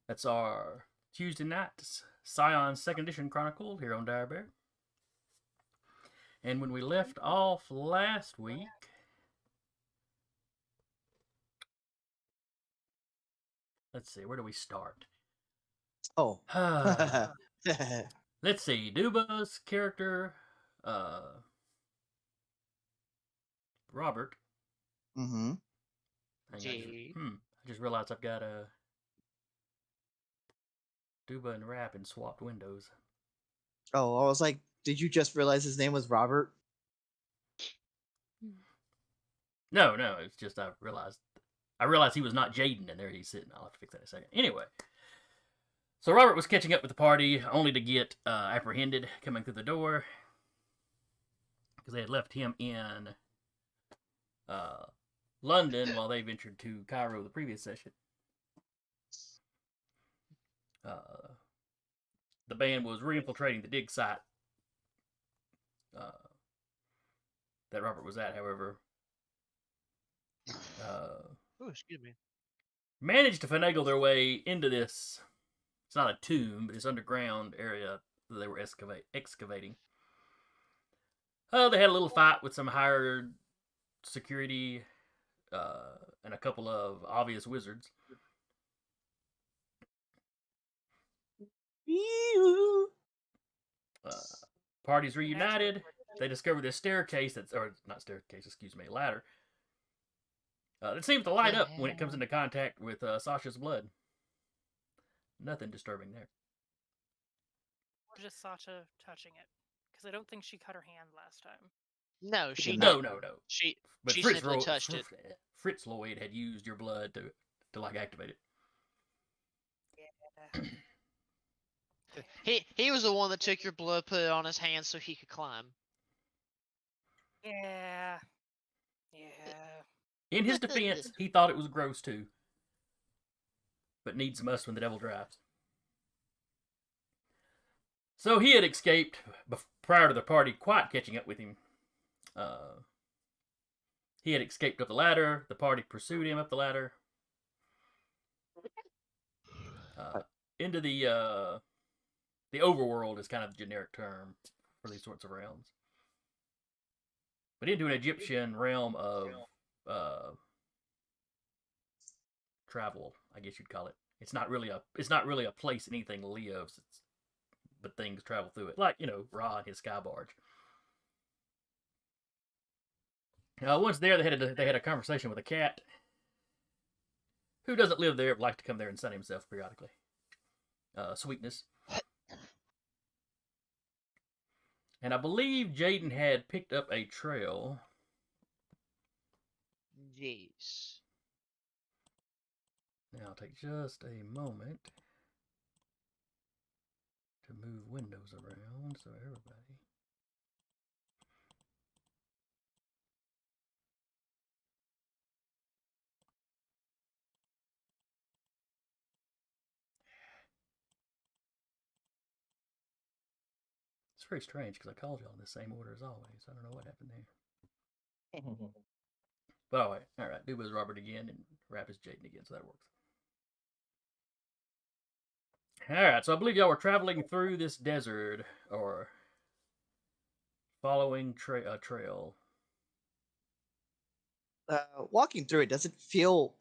That's our Tuesday night Scion 2nd Edition Chronicle here on Dire Bear. And when we left off last week, let's see, where do we start? Oh. Let's see, Duba's character, Robert. Mm-hmm. I just realized I've got Duba and Rap in swapped windows. Oh, I was like, did you just realize his name was Robert? No, it's just I realized he was not Jaden, and there he's sitting. I'll have to fix that in a second. Anyway, so Robert was catching up with the party, only to get apprehended coming through the door because they had left him in London while they ventured to Cairo the previous session. The band was re-infiltrating the dig site that Robert was at, however. Excuse me. Managed to finagle their way into this. It's not a tomb, but this underground area that they were excavating. They had a little fight with some hired security and a couple of obvious wizards. Parties reunited. They discovered this staircase ladder. That seems to light up when it comes into contact with Sasha's blood. Nothing disturbing there. Or just Sasha touching it, because I don't think she cut her hand last time. No, she no. She Fritz simply touched it. Fritz-Lloyd had used your blood to like activate it. Yeah. He was the one that took your blood, put it on his hand so he could climb. Yeah. In his defense, he thought it was gross too. But needs must when the devil drives. So he had escaped prior to the party quite catching up with him. He had escaped up the ladder. The party pursued him up the ladder. Into the Overworld is kind of the generic term for these sorts of realms. But into an Egyptian realm of travel, I guess you'd call it. It's not really a place anything lives, but things travel through it. Like, Ra and his sky barge. Once there, they had a conversation with a cat who doesn't live there but likes to come there and sun himself periodically. Sweetness. And I believe Jaden had picked up a trail. Jeez. Now I'll take just a moment to move windows around so everybody. It's very strange because I called y'all in the same order as always. I don't know what happened there. But all right. Duba is Robert again, and Rap is Jaden again, so that works. All right, so I believe y'all were traveling through this desert or following a trail. Walking through it, does it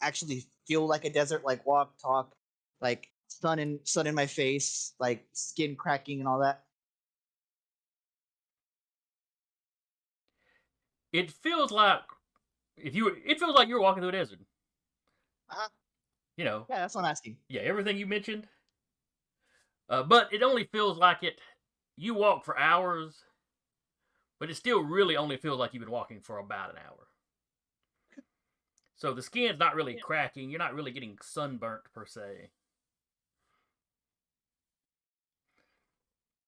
actually feel like a desert? Like walk, talk, like sun in my face, like skin cracking and all that? It feels like you're walking through a desert. Uh-huh. Yeah, that's what I'm asking. Yeah, everything you mentioned. But it only feels like it. You walk for hours, but it still really only feels like you've been walking for about an hour. So the skin's not really cracking. You're not really getting sunburnt per se.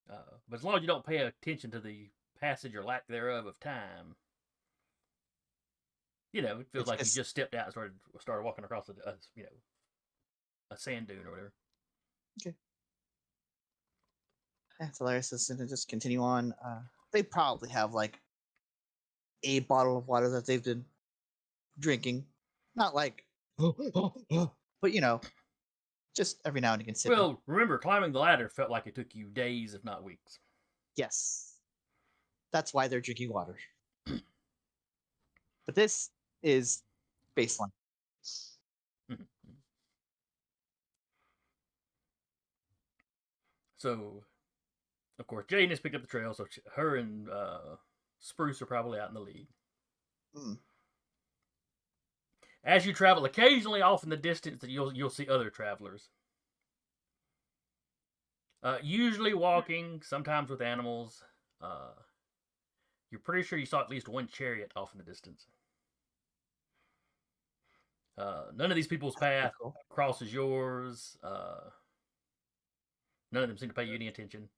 But as long as you don't pay attention to the passage or lack thereof of time, it feels like you just stepped out and started walking across a sand dune or whatever. Okay. That's hilarious. To just continue on. They probably have like a bottle of water that they've been drinking. Not like, but Just every now and again sipping. Well, remember, climbing the ladder felt like it took you days, if not weeks. Yes. That's why they're drinking water. But this is baseline. So, of course, Jaden has picked up the trail, so her and Spruce are probably out in the lead. Mm. As you travel, occasionally off in the distance, you'll see other travelers. Usually walking, sometimes with animals. You're pretty sure you saw at least one chariot off in the distance. None of these people's path Cool. crosses yours. None of them seem to pay you any attention.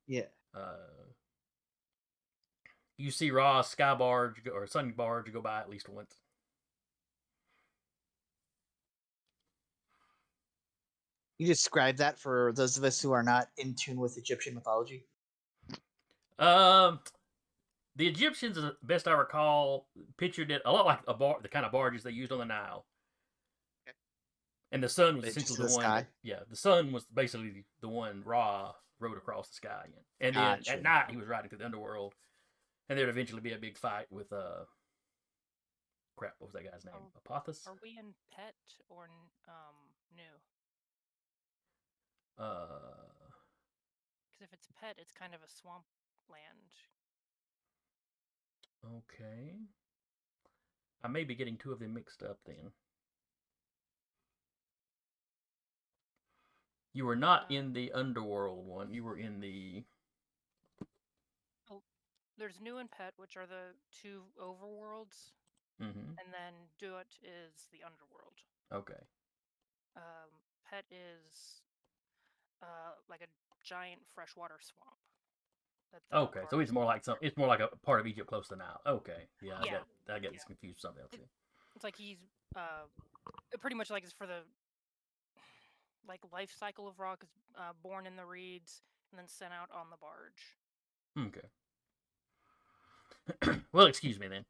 Yeah. You see Ra's sky barge or sun barge go by at least once. You describe that for those of us who are not in tune with Egyptian mythology. The Egyptians, as best I recall, pictured it a lot like the kind of barges they used on the Nile. Okay. And the sun was They essentially just the in one. the sky? The sun was basically the one Ra rode across the sky in. And then Gotcha. at night he was riding through the underworld, and there'd eventually be a big fight with crap. What was that guy's name? Apophis. Are we in Pet or New? Because if it's Pet, it's kind of a swamp land. Okay. I may be getting two of them mixed up then. You were not in the underworld one. You were in the... Oh, there's New and Pet, which are the two overworlds. Mm-hmm. And then Duat is the underworld. Okay. Pet is like a giant freshwater swamp. Okay, so it's more like a part of Egypt close to the Nile. Okay, yeah, I get this confused with something else. It's like he's pretty much like it's for the life cycle of Rock is born in the reeds and then sent out on the barge. Okay. Well, excuse me then.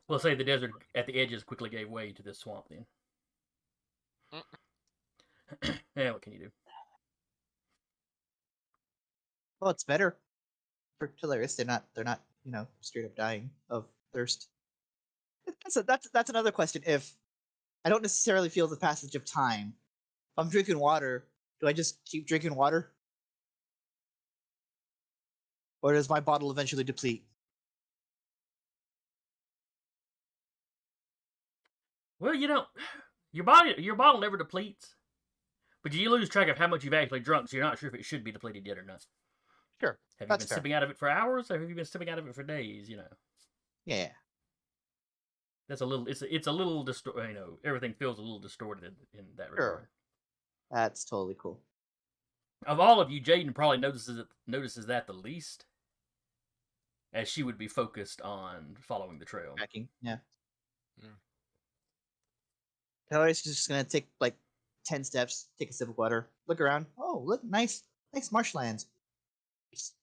We'll say the desert at the edges quickly gave way to this swamp then. Yeah, what can you do? Well, it's better for Tularis. They're not straight up dying of thirst. That's another question. If I don't necessarily feel the passage of time, if I'm drinking water, do I just keep drinking water, or does my bottle eventually deplete? Well, your bottle never depletes, but you lose track of how much you've actually drunk, so you're not sure if it should be depleted yet or not. Sure. Have you been sipping out of it for hours, or have you been sipping out of it for days? Yeah. That's a little. It's a little distorted. Everything feels a little distorted in that regard. Sure. That's totally cool. Of all of you, Jaden probably notices that the least, as she would be focused on following the trail. Tracking. Yeah. Tularis is just gonna take 10 steps, take a sip of water, look around. Oh, look, nice marshlands. Just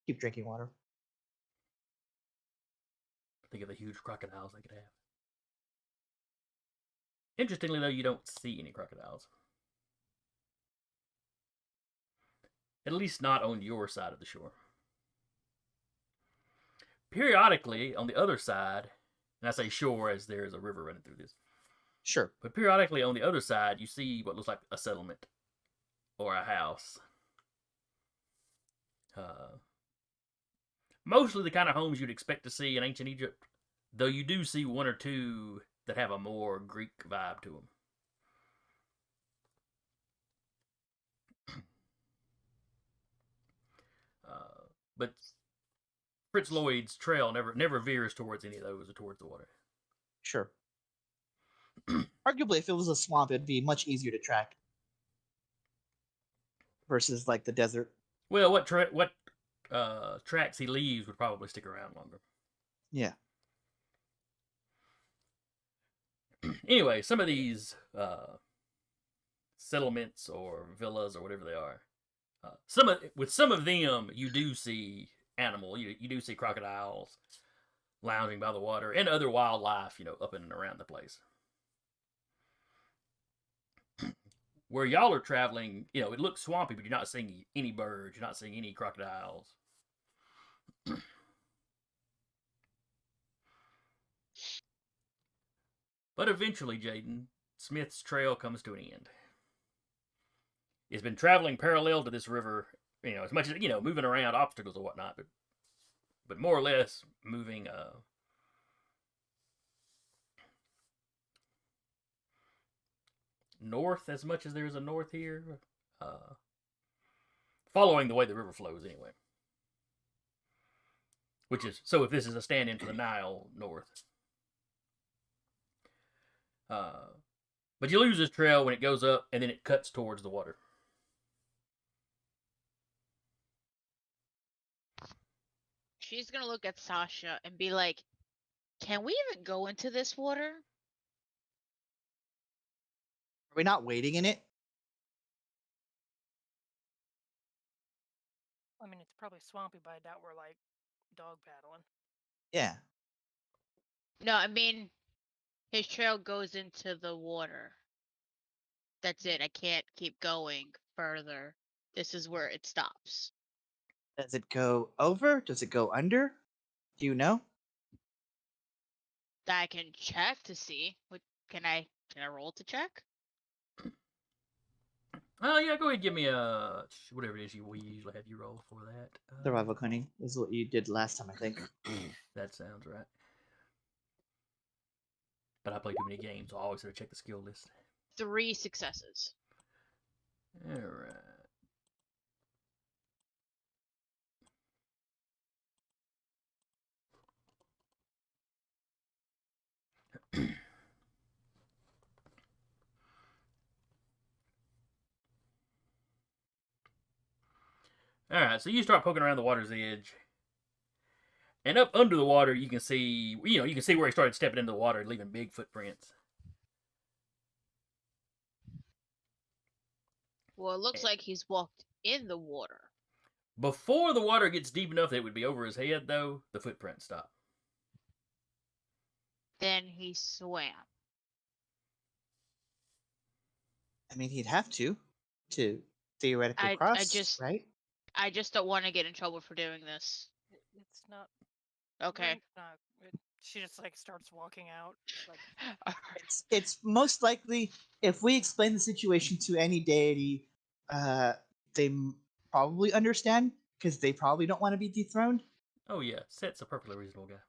keep drinking water. Think of the huge crocodiles they could have. Interestingly, though, you don't see any crocodiles. At least not on your side of the shore. Periodically, on the other side, and I say shore as there is a river running through this. Sure. But periodically on the other side, you see what looks like a settlement or a house. Mostly the kind of homes you'd expect to see in ancient Egypt, though you do see one or two that have a more Greek vibe to them. But Fritz-Lloyd's trail never veers towards any of those or towards the water. Sure. Arguably, if it was a swamp, it'd be much easier to track versus the desert. Well, what tracks he leaves would probably stick around longer. Yeah. Anyway, some of these settlements or villas or whatever they are, with some of them you do see animal. You do see crocodiles lounging by the water and other wildlife, up in and around the place. Where y'all are traveling, it looks swampy, but you're not seeing any birds. You're not seeing any crocodiles. But eventually, Jaden, Smith's trail comes to an end. It's been traveling parallel to this river, as much as, moving around obstacles or whatnot, but more or less moving north as much as there's a north here. Following the way the river flows, anyway. Which is, so if this is a stand-in for the Nile, north. But you lose this trail when it goes up, and then it cuts towards the water. She's gonna look at Sasha and be like, "Can we even go into this water?" Are we not waiting in it? I mean, it's probably swampy, but I doubt we're like dog paddling. Yeah. No, I mean, his trail goes into the water. That's it. I can't keep going further. This is where it stops. Does it go over? Does it go under? Do you know? I can check to see. What can I roll to check? Oh, yeah, go ahead and give me whatever it is we usually have you roll for that. Survival cunning is what you did last time, I think. That sounds right. But I play too many games, so I always have to check the skill list. 3 successes. Alright. Alright, so you start poking around the water's edge. And up under the water, you can see, you can see where he started stepping into the water, leaving big footprints. Well, it looks like he's walked in the water. Before the water gets deep enough that it would be over his head, though, the footprints stop. Then he swam. I mean, he'd have to theoretically cross, right? I just don't want to get in trouble for doing this. It's not. Okay. She just like starts walking out. Like It's most likely if we explain the situation to any deity, they probably understand because they probably don't want to be dethroned. Oh, yeah, Set's a perfectly reasonable guy.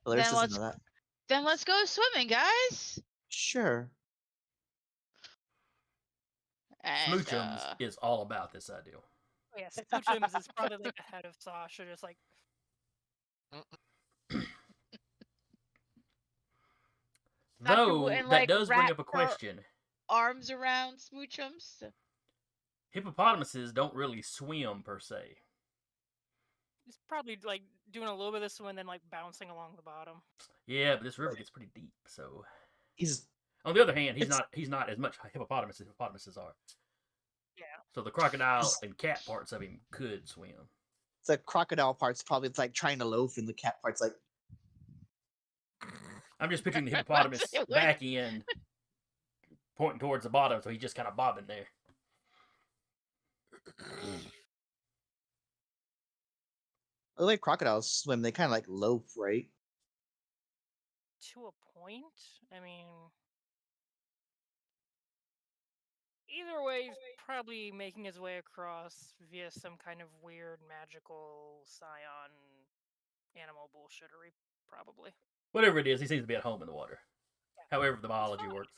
Polaris doesn't know that. Then let's go swimming, guys. Sure. And, Smoochums is all about this ideal. oh yeah, Smoochums is probably like ahead of Sasha, just like. Though, and, that like, does bring wrap up a question. arms around Smoochums. Hippopotamuses don't really swim, per se. He's probably like doing a little bit of this and then like bouncing along the bottom. Yeah, but this river gets pretty deep, so. He's On the other hand, he's not as much hippopotamus as hippopotamuses are. Yeah. So the crocodile and cat parts of him could swim. the crocodile part's probably like trying to loaf, and the cat part's like. I'm just picturing the hippopotamus back end, pointing towards the bottom, so he's just kind of bobbing there. The way crocodiles swim, they kind of like loaf, right? To a point. I mean, either way, he's probably making his way across via some kind of weird magical Scion animal bullshittery, probably. Whatever it is, he seems to be at home in the water. Yeah. However the biology works.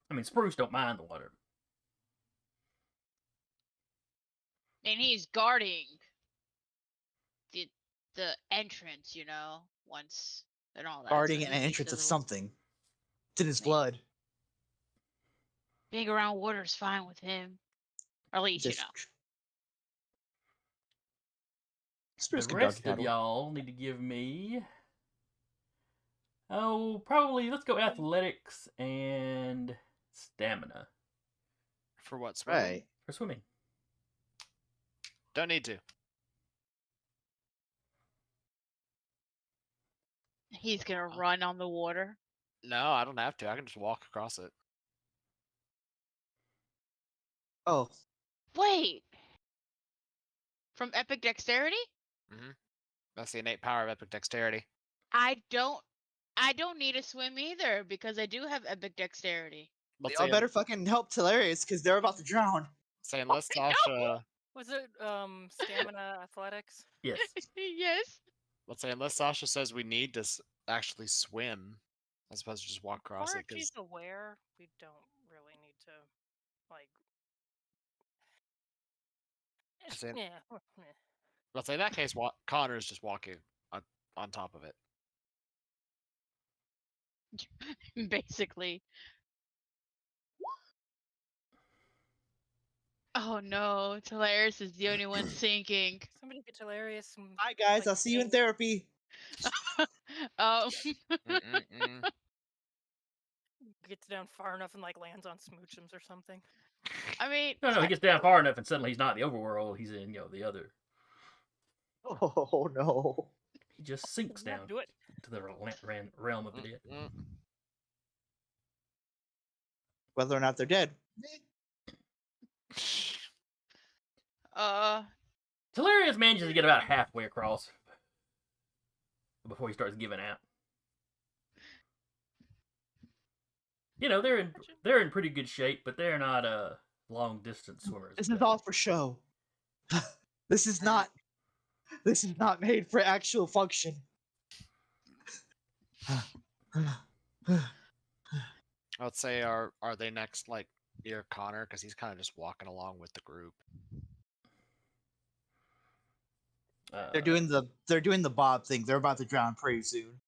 I mean, spruce don't mind the water. And he's guarding the entrance, once and all that. Guarding so an he makes entrance it of a- something. It's in his Like- blood. Being around water is fine with him. Or at least, Just. The Spruce can rest doggy of paddle. y'all need to give me... Oh, probably, let's go athletics and stamina. For what? Swimming? Right. For swimming. Don't need to. He's gonna run on the water. No, I don't have to. I can just walk across it. Oh, Wait. From epic dexterity? That's the innate power of epic dexterity. I don't need to swim either because I do have epic dexterity. Let's y'all say, better fucking help Hilarious because they're about to drown. say unless Sasha, Was it stamina athletics? Yes. Yes. let's say unless Sasha says we need to actually swim, as opposed to just walk As across far it. as she's Because aware, we don't really need to, like. Saying- Yeah. let's say in that case, Connor's just walking on top of it. Basically. Oh no, Hilarious is the only one sinking. Somebody get hilarious. And, Hi guys, like, I'll see you in hang- therapy. Gets down far enough and like lands on smoochums or something. I mean, No, he gets down far enough, and suddenly he's not in the overworld. He's in, the other. Oh no. He just sinks Yeah, down do it. to the realm of the dead. Whether or not they're dead. Hilarious manages to get about halfway across before he starts giving out. They're in pretty good shape, but they're not long distance swimmers. This is all for show. This is not made for actual function. Let's say are they next like near Connor because he's kind of just walking along with the group. They're doing the Bob thing. They're about to drown pretty soon.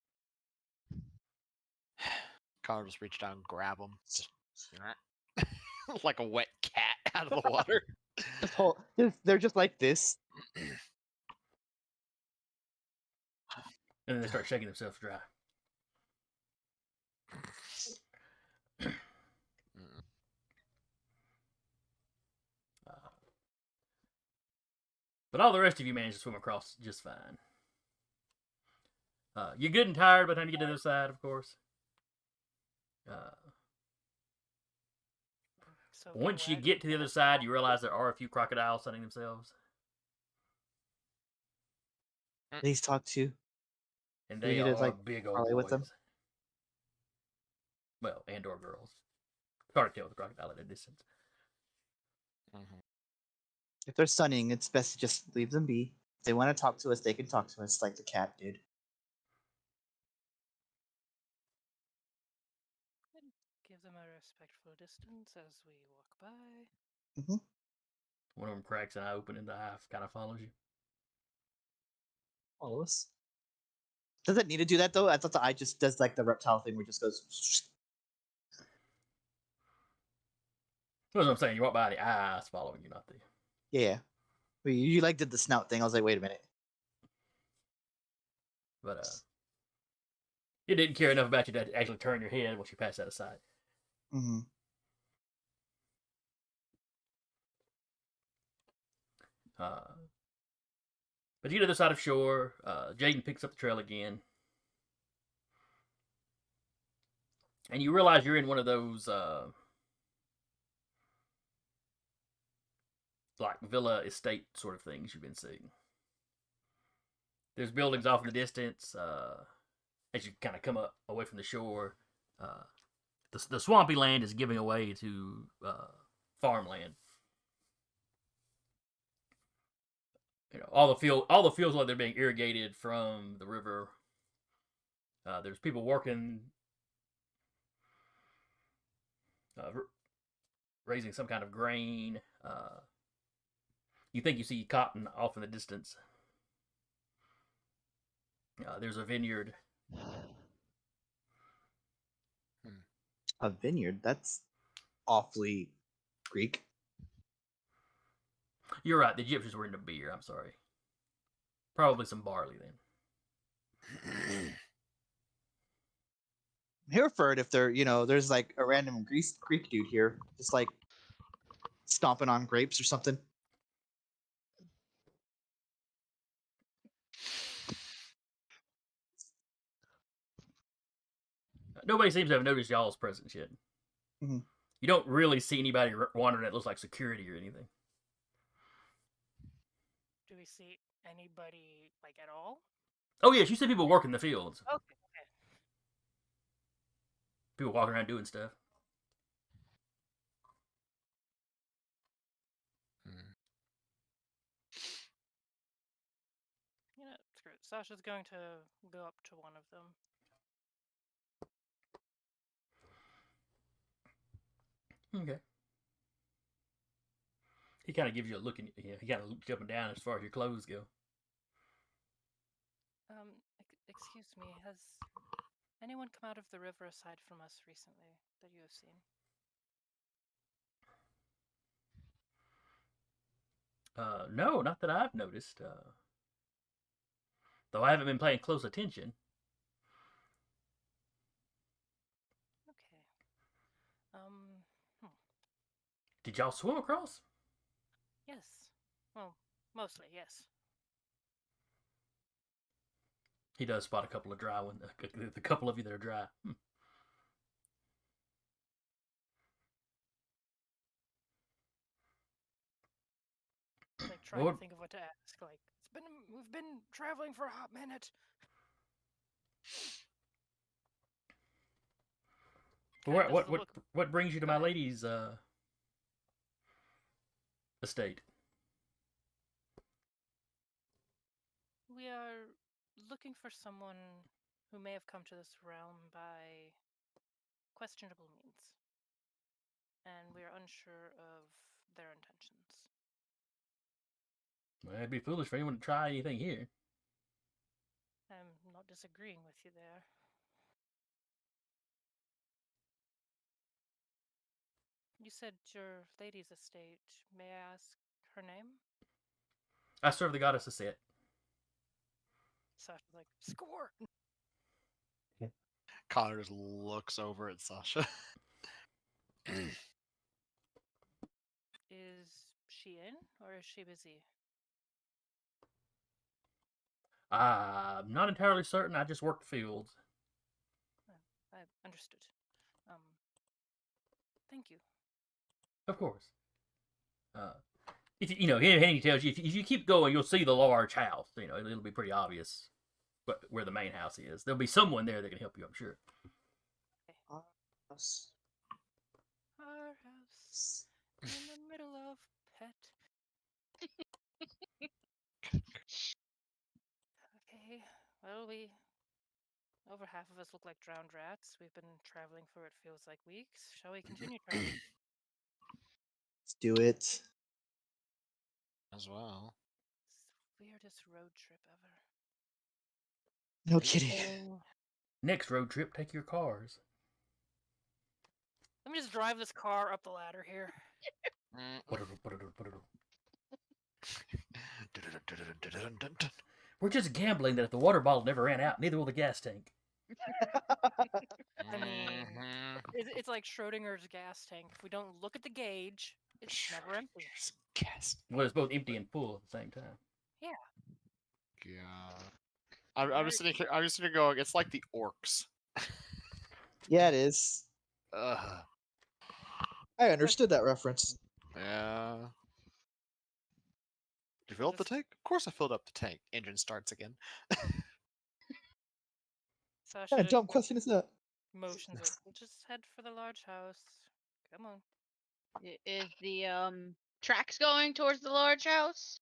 Connor just reach down and grab him, just like a wet cat out of the water. They're just like this. And then they start shaking themselves dry. But all the rest of you manage to swim across just fine. You're good and tired by the time you get to the other side, of course. Once you get to the other side, you realize there are a few crocodiles sunning themselves. Please talk to. And We they need to, are big old parlay boys. with them. Well, and/or girls. It's hard to tell with the crocodile at a distance. If they're stunning, it's best to just leave them be. If they want to talk to us, they can talk to us like the cat did. Give them a respectful distance as we walk by. One of them cracks an eye open and the eye kind of follows you. Follow us. Does it need to do that though? I thought the eye just does like the reptile thing where it just goes. That's what I'm saying. You walk by, the eye's following you, not the. Yeah. You like did the snout thing. I was like, wait a minute. But it didn't care enough about you to actually turn your head once you pass that aside. Mm-hmm. But you get to the side of shore. Jaden picks up the trail again. And you realize you're in one of those like villa estate sort of things you've been seeing. There's buildings off in the distance. As you kind of come up away from the shore, the swampy land is giving away to farmland. All the fields like they're being irrigated from the river. There's people working, raising some kind of grain. You think you see cotton off in the distance. There's a vineyard. A vineyard? That's awfully Greek. You're right. The Egyptians were into beer. I'm sorry. Probably some barley then. I'm here for it if they're, there's like a random Greek dude here, just like stomping on grapes or something. nobody seems to have noticed y'all's presence yet. Mhm. You don't really see anybody wandering that looks like security or anything. Do we see anybody like at all? Oh yes, you see people working the fields. Okay. People walking around doing stuff. You know, screw it. Sasha's going to go up to one of them. Okay. He kind of gives you a look, and he kind of looks up and down as far as your clothes go. Excuse me, has anyone come out of the river aside from us recently that you have seen? No, not that I've noticed. Though I haven't been paying close attention. Okay. Did y'all swim across? Yes. Well, mostly, yes. He does spot a couple of dry ones. A couple of you that are dry. Like trying to think of what to ask. Like we've been traveling for a hot minute. What brings you to my lady's estate? We are looking for someone who may have come to this realm by questionable means, and we are unsure of their intentions. Well, it'd be foolish for anyone to try anything here. I'm not disagreeing with you there. You said your lady's estate. May I ask her name? I serve the goddess of Set. Sasha's like, score! Connor just looks over at Sasha. Is she in, or is she busy? I'm not entirely certain. I just work the fields. I understood. Thank you. Of course. If he tells you if you keep going, you'll see the large house. It'll be pretty obvious, where the main house is. There'll be someone there that can help you. I'm sure. Our house. Our house in the middle of Pet. Okay. Well, over half of us look like drowned rats. We've been traveling for what feels like weeks. Shall we continue traveling? Let's do it. As well. It's the weirdest road trip ever. No kidding. Next road trip, take your cars. Let me just drive this car up the ladder here. We're just gambling that if the water bottle never ran out, neither will the gas tank. I mean, it's like Schrodinger's gas tank. If we don't look at the gauge, it's never empty. Gas. Well, it's both empty and full at the same time. Yeah. God. I'm just sitting here. I'm just gonna go. It's like the orcs. Yeah, it is. Ugh. I understood that reference. Yeah. Did you fill up the tank? Of course I filled up the tank. Engine starts again. Sasha What kind of dumb question is that? motions it. We'll just head for the large house. Come on. Is the tracks going towards the large house?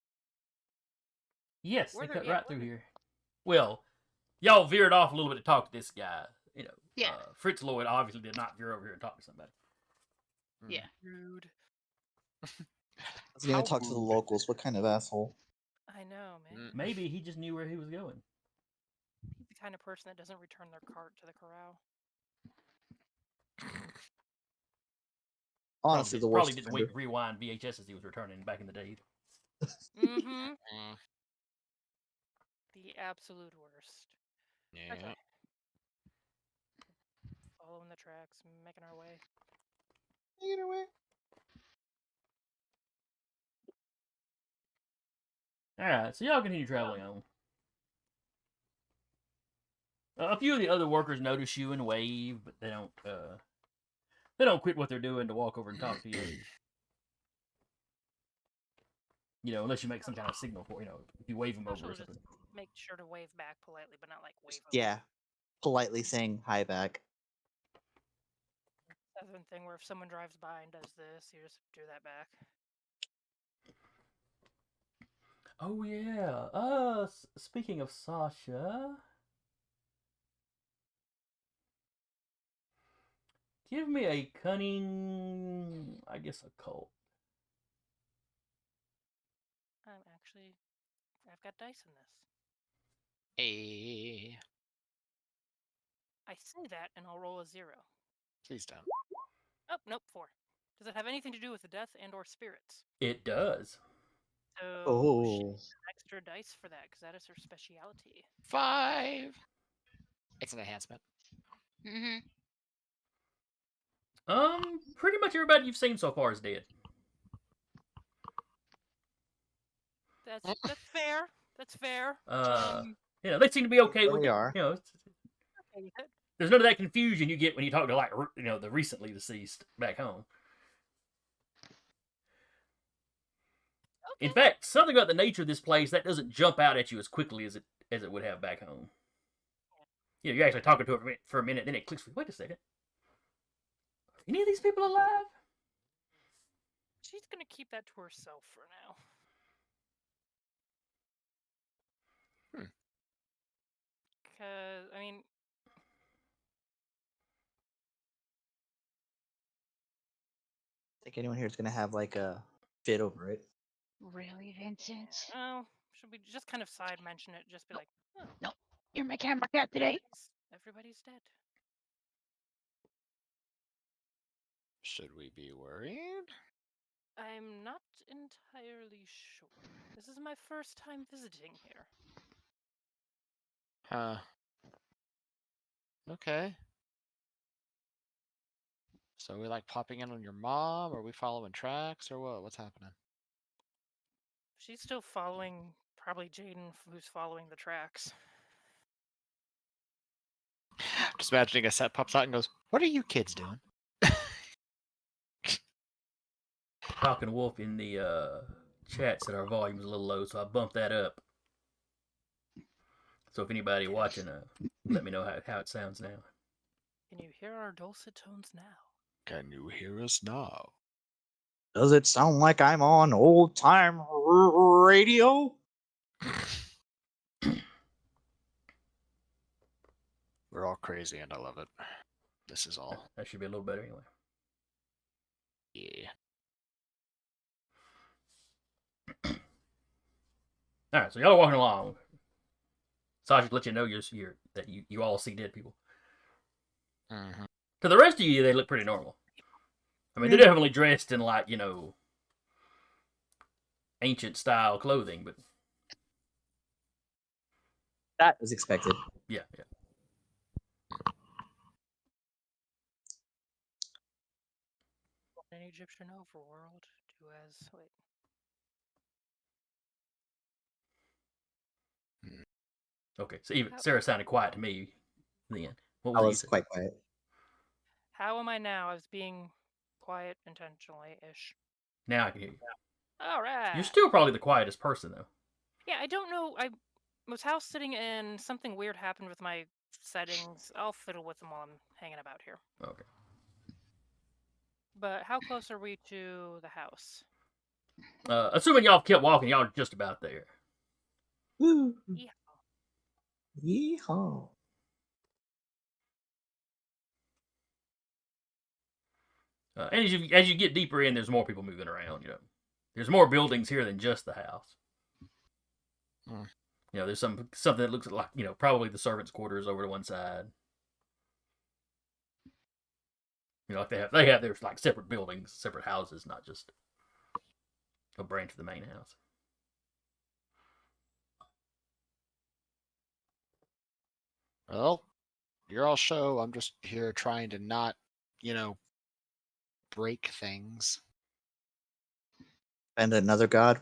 Yes, Where they they're- cut yeah, right where through here. Well, y'all veered off a little bit to talk to this guy. Yeah. Fritz-Lloyd obviously did not veer over here and talk to somebody. Yeah. Rude. I was gonna How talk to the rude. locals. What kind of asshole? I know, man. Maybe he just knew where he was going. He's the kind of person that doesn't return their cart to the corral. Honestly, the probably worst didn't offender. rewind VHS as he was returning back in the day. Mm-hmm. The absolute worst. Yeah. Okay. Following the tracks, making our way. Either way. All right, so y'all continue traveling on. A few of the other workers notice you and wave, but they don't quit what they're doing to walk over and talk to you. Unless you make some kind of signal for, if you wave them Sasha over or will just something. make sure to wave back politely, but not like wave over. Yeah, politely saying hi back. Southern thing where if someone drives by and does this, you just do that back. Oh yeah. Speaking of Sasha, give me a cunning, I guess, occult. I've got dice in this. Hey, I say that and I'll roll a 0. please don't. Oh, nope, 4. Does it have anything to do with the death and/or spirits? It does. So she Oh, gets an extra dice for that because that is her specialty. 5. It's an enhancement. Mm-hmm. Pretty much everybody you've seen so far is dead. That's fair. That's fair. They seem to be okay with they it. are. Okay with it. There's none of that confusion you get when you talk to, like, the recently deceased back home. Okay. In fact, something about the nature of this place that doesn't jump out at you as quickly as it would have back home. You're actually talking to her for a minute, then it clicks for you. Wait a second. Are any of these people alive? She's gonna keep that to herself for now. Because think anyone here is gonna have like a fit over it. Really, Vincent? oh, should we just kind of side mention it? Just be like, oh, No, you're my camera cat today. everybody's dead. Should we be worried? I'm not entirely sure. This is my first time visiting here. Huh. Okay. So are we like popping in on your mom? Or are we following tracks or what? What's happening? She's still following, probably Jaden, who's following the tracks. Just imagining a set pops out and goes, "What are you kids doing?" Talking Wolf in the chat said our volume's a little low, so I bumped that up. So if anybody watching, let me know how it sounds now. Can you hear our dulcet tones now? Can you hear us now? Does it sound like I'm on old time radio? We're all crazy and I love it. This is all. That should be a little better anyway. Yeah. All right, so y'all are walking along. Sasha let you know that you all see dead people. Mm-hmm. To the rest of you, they look pretty normal. I mean, they're definitely dressed in, like, ancient style clothing, but That was expected. yeah. An Egyptian overworld do as wait. Okay, so even Sarah sounded quiet to me then. What I was was quite quiet. How am I now? I was being quiet intentionally-ish. Now I can hear you. All right. You're still probably the quietest person, though. Yeah, I don't know. I was house sitting and something weird happened with my settings. I'll fiddle with them while I'm hanging about here. Okay. But how close are we to the house? Assuming y'all kept walking, y'all are just about there. Woo. Yeah. Yeehaw. And as you get deeper in, there's more people moving around. There's more buildings here than just the house. Hmm. There's something that looks like probably the servants' quarters over to one side. Like they have their like separate buildings, separate houses, not just a branch of the main house. Well, you're all show. I'm just here trying to not, break things. And another god.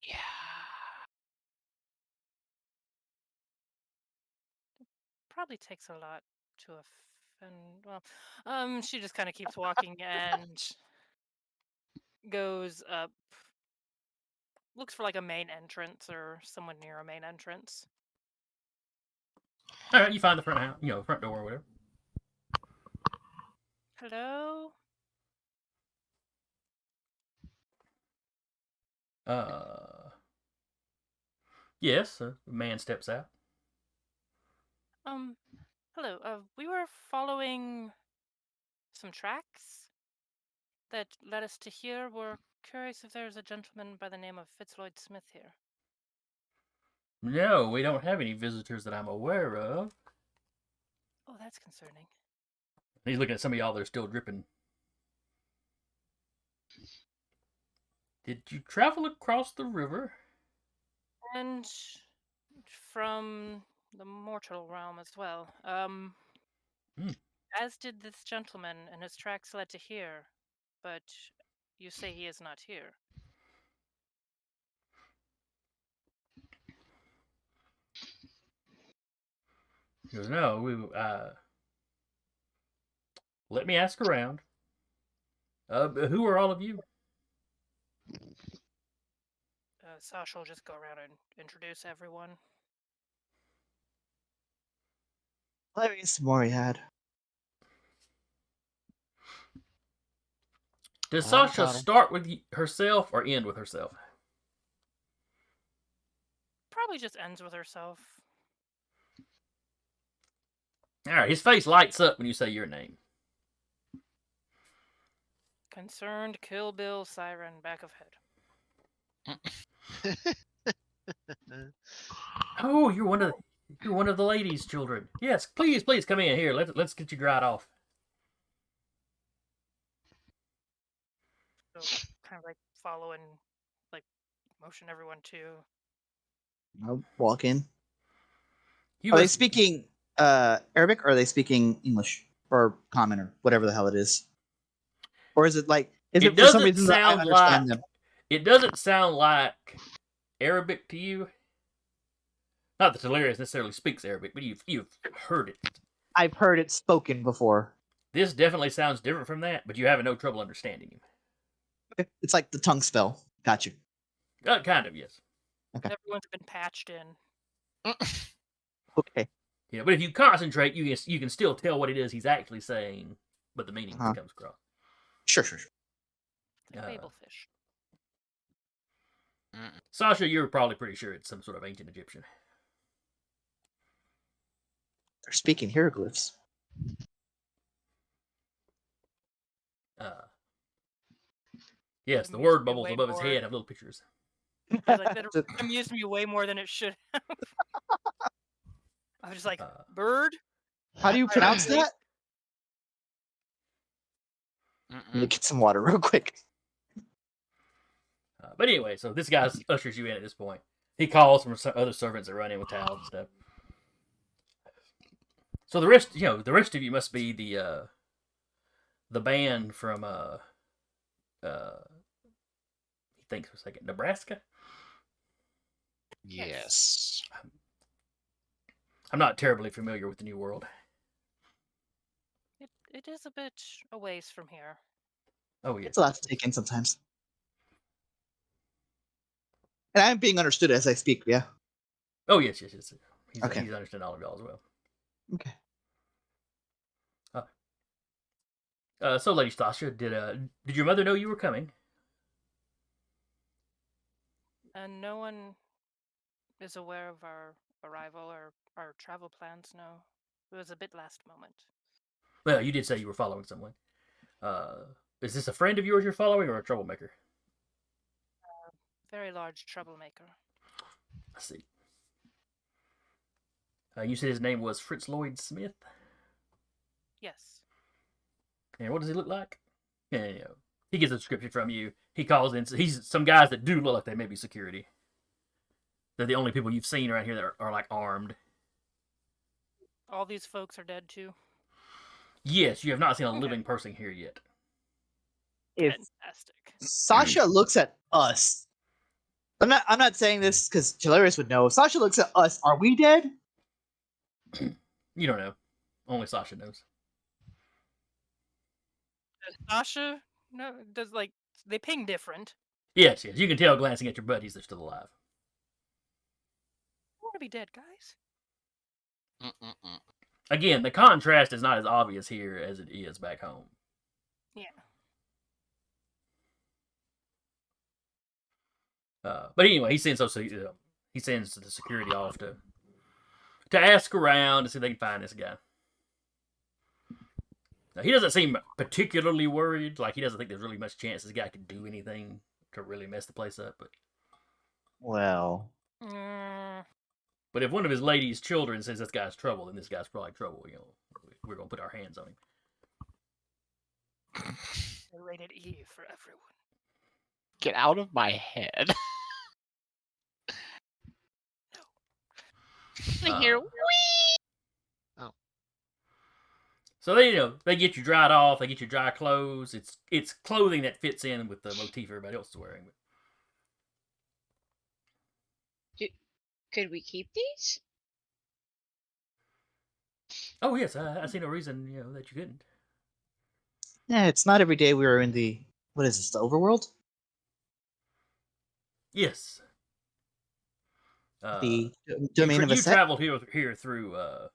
Yeah. probably takes a lot to offend. Well, she just kind of keeps walking and goes up, looks for like a main entrance or someone near a main entrance. All right, you find the front house, front door or whatever. Hello? Yes, a man steps out. Hello. We were following some tracks that led us to here. We're curious if there's a gentleman by the name of Fritz-Lloyd Smith here. No, we don't have any visitors that I'm aware of. Oh, that's concerning. He's looking at some of y'all that are still dripping. Did you travel across the river? And from the mortal realm as well. As did this gentleman, and his tracks led to here. But you say he is not here. He goes, no, let me ask around. Who are all of you? Sasha will just go around and introduce everyone. Hilarious Moriad. Does I haven't Sasha caught him. start with herself or end with herself? Probably just ends with herself. All right, his face lights up when you say your name. Concerned Kill Bill Siren back of head. Oh, you're one of the ladies' children. Yes, please come in here. Let's get you dried off. So kind of like follow and like motion everyone to. I'll walk in. You Are they must- speaking Arabic or are they speaking English or common or whatever the hell it is? Or is it like is It it for some doesn't reason that I sound understand like- them? It doesn't sound like Arabic to you. Not that Telarius necessarily speaks Arabic, but you've heard it. I've heard it spoken before. This definitely sounds different from that, but you have no trouble understanding him. Okay. It's like the tongue spell. Got you. Kind of, yes. Okay. Everyone's been patched in. Okay. Yeah, but if you concentrate, you can still tell what it is he's actually saying, but the meaning Uh-huh. comes across. Sure. The Uh, Fablefish. Sasha, you're probably pretty sure it's some sort of ancient Egyptian. They're speaking hieroglyphs. Yes, the Amused word me bubbles way above his more. head have little pictures. I was like, that amused me way more than it should have. I was just like, bird? How do you pronounce Ironically- that? Let me get some water real quick. But anyway, so this guy ushers you in at this point. He calls from some other servants that run in with towels and stuff. So the rest of you must be the band from he thinks for a second, Nebraska. Yes. I'm not terribly familiar with the New World. It is a bit a ways from here. Oh yeah, It's a lot to take in sometimes. And I'm being understood as I speak, yeah. oh yes. He's Okay. he's understood all of y'all as well. Okay. So Lady Stasha, did your mother know you were coming? And no one is aware of our arrival or our travel plans, no. It was a bit last moment. Well, you did say you were following someone. Is this a friend of yours you're following or a troublemaker? Very large troublemaker. I see. You said his name was Fritz-Lloyd Smith? Yes. And what does he look like? And, he gets a description from you. He calls in. He's some guys that do look like they may be security. They're the only people you've seen around here that are like armed. All these folks are dead too. Yes, you have not seen a Okay. living person here yet. If Fantastic. Sasha looks at us, I'm not saying this because Hilarious would know. If Sasha looks at us, are we dead? You don't know. Only Sasha knows. Does Sasha no? Does like they ping different? Yes. You can tell glancing at your buddies they're still alive. I want to be dead, guys. Mm-mm-mm. Again, the contrast is not as obvious here as it is back home. Yeah. But anyway, he sends the security off to ask around to see if they can find this guy. Now, he doesn't seem particularly worried. Like, he doesn't think there's really much chance this guy could do anything to really mess the place up. Well, But if one of his lady's children says this guy's trouble, then this guy's probably trouble. You know, we're gonna put our hands on him. Rated E for everyone. Get out of my head. I hear Uh, wee. So they get you dried off. They get you dry clothes. It's clothing that fits in with the motif everybody else is wearing. Could we keep these? Oh yes, I see no reason that you couldn't. yeah, it's not every day we are in the what is this? The Overworld? Yes. The domain of a You set. traveled here through. What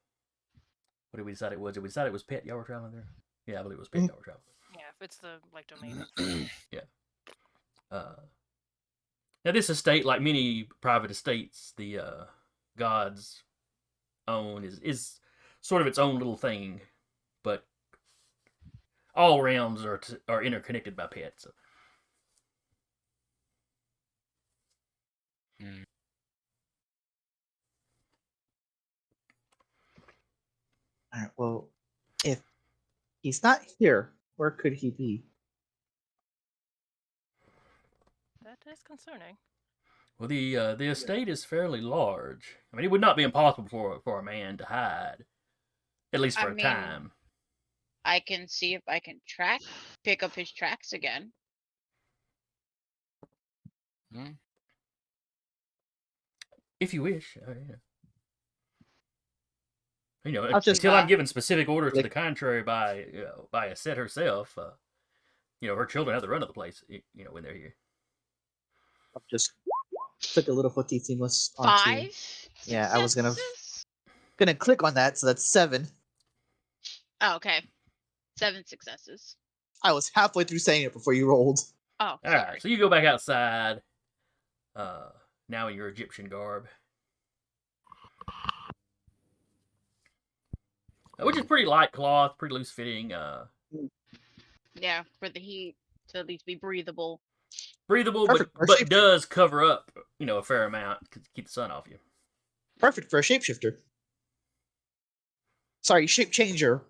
did we decide it was? Did we decide it was Pet y'all were traveling there? Yeah, I believe it was Pet y'all were traveling. Yeah, if it's the like domain. Now this estate, like many private estates, the gods own is sort of its own little thing, but all realms are interconnected by pets. So. All right. Well, if he's not here, where could he be? That is concerning. Well, the estate is fairly large. I mean, it would not be impossible for a man to hide, at least for a time. I can see if I can pick up his tracks again. If you wish. Just- until I'm given specific orders to the contrary by a set herself, her children have the run of the place, when they're here. I'll just click a little footy seamless onto. 5. Yeah, I was gonna successes? click on that, so that's 7. Oh, okay. 7 successes. I was halfway through saying it before you rolled. Oh, All sorry. right, so you go back outside. Now in your Egyptian garb, which is pretty light cloth, pretty loose fitting. Yeah, for the heat to at least be breathable. Breathable, Perfect for a but shapeshifter. does cover up, a fair amount to keep the sun off you. Perfect for a shapeshifter. Sorry, shape changer.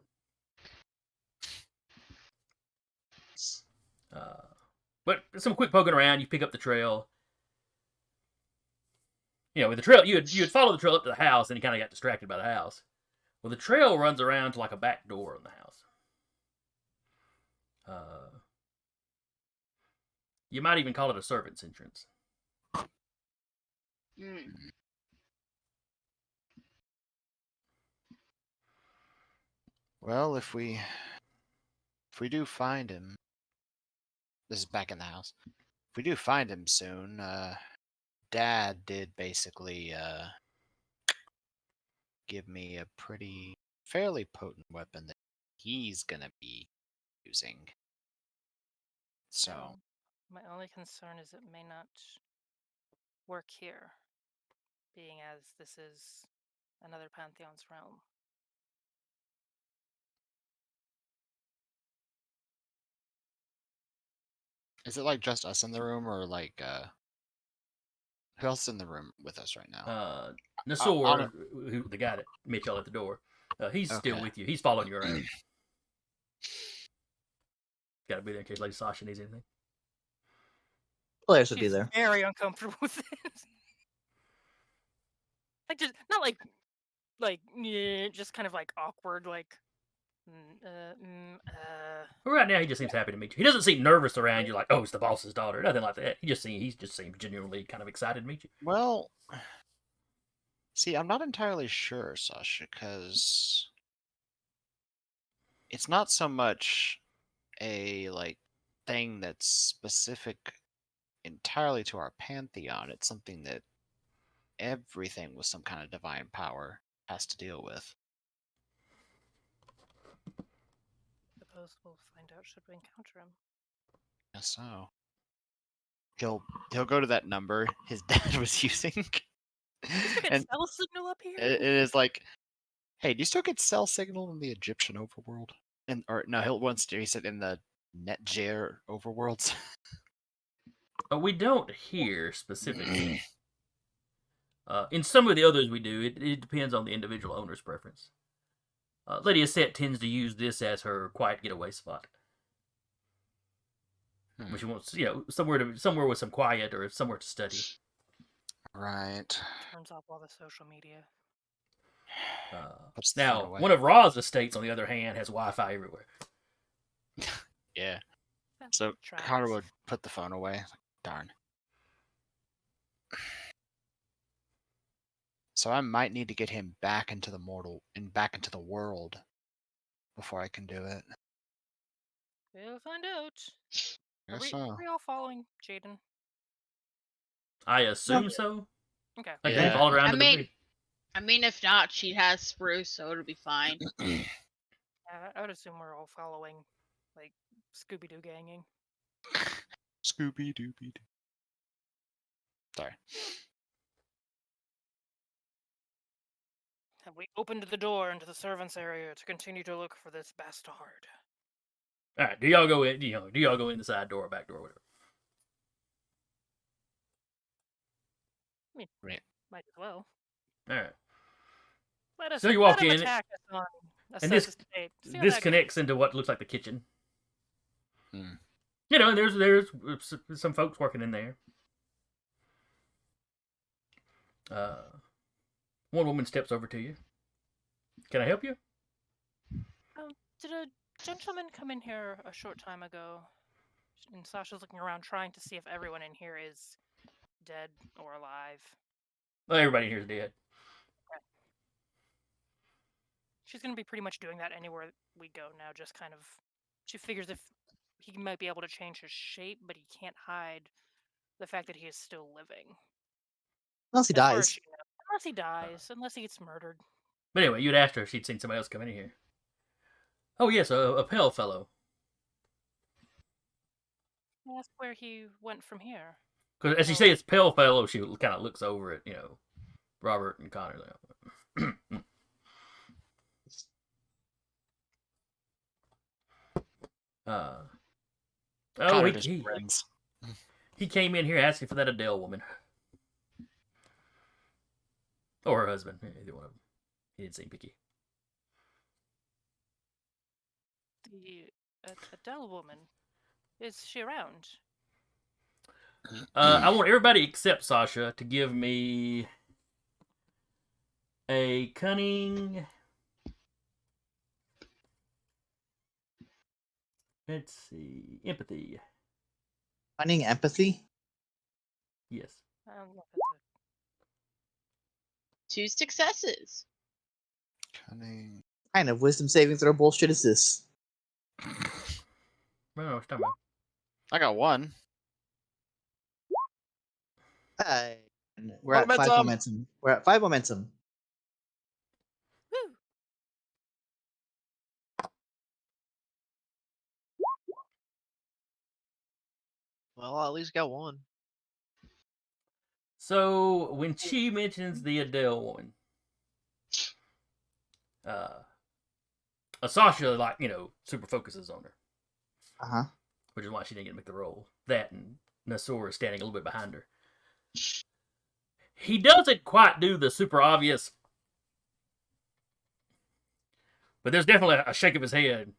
But some quick poking around, you pick up the trail. With the trail, you had followed the trail up to the house, and you kind of got distracted by the house. Well, the trail runs around to like a back door in the house. You might even call it a servant's entrance. Well, if we do find him, this is back in the house. If we do find him soon, Dad did basically give me a fairly potent weapon that he's gonna be using. So My only concern is it may not work here, being as this is another Pantheon's realm. is it like just us in the room, or like who else is in the room with us right now? Nasor, the guy that met y'all at the door, he's still Okay. with you. He's following you around. Got to be there in case Lady Sasha needs anything. Players would be She's there. very uncomfortable with it. Like just not just kind of like awkward, like. But right now, he just seems happy to meet you. He doesn't seem nervous around you, like, oh, it's the boss's daughter, nothing like that. He just seems genuinely kind of excited to meet you. Well, See, I'm not entirely sure, Sasha, because it's not so much a thing that's specific entirely to our pantheon. It's something that everything with some kind of divine power has to deal with. Suppose we'll find out should we encounter him. Guess so. He'll go to that number his dad was using. You still get And cell signal up here? it is like, hey, do you still get cell signal in the Egyptian overworld? Or no, he said in the Netgear overworlds. We don't hear specifically. In some of the others we do. It depends on the individual owner's preference. Lady Asset tends to use this as her quiet getaway spot. When she wants, somewhere with some quiet or somewhere to study. Right. Turns off all the social media. Puts the phone Now, away. one of Ra's estates, on the other hand, has Wi-Fi everywhere. Yeah. Yeah, So tries. Connor would put the phone away. Darn. So I might need to get him back into the world before I can do it. We'll find out. Are Guess we, so. are we all following Jaden? I assume so. Okay. Like Yeah. they fall around I to the mean, bridge. if not, she has spruce, so it'll be fine. I would assume we're all following, like, Scooby-Doo ganging. Scooby Dooby Doo. Sorry. Have we opened the door into the servants' area to continue to look for this bastard? All right, do y'all go in? Do y'all go in the side door or back door, or whatever? I mean, Right. might as well. All right. Let us. So you walk let him in, attack us on and this estate. See how this that connects goes. into what looks like the kitchen. Hmm. And there's some folks working in there. One woman steps over to you. Can I help you? Did a gentleman come in here a short time ago? And Sasha's looking around, trying to see if everyone in here is dead or alive. Well, everybody here's dead. She's gonna be pretty much doing that anywhere we go now. Just kind of, she figures if he might be able to change his shape, but he can't hide the fact that he is still living. Unless he As far as dies. she knows. Unless he dies, unless he gets murdered. But anyway, you'd asked her if she'd seen somebody else come in here. Oh yes, a pale fellow. Ask where he went from here. Because as you say, it's pale fellow. She kind of looks over at Robert and Connor. Connor just grins. He came in here asking for that Adele woman. Or her husband. Either one of them. He didn't seem picky. The Adele woman. Is she around? I want everybody except Sasha to give me a cunning. Let's see. Empathy. Finding empathy? Yes. I don't know if that's 2 successes. Cunning. What kind of wisdom saving throw bullshit is this? No, what you talking about? I got 1. We're at 5 Momentum. momentum. We're at 5 momentum. Woo! Well, I at least got 1. So when she mentions the Adele woman, Sasha super focuses on her, Uh-huh. which is why she didn't get to make the roll. That and Nasor is standing a little bit behind her. He doesn't quite do the super obvious, but there's definitely a shake of his head,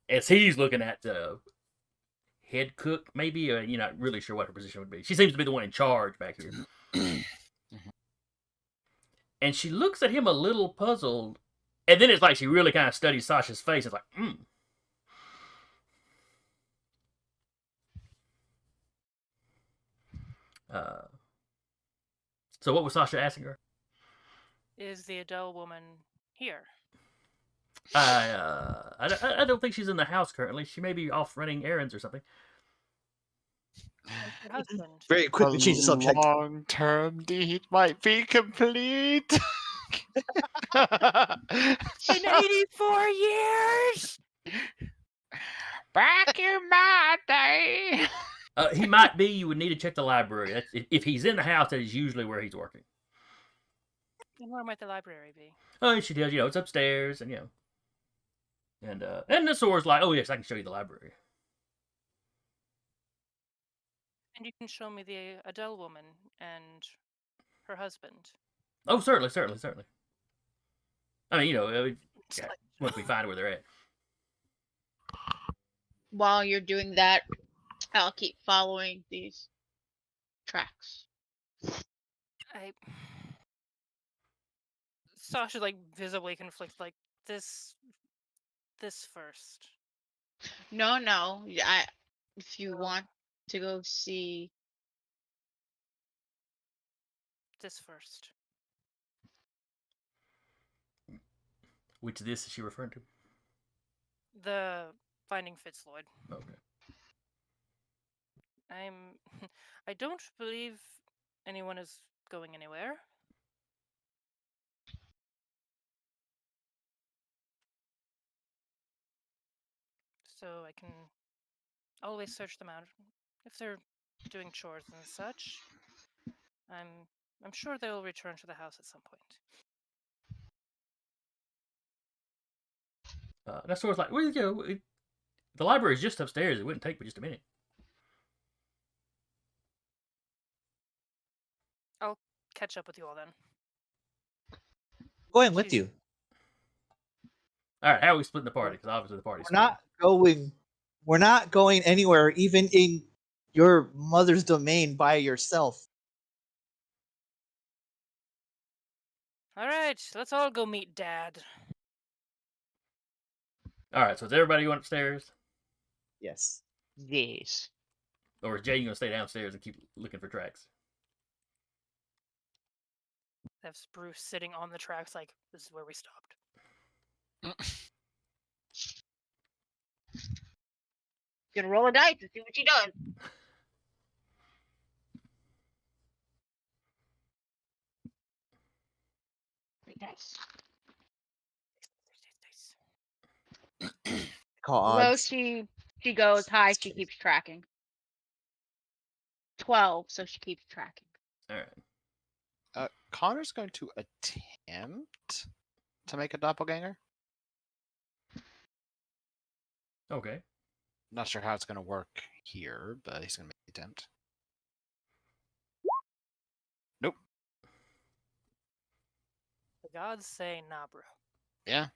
as he's looking at the head cook, maybe. You're not really sure what her position would be. She seems to be the one in charge back here. And she looks at him a little puzzled. And then it's like she really kind of studies Sasha's face. It's like, So what was Sasha asking her? Is the Adele woman here? I don't think she's in the house currently. She may be off running errands or something. Where's her husband? Very quickly change the subject. Long-term deed might be complete. In 84 years! Back in my day. He might be. You would need to check the library. That's, if he's in the house, that is usually where he's working. And where might the library be? Oh, and she tells you, it's upstairs, and and the Sora's like, oh yes, I can show you the library. And you can show me the Adele woman and her husband. Oh, certainly. I mean, yeah, once we find where they're at. While you're doing that, I'll keep following these tracks. Sasha visibly conflicted, this first. No. If you want to go see this first. Which this is she referring to? The Finding Fritz-Lloyd. Okay. I don't believe anyone is going anywhere. So I can always search them out if they're doing chores and such. I'm sure they'll return to the house at some point. That Sora's like, well, the library's just upstairs. It wouldn't take but just a minute. I'll catch up with you all then. Going with you. All right, how are we splitting the party? Because obviously the party's We're not going anywhere, even in your mother's domain by yourself. All right, let's all go meet Dad. All right, so is everybody going upstairs? Yes. Yes. Or is Jay going to stay downstairs and keep looking for tracks? Have Spruce sitting on the tracks this is where we stopped. Gonna roll a dice and see what she does. Nice. Low, she goes. High, she keeps tracking. 12, so she keeps tracking. All right. Connor's going to attempt to make a doppelganger. Okay. Not sure how it's going to work here, but he's going to make the attempt. Nope. The gods say nah, bro. Yeah.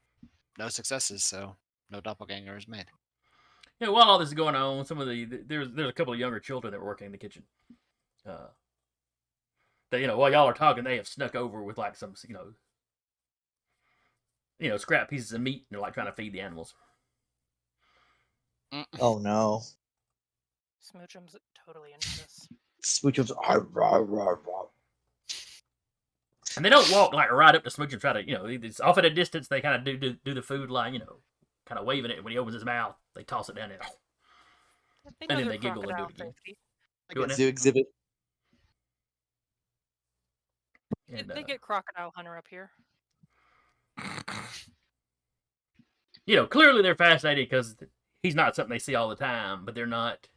No successes, so no doppelganger is made. Yeah, while all this is going on, there's a couple of younger children that were working in the kitchen. While y'all are talking, they have snuck over with some, scrap pieces of meat, and they're trying to feed the animals. Oh no. Smoochum's totally into this. Smoochum's And they don't walk right up to Smoochum, try to, it's off at a distance. They kind of do the food kind of waving it. When he opens his mouth, they toss it down there. And then they giggle and do it again. Like a zoo exhibit. And, they get Crocodile Hunter up here. Clearly they're fascinated because he's not something they see all the time, but they're not.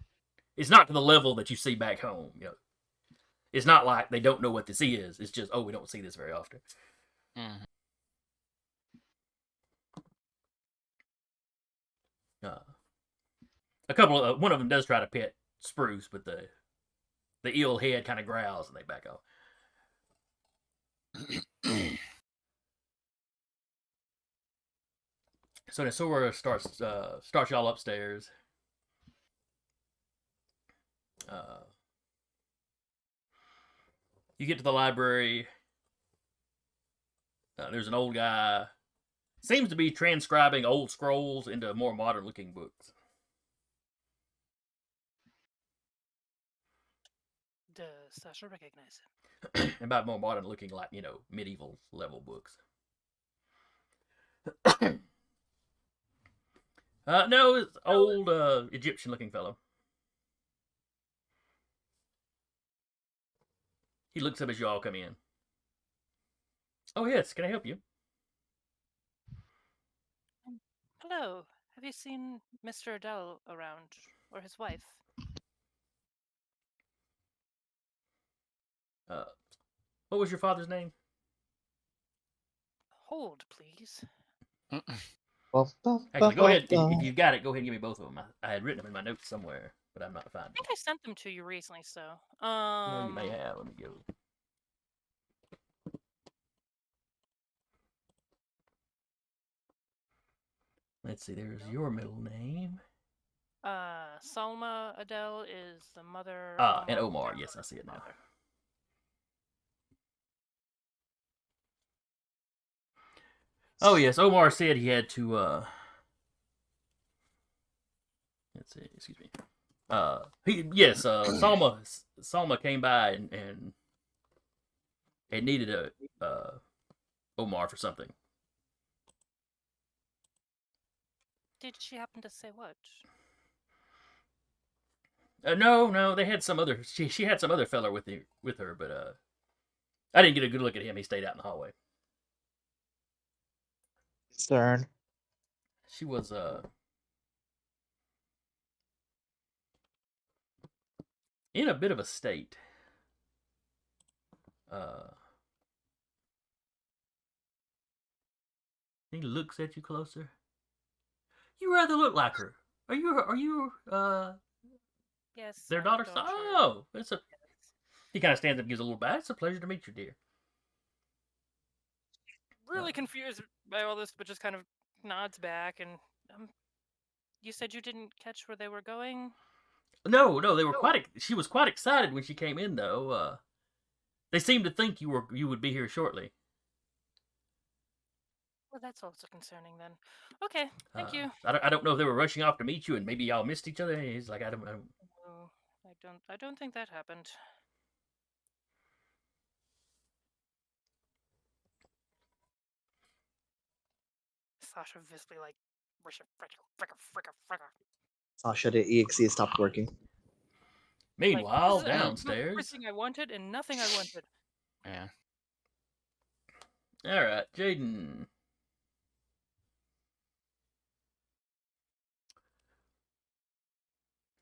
It's not to the level that you see back home. It's not like they don't know what this is. It's just, we don't see this very often. Mm-hmm. One of them does try to pet Spruce, but the eel head kind of growls and they back off. So Nasora starts y'all upstairs. You get to the library. There's an old guy. Seems to be transcribing old scrolls into more modern-looking books. Does Sasha recognize him? About more modern looking, like, medieval level books. No, it's old Egyptian looking fellow. He looks up as you all come in. Oh, yes, can I help you? Hello. Have you seen Mr. Adele around, or his wife? What was your father's name? Hold, please. Actually, go ahead. If you've got it, go ahead and give me both of them. I had written them in my notes somewhere, but I'm not finding I think I sent them to you recently, so. Yeah, you may have. Let me go. Let's see. There's your middle name. Salma Adele is the mother. And Omar. Yes, I see it now. Oh yes, Omar said he had to. Let's see. Excuse me. Salma came by and needed Omar for something. Did she happen to say what? No, they had some other. She had some other fella with her, but I didn't get a good look at him. He stayed out in the hallway. Cern. She was in a bit of a state. He looks at you closer. You rather look like her. Are you Yes. their daughter? Oh, it's a. Yes. He kind of stands up and gives a little bow. It's a pleasure to meet you, dear. Really confused by all this, but just kind of nods back and. You said you didn't catch where they were going? No, they were she was quite excited when she came in, though. They seemed to think you would be here shortly. Well, that's also concerning then. Okay, thank you. I don't know if they were rushing off to meet you, and maybe y'all missed each other. He's like, I don't. No, I don't think that happened. Sasha visibly like, fricka. Sasha, the EXE stopped working. Meanwhile, Like, this is downstairs. everything I wanted and nothing I wanted. Yeah. All right, Jaden.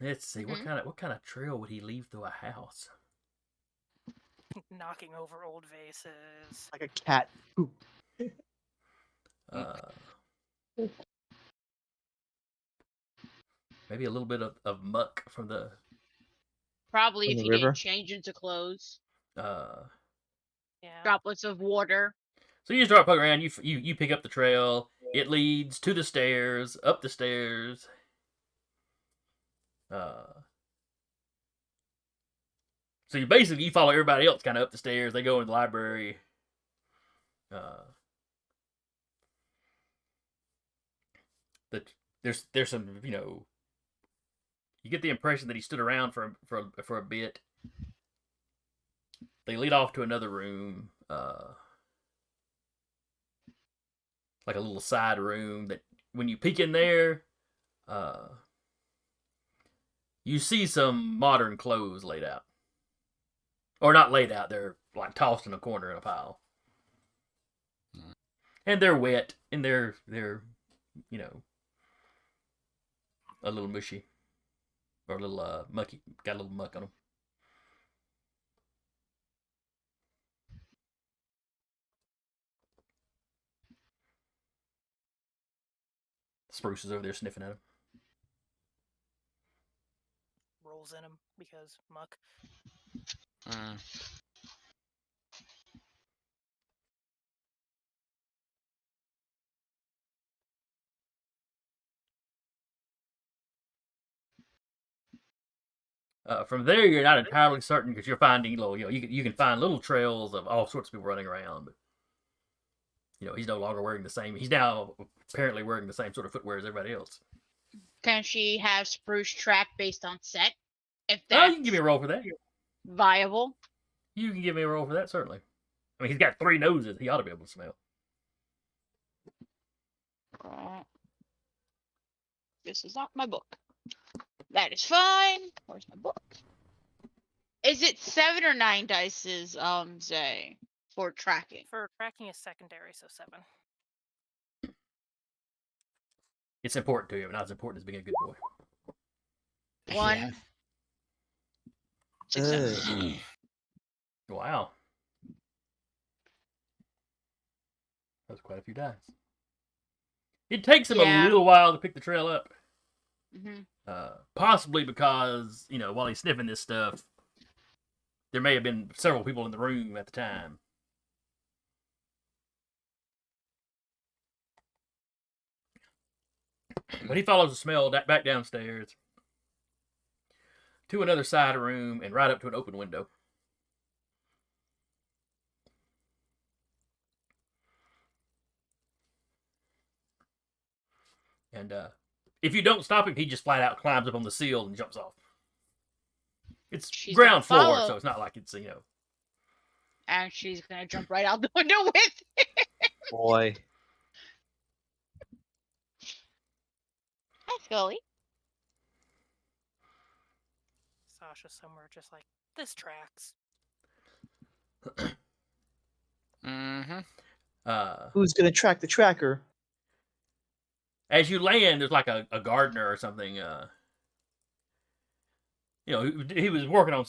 Let's see. What kind of trail would he leave through a house? Knocking over old vases. Like a cat. Maybe a little bit of muck from the. Probably From if the he river? didn't change into clothes. Yeah. Droplets of water. So you start poking around. You pick up the trail. It leads to the stairs, up the stairs. So you follow everybody else kind of up the stairs. They go in the library. There's some, you get the impression that he stood around for a bit. They lead off to another room, like a little side room that when you peek in there, you see some modern clothes laid out. Or not laid out, they're like tossed in a corner in a pile. And they're wet, and they're a little mushy. Or a little mucky. Got a little muck on them. Spruce is over there sniffing at him. Rolls in him because muck. From there, you're not entirely certain because you're finding, you can find little trails of all sorts of people running around, but he's no longer wearing the same. He's now apparently wearing the same sort of footwear as everybody else. Can she have Spruce track based on set? If You that. can give me a roll for that. Viable. You can give me a roll for that, certainly. I mean, he's got 3 noses. He ought to be able to smell. This is not my book. That is fine. Where's my book? Is it 7 or 9 dices, Zay, for tracking? For tracking is secondary, so 7. It's important to you, but not as important as being a good boy. 1. Yeah. Success. Wow. That's quite a few dice. It takes him a little while to pick the trail up. Possibly because, while he's sniffing this stuff, there may have been several people in the room at the time. But he follows the smell back downstairs to another side room and right up to an open window. And if you don't stop him, he just flat out climbs up on the sill and jumps off. It's ground floor, so it's not like it's, And she's gonna jump right out the window with it. Boy. Hi, Scully. Sasha somewhere just like, this tracks. Who's gonna track the tracker? As you land, there's like a gardener or something. He was working on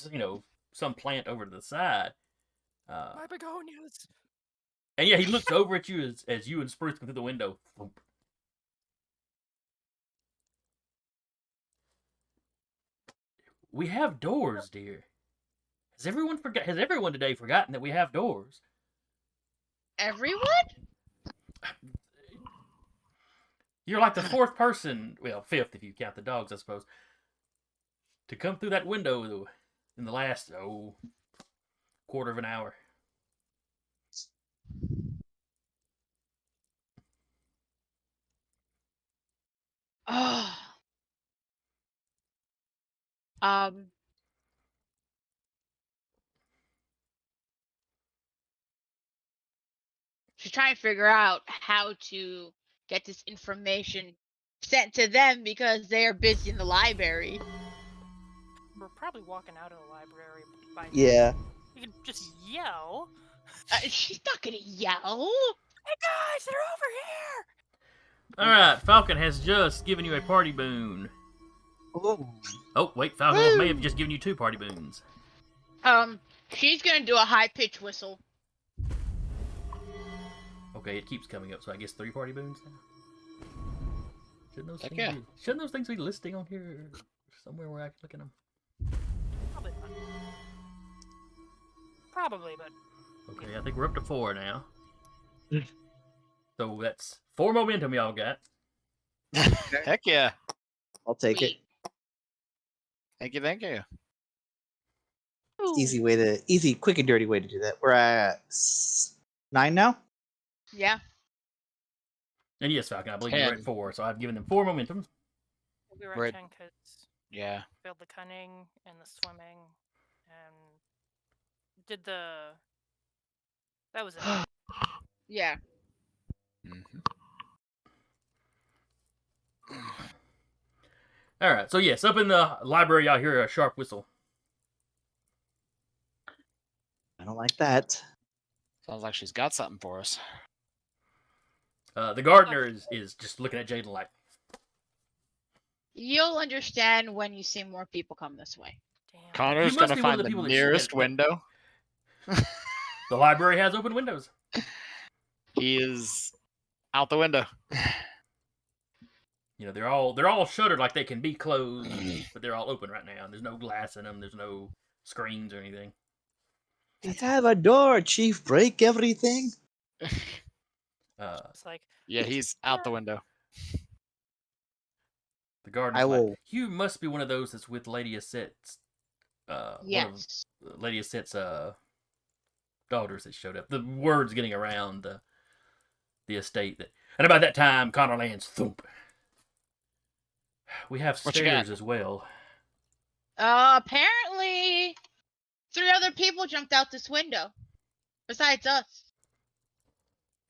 some plant over to the side. My begonias. And yeah, he looks over at you as you and Spruce come through the window. We have doors, dear. Has everyone today forgotten that we have doors? Everyone? You're like the 4th person, well, 5th if you count the dogs, I suppose, to come through that window in the last, quarter of an hour. Oh. She's trying to figure out how to get this information sent to them because they are busy in the library. We're probably walking out of the library by now. Yeah. You can just yell. She's not gonna yell. Hey guys, they're over here! Alright, Falcon has just given you a party boon. Oh, wait, Falcon may have just given you 2 party boons. She's gonna do a high-pitched whistle. Okay, it keeps coming up, so I guess 3 party boons now? Shouldn't those things be listing on here somewhere where I can look at them? Probably not. Probably, but... Okay, I think we're up to 4 now. So that's 4 momentum y'all got. Heck yeah. I'll take it. Thank you. Easy, quick and dirty way to do that. We're at 9 now? Yeah. And yes, Falcon, I believe you're at 4, so I've given them 4 momentum. We were We're at at- 10 because Yeah. failed the cunning and the swimming and did the... That was it. Yeah. Alright, so yes, up in the library y'all hear a sharp whistle. I don't like that. Sounds like she's got something for us. The gardener is just looking at Jaden like, You'll understand when you see more people come this way. Damn. Connor's You must gonna be one of find the the people that nearest shit. window. the library has open windows. He is out the window. They're all shuttered like they can be closed, but they're all open right now. There's no glass in them. There's no screens or anything. Let's have a door, Chief. Break everything. It's like, Yeah, he's out the window. The gardener's I will- like, you must be one of those that's with Lady Asset's, Yes. one of Lady Asset's daughters that showed up. The word's getting around the estate and about that time, Connor lands thump. We have What you stairs got? as well. Apparently, 3 other people jumped out this window. Besides us.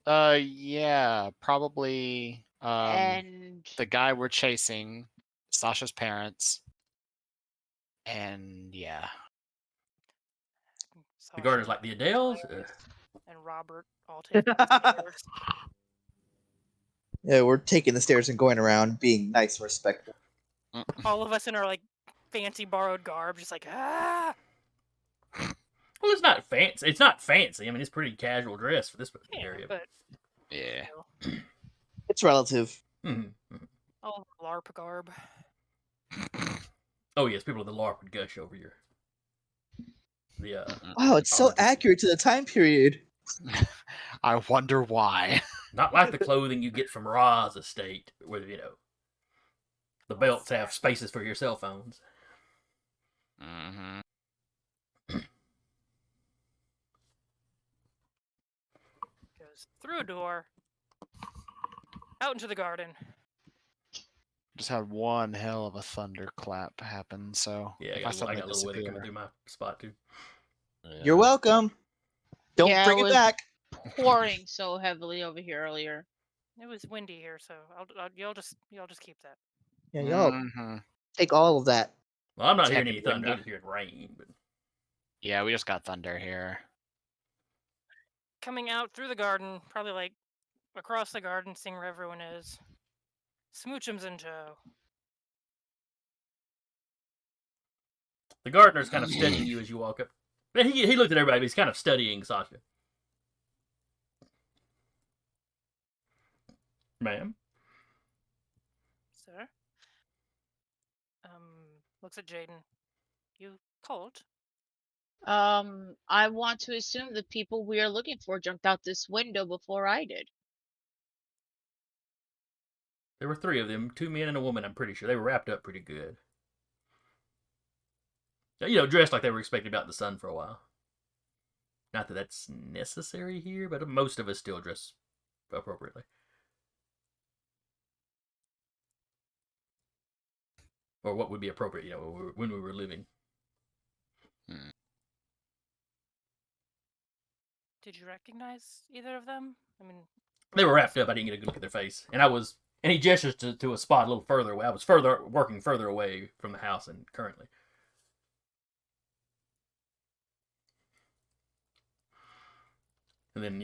Yeah, probably And the guy we're chasing, Sasha's parents, and yeah. The gardener's Sasha, like, the Adele's? and Robert all taking the stairs. Yeah, we're taking the stairs and going around, being nice and respectful. All of us in our like fancy borrowed garb, just like ah. Well, it's not fancy. It's not fancy. I mean, it's pretty casual dress for this Yeah, area. but Yeah. you know, It's relative. all LARP garb. Oh yes, people of the LARP would gush over your Wow, it's so Robert. accurate to the time period. I wonder why. Not like the clothing you get from Ra's estate, where the belts have spaces for your cell phones. Mm-hmm. Goes through a door, out into the garden. Just had one hell of a thunderclap happen, so Yeah, if I I got suddenly a little weather coming disappear, through my spot too. You're welcome. Don't Yeah, bring it it was- back. pouring so heavily over here earlier. It was windy here, so y'all just keep that. Yeah, y'all Mhm. take all of that. Well, I'm not hearing Tepid any thunder. I'm windy. just hearing rain. But Yeah, we just got thunder here. Coming out through the garden, probably like across the garden, seeing where everyone is. Smoochum's in tow. the gardener's kind of studying you as you walk up. And he looked at everybody, but he's kind of studying Sasha. Ma'am? Sir? Looks at Jaden. You called? I want to assume the people we are looking for jumped out this window before I did. There were 3 of them, 2 men and a woman, I'm pretty sure. They were wrapped up pretty good. Dressed like they were expected out in the sun for a while. Not that that's necessary here, but most of us still dress appropriately. Or what would be appropriate, when we were living. Did you recognize either of them? I mean, They were wrapped up. I didn't get a good look at their face. And he gestures to a spot a little further away. I was working further away from the house than currently. And then,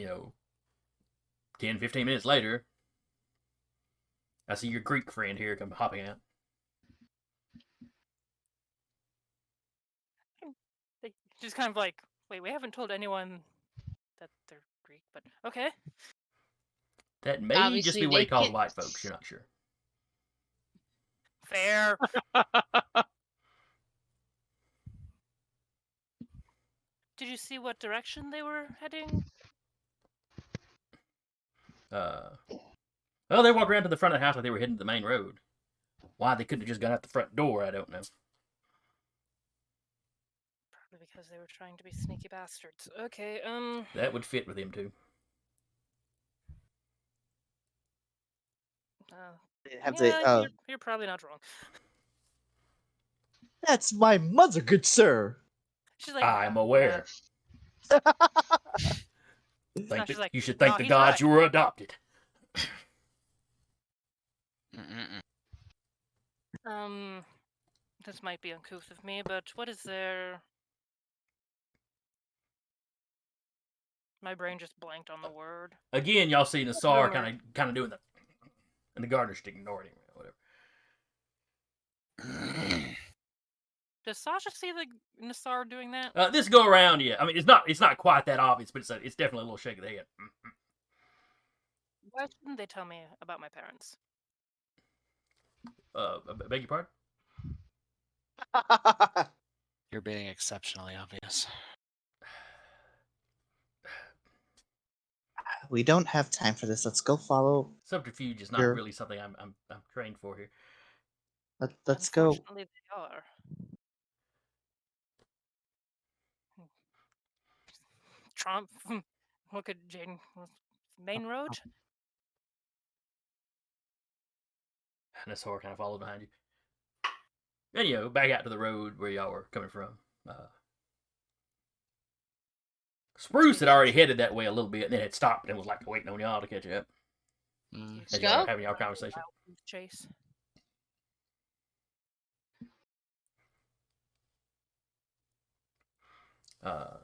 10, 15 minutes later, I see your Greek friend here come hopping out. just kind of like, wait, we haven't told anyone that they're Greek, but okay. That may Obviously, just be what he they calls can- white folks. You're not sure. Fair. Did you see what direction they were heading? Well, they walked around to the front of the house like they were heading to the main road. Why they couldn't have just gone out the front door, I don't know. Probably because they were trying to be sneaky bastards. Okay, That would fit with him too. you're probably not wrong. That's my mother, good sir. She's like, I'm aware. she's like, You should "No, thank the he's gods right." you were adopted. This might be uncouth of me, but what is there? My brain just blanked on the word. Again, y'all see Nassar Rumor. kind of doing the, and the gardener's just ignoring him, whatever. Does Sasha see the Nassar doing that? This go around, yeah. I mean, it's not quite that obvious, but it's definitely a little shake of the head. Why shouldn't they tell me about my parents? Beg your pardon? You're being exceptionally obvious. We don't have time for this. Let's go follow. Subterfuge is not Sure. really something I'm trained for here. Let's go. Unfortunately, they are. Trump. Look at Jaden. Main road. Nassar kind of follows behind you. And back out to the road where y'all were coming from. Spruce had already headed that way a little bit, and then had stopped and was like waiting on y'all to catch up Mm. Let's as y'all were go. having y'all conversation. Chase. So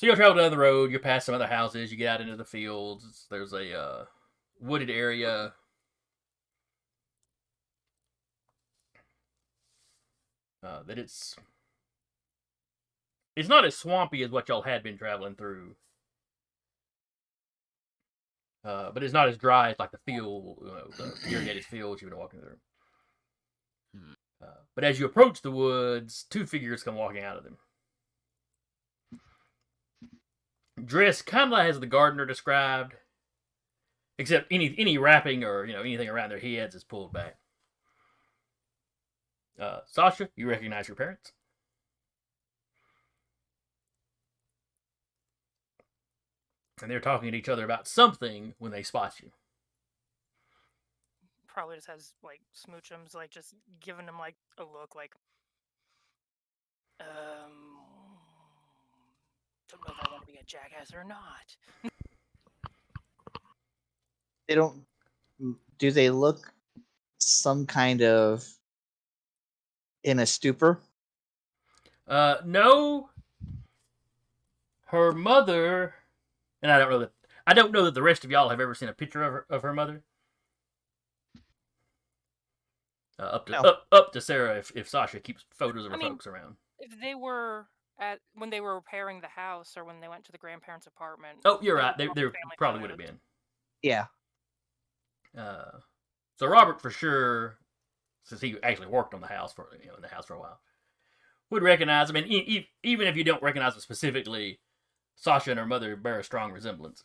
you'll travel down the road. You pass some other houses. You get out into the fields. There's a wooded area. That it's not as swampy as what y'all had been traveling through, but it's not as dry as like the field, the irrigated fields you've been walking through. But as you approach the woods, two figures come walking out of them. Dressed kind of as the gardener described, except any wrapping or anything around their heads is pulled back. Sasha, you recognize your parents. And they're talking to each other about something when they spot you. Probably just has like smoochums, like just giving him like a look, like, don't know if I want to be a jackass or not. They don't. Do they look some kind of in a stupor? No. Her mother, and I don't know that the rest of y'all have ever seen a picture of her mother. Up to Sarah if Sasha keeps photos of her folks around. If they were when they were repairing the house or when they went to the grandparents' apartment. Oh, you're right. They probably would have been. Yeah. So Robert for sure, since he actually worked on the house in the house for a while, would recognize them. And even if you don't recognize them specifically, Sasha and her mother bear a strong resemblance.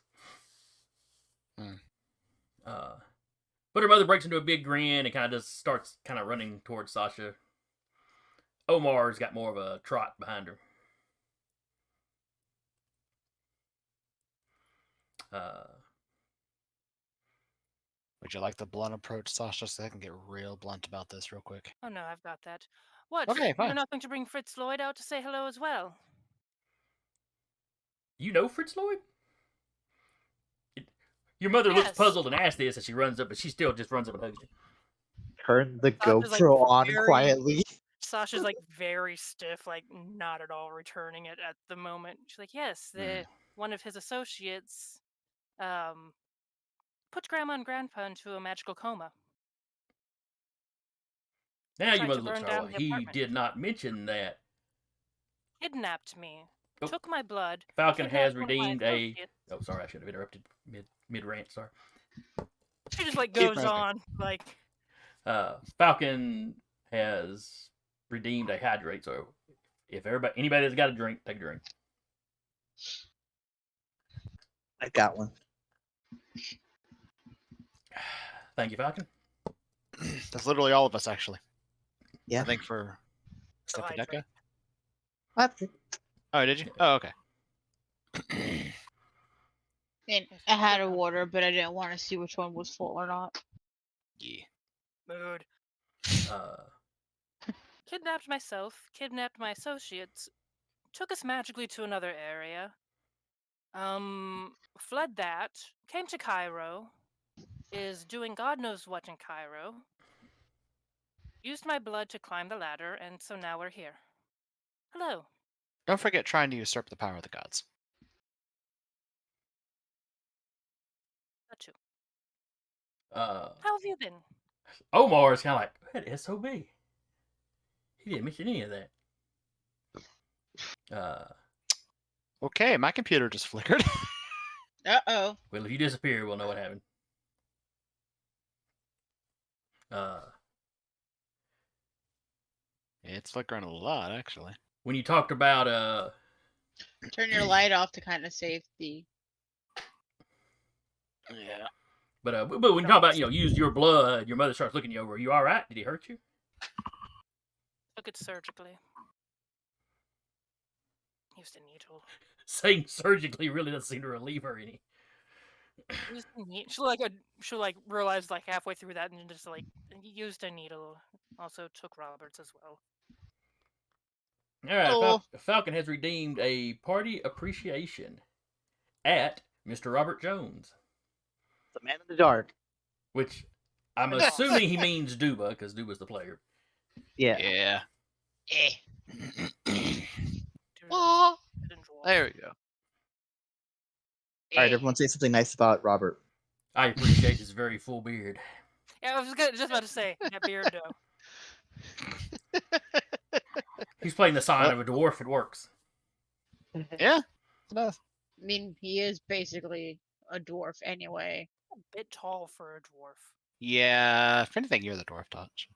But her mother breaks into a big grin and kind of just starts kind of running towards Sasha. Omar's got more of a trot behind her. Would you like the blunt approach, Sasha, so I can get real blunt about this real quick? Oh no, I've got that. What? Okay, fine. You're not going to bring Fritz-Lloyd out to say hello as well? You know Fritz-Lloyd? Your mother looks puzzled and asks this as she runs up, but she still just runs up and hugs you. Turn the Sasha's, GoPro like, on very- quietly. Sasha's like very stiff, like not at all returning it at the moment. She's like, yes, one of his associates put Grandma and Grandpa into a magical coma. Now your Tried mother to looks burn her down way. the He apartment. did not mention that. Kidnapped me. Oh. Took my blood. Falcon has kidnapped one of my redeemed a... associates. Oh, sorry, I should have interrupted mid-rant, sorry. She just like Keep goes ranting. on, like... Falcon has redeemed a hydrate, so if anybody that's got a drink, take a drink. I got one. Thank you, Falcon. That's literally all of us, actually. Yeah. I think for hydrate. Stephadeca. Oh, did you? Oh, okay. And I had a water, but I didn't want to see which one was full or not. Yeah. Mood. Kidnapped myself, kidnapped my associates, took us magically to another area, fled that, came to Cairo, is doing God knows what in Cairo, used my blood to climb the ladder, and so now we're here. Hello. Don't forget trying to usurp the power of the gods. That too. How have you been? Omar is kind of like, what SOB? He didn't mention any of that. Okay, my computer just flickered. Uh-oh. Well, if you disappear, we'll know what happened. It's flickering a lot, actually. When you talked about Turn your light off to kind of save the... Yeah. but when you talk about use your blood, your mother starts looking you over. Are you all right? Did he hurt you? Took it surgically. Used a needle. Saying surgically really doesn't seem to relieve her any. She'll realize like halfway through that and just like used a needle. Also took Roberts as well. All right, Oh. Falcon has redeemed a party appreciation at Mr. Robert Jones, The man in the dark. which I'm Good assuming he means Duba, because Duba's the player. Yeah. Yeah. Eh. Dude, Oh, hidden dwarf. there we go. All right, Eh. everyone say something nice about Robert. I appreciate his very full beard. Yeah, I was just about to say that beard though. He's playing the sign of a dwarf. It works. Yeah. It does. I mean, he is basically a dwarf anyway. A bit tall for a dwarf. Yeah. If anything, you're the dwarf touch.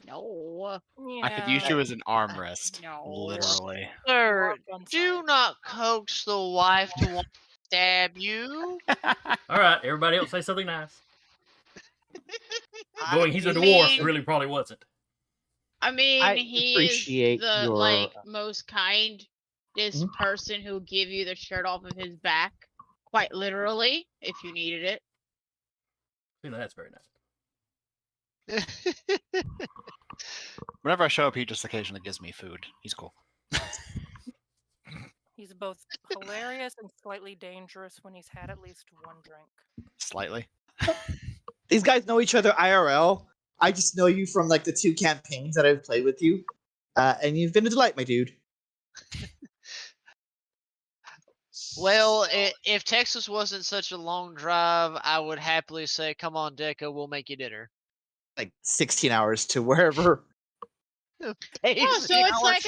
No. Yeah. I could use you as an armrest. No. Literally. Sir, One do side. not coax the wife to want to stab you. All right, everybody else say something nice. Going, he's a I dwarf, mean- really probably wasn't. I mean, I he appreciate is the your- most kindest Mhm. person who'll give you the shirt off of his back, quite literally, if you needed it. You know, that's very nice. Whenever I show up, he just occasionally gives me food. He's cool. He's both hilarious and slightly dangerous when he's had at least one drink. Slightly. These guys know each other IRL. I just know you from like the 2 campaigns that I've played with you, and you've been a delight, my dude. Well, if Texas wasn't such a long drive, I would happily say, "Come on, Deca, we'll make you dinner." Like 16 hours to wherever. Oh, so it's like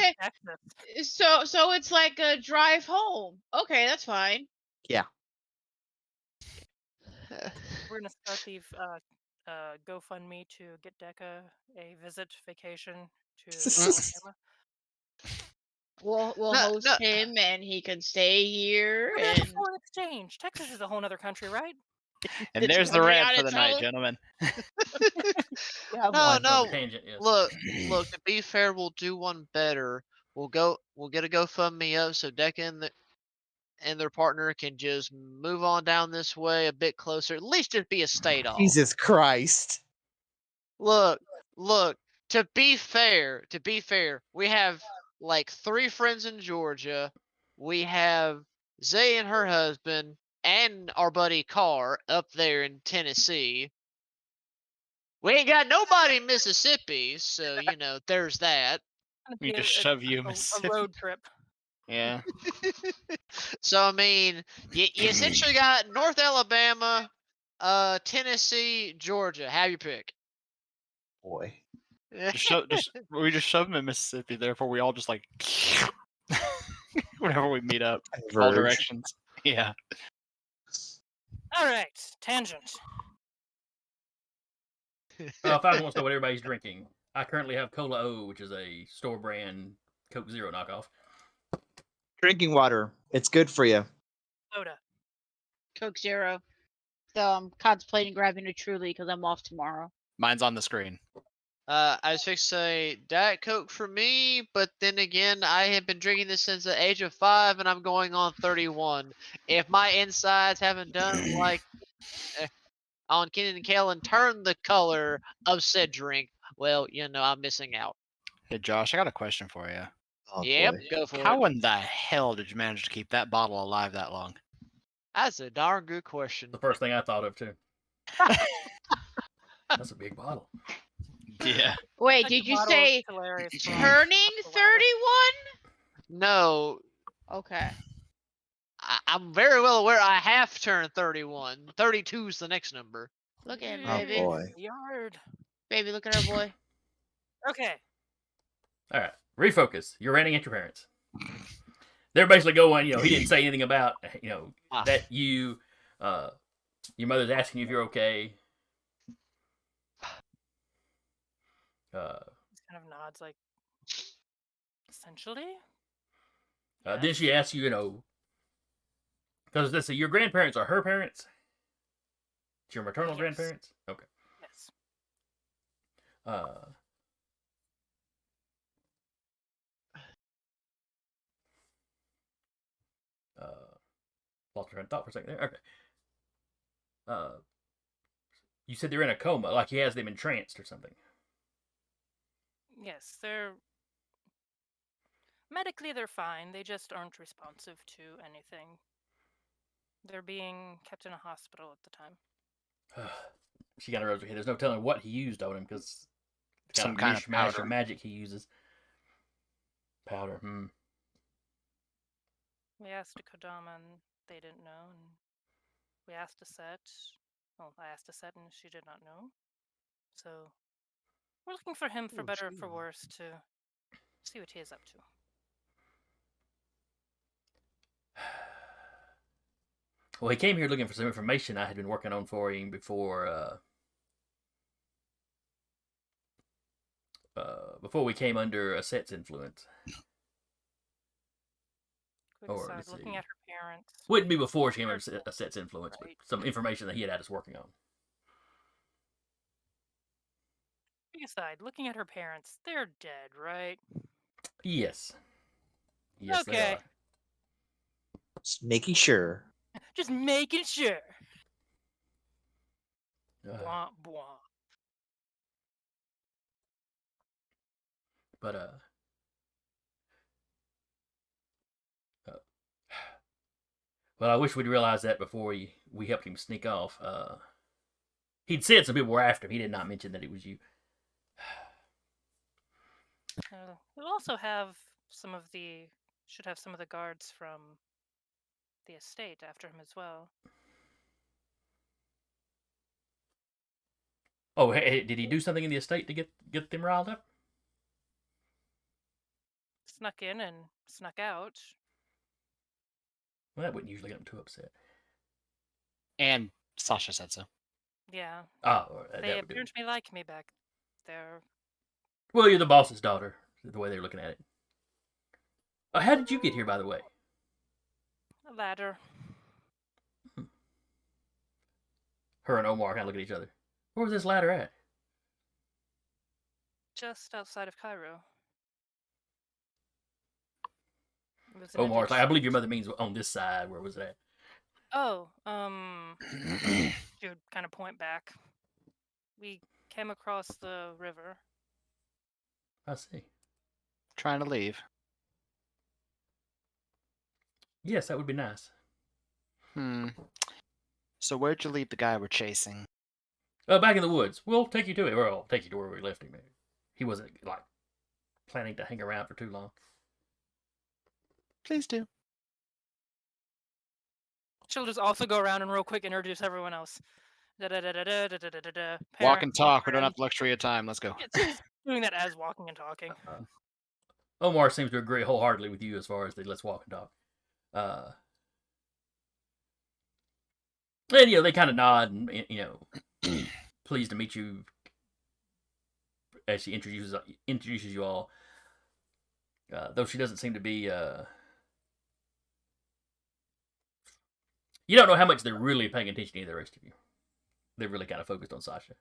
so it's like a drive home. Okay, that's fine. We're gonna start the GoFundMe to get Deca a vacation to Alabama. We'll No, host no. him, and he can stay here. We're gonna have a And foreign exchange. Texas is a whole other country, right? And there's the I mean, rant on for the its night, own- gentlemen. No. Tangent, yes. Look. To be fair, we'll do one better. We'll get a GoFundMe up so Deca and their partner can just move on down this way a bit closer. At least just be a state off. Jesus Christ. Look. To be fair, we have like 3 friends in Georgia. We have Zay and her husband and our buddy Carr up there in Tennessee. We ain't got nobody in Mississippi, so there's that. Gonna We be just shove you in a Mississippi. road trip. Yeah. So I mean, you essentially got North Alabama, Tennessee, Georgia. Have your pick. Boy. We just shove him in Mississippi. Therefore, we all just like whenever we meet up, all Converge. directions. Yeah. All right, tangent. Falcon wants to know what everybody's drinking. I currently have Cola O, which is a store brand Coke Zero knockoff. Drinking water. It's good for you. Soda. Coke Zero. So I'm contemplating grabbing a Truly because I'm off tomorrow. Mine's on the screen. I was fixed to say Diet Coke for me, but then again, I have been drinking this since the age of 5, and I'm going on 31. If my insides haven't done like on Kenan and Kel and turned the color of said drink, well, I'm missing out. Hey, Josh, I got a question for you. Oh, Yep, boy. go for it. How in the hell did you manage to keep that bottle alive that long? That's a darn good question. The first thing I thought of, too. That's a big bottle. Yeah. Wait, Like did the you bottle say is hilarious from turning Up the Ladder. 31? No, Okay. I'm very well aware I have turned 31. 32 is the next number. Look at him, Oh, baby. boy. Yard. Baby, look at our boy. Okay. All right, refocus. You're ranting at your parents. They're basically going, he didn't say anything about, that your mother's asking you if you're okay. He kind of nods like, essentially. Then she asks you, because let's see, your grandparents are her parents? It's your maternal Yes. grandparents? Okay. Yes. Lost train of thought for a second there. Okay. You said they're in a coma, like he has them entranced or something. Yes, they're Medically, they're fine. They just aren't responsive to anything. They're being kept in a hospital at the time. She kind of rose her head. There's no telling what he used on him because Some kind of mishmash powder. of magic he uses. Powder. We asked Kodama and they didn't know, and we asked Aset. Well, I asked Aset and she did not know. So we're looking for him for Oh, better or gee. for worse to see what he is up to. Well, he came here looking for some information I had been working on for him before we came under Aset's influence. Quick Or, aside, let's looking see. at her parents. Wouldn't be before she came under Aset's influence, Right. but some information that he had us working on. Quick aside, looking at her parents, they're dead, right? Yes. Yes, Okay. they are. Just making sure. Just making sure. Uh, Blah, blah. but, well, I wish we'd realized that before we helped him sneak off. He'd said some people were after him. He did not mention that it was you. We'll also have should have some of the guards from the estate after him as well. Oh, hey, did he do something in the estate to get them riled up? Snuck in and snuck out. Well, that wouldn't usually get them too upset. And Sasha said so. Yeah. Oh, They that would do it. apparently like me back there. Well, you're the boss's daughter, the way they were looking at it. How did you get here, by the way? A ladder. Her and Omar kind of look at each other. Where was this ladder at? Just outside of Cairo. It was in Omar's like, I addition believe your to- mother means on this side. Where was that? Oh, she would kind of point back. We came across the river. I see. Trying to leave. Yes, that would be nice. So where'd you leave the guy we're chasing? Back in the woods. We'll take you to it. Or I'll take you to where we left him. He wasn't, like, planning to hang around for too long. Please do. She'll just also go around and real quick introduce everyone else. Da-da-da-da-da-da-da-da-da. Walk and talk. We don't friend. have the luxury of time. Let's go. It's just doing that as walking and talking. Omar seems to agree wholeheartedly with you as far as the let's walk and talk. And, they kind of nod and, pleased to meet you as she introduces you all. Though she doesn't seem to be, you don't know how much they're really paying attention to the rest of you. They're really kind of focused on Sasha.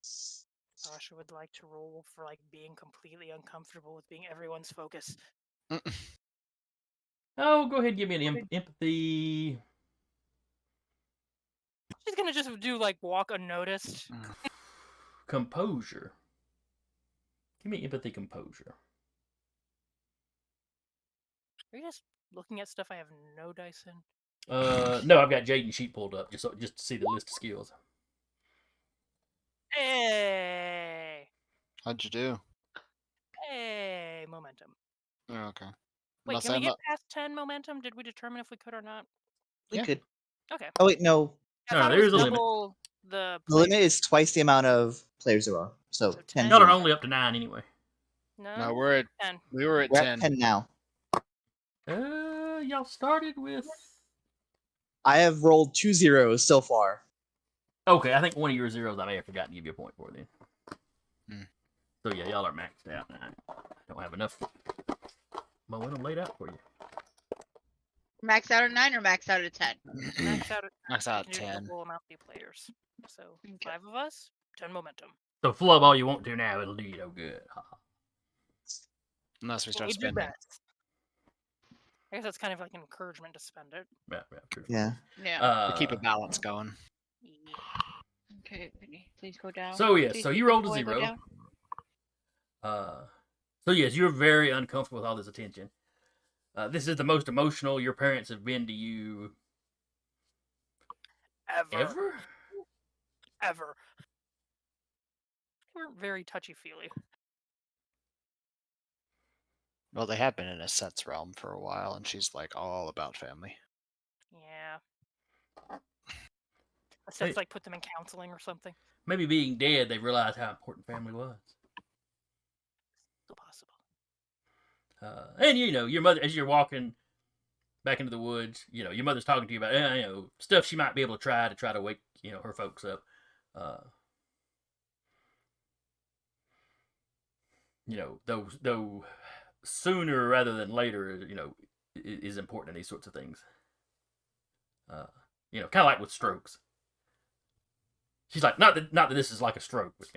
Sasha would like to roll for being completely uncomfortable with being everyone's focus. Oh, go ahead and give me an empathy. She's gonna just do walk unnoticed. Composure. Give me empathy composure. Are you just looking at stuff I have no dice in? No, I've got Jaden's sheet pulled up just to see the list of skills. Hey! How'd you do? Hey! Momentum. Oh, okay. Wait, Unless can we I'm get not- past 10 momentum? Did we determine if we could or not? We Yeah. could. Okay. Oh wait, no. I No, thought there it is was a limit. double the The limit is twice the amount of players there are. So So 10. 10? Y'all are games. only up to 9 anyway. No, we were at 10. We're at 10. 10 now. Y'all started with. I have rolled 2 zeros so far. Okay, I think one of your zeros I may have forgotten to give you a point for then. Hmm. So yeah, y'all are maxed out. I don't have enough momentum laid out for you. Max out of 9 or max out of 10? Max out at Max out you can do 10. double amount of players. So Okay. 5 of us, 10 momentum. So flub all you want to now. It'll do you no good. Unless we What start we do spending. best. I guess that's kind of like an encouragement to spend it. Yeah, true. Yeah. Yeah. To keep a balance going. Yeah. Okay, Vinny, please go down. So yeah, Please so make you the rolled a boy go 0. down. So yes, you're very uncomfortable with all this attention. This is the most emotional your parents have been to you ever? Ever. They weren't very touchy-feely. Well, they have been in a Set's realm for a while, and she's like all about family. Yeah. That's Wait. like put them in counseling or something. Maybe being dead, they realized how important family was. Still possible. And your mother, as you're walking back into the woods, your mother's talking to you about stuff she might be able to try to wake her folks up. Though sooner rather than later, is important in these sorts of things. Kind of like with strokes. She's like, not that this is like a stroke, but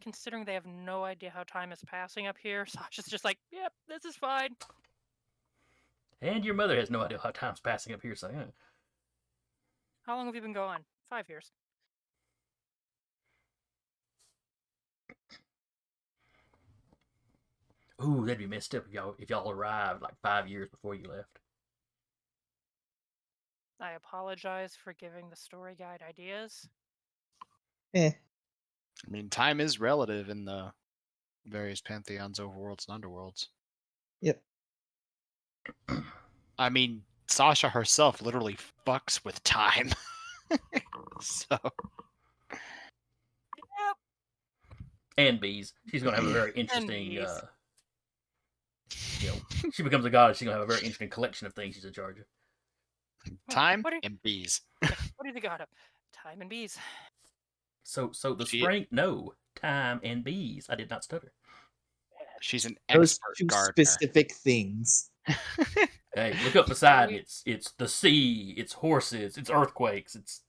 Considering they have no idea how time is passing up here, Sasha's just like, yep, this is fine. And your mother has no idea how time's passing up here, so yeah. How long have you been gone? 5 years. Ooh, that'd be messed up if y'all arrived like 5 years before you left. I apologize for giving the story guide ideas. Eh. I mean, time is relative in the various pantheons, overworlds, and underworlds. Yep. I mean, Sasha herself literally fucks with time. So. Yep. And bees. She's gonna have a very interesting. bees. She becomes a goddess. She's gonna have a very interesting collection of things she's in charge of. Time What do you- and bees. What do you think got up? Time and bees. So the She- spring, no, time and bees. I did not stutter. She's an Those expert two gardener. specific things. Hey, look up beside me. It's the sea. It's horses. It's earthquakes. It's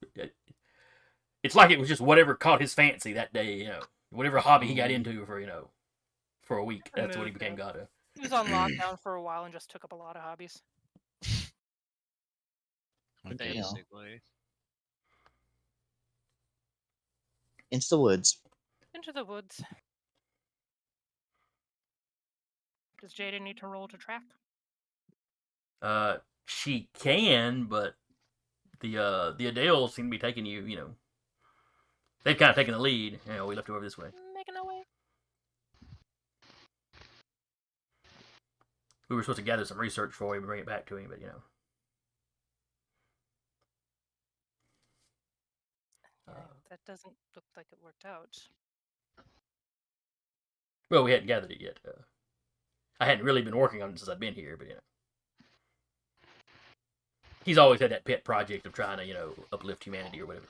like it was just whatever caught his fancy that day. Whatever hobby he got into for a week. That's what he became god of. He was on lockdown for a while and just took up a lot of hobbies. Basically. Into the woods. Into the woods. Does Jada need to roll to track? She can, but the Adele seem to be taking you. They've kind of taken the lead. We left her over this way. Making our way. We were supposed to gather some research for him and bring it back to him, but That doesn't look like it worked out. Well, we hadn't gathered it yet. I hadn't really been working on it since I'd been here, but he's always had that pet project of trying to uplift humanity or whatever.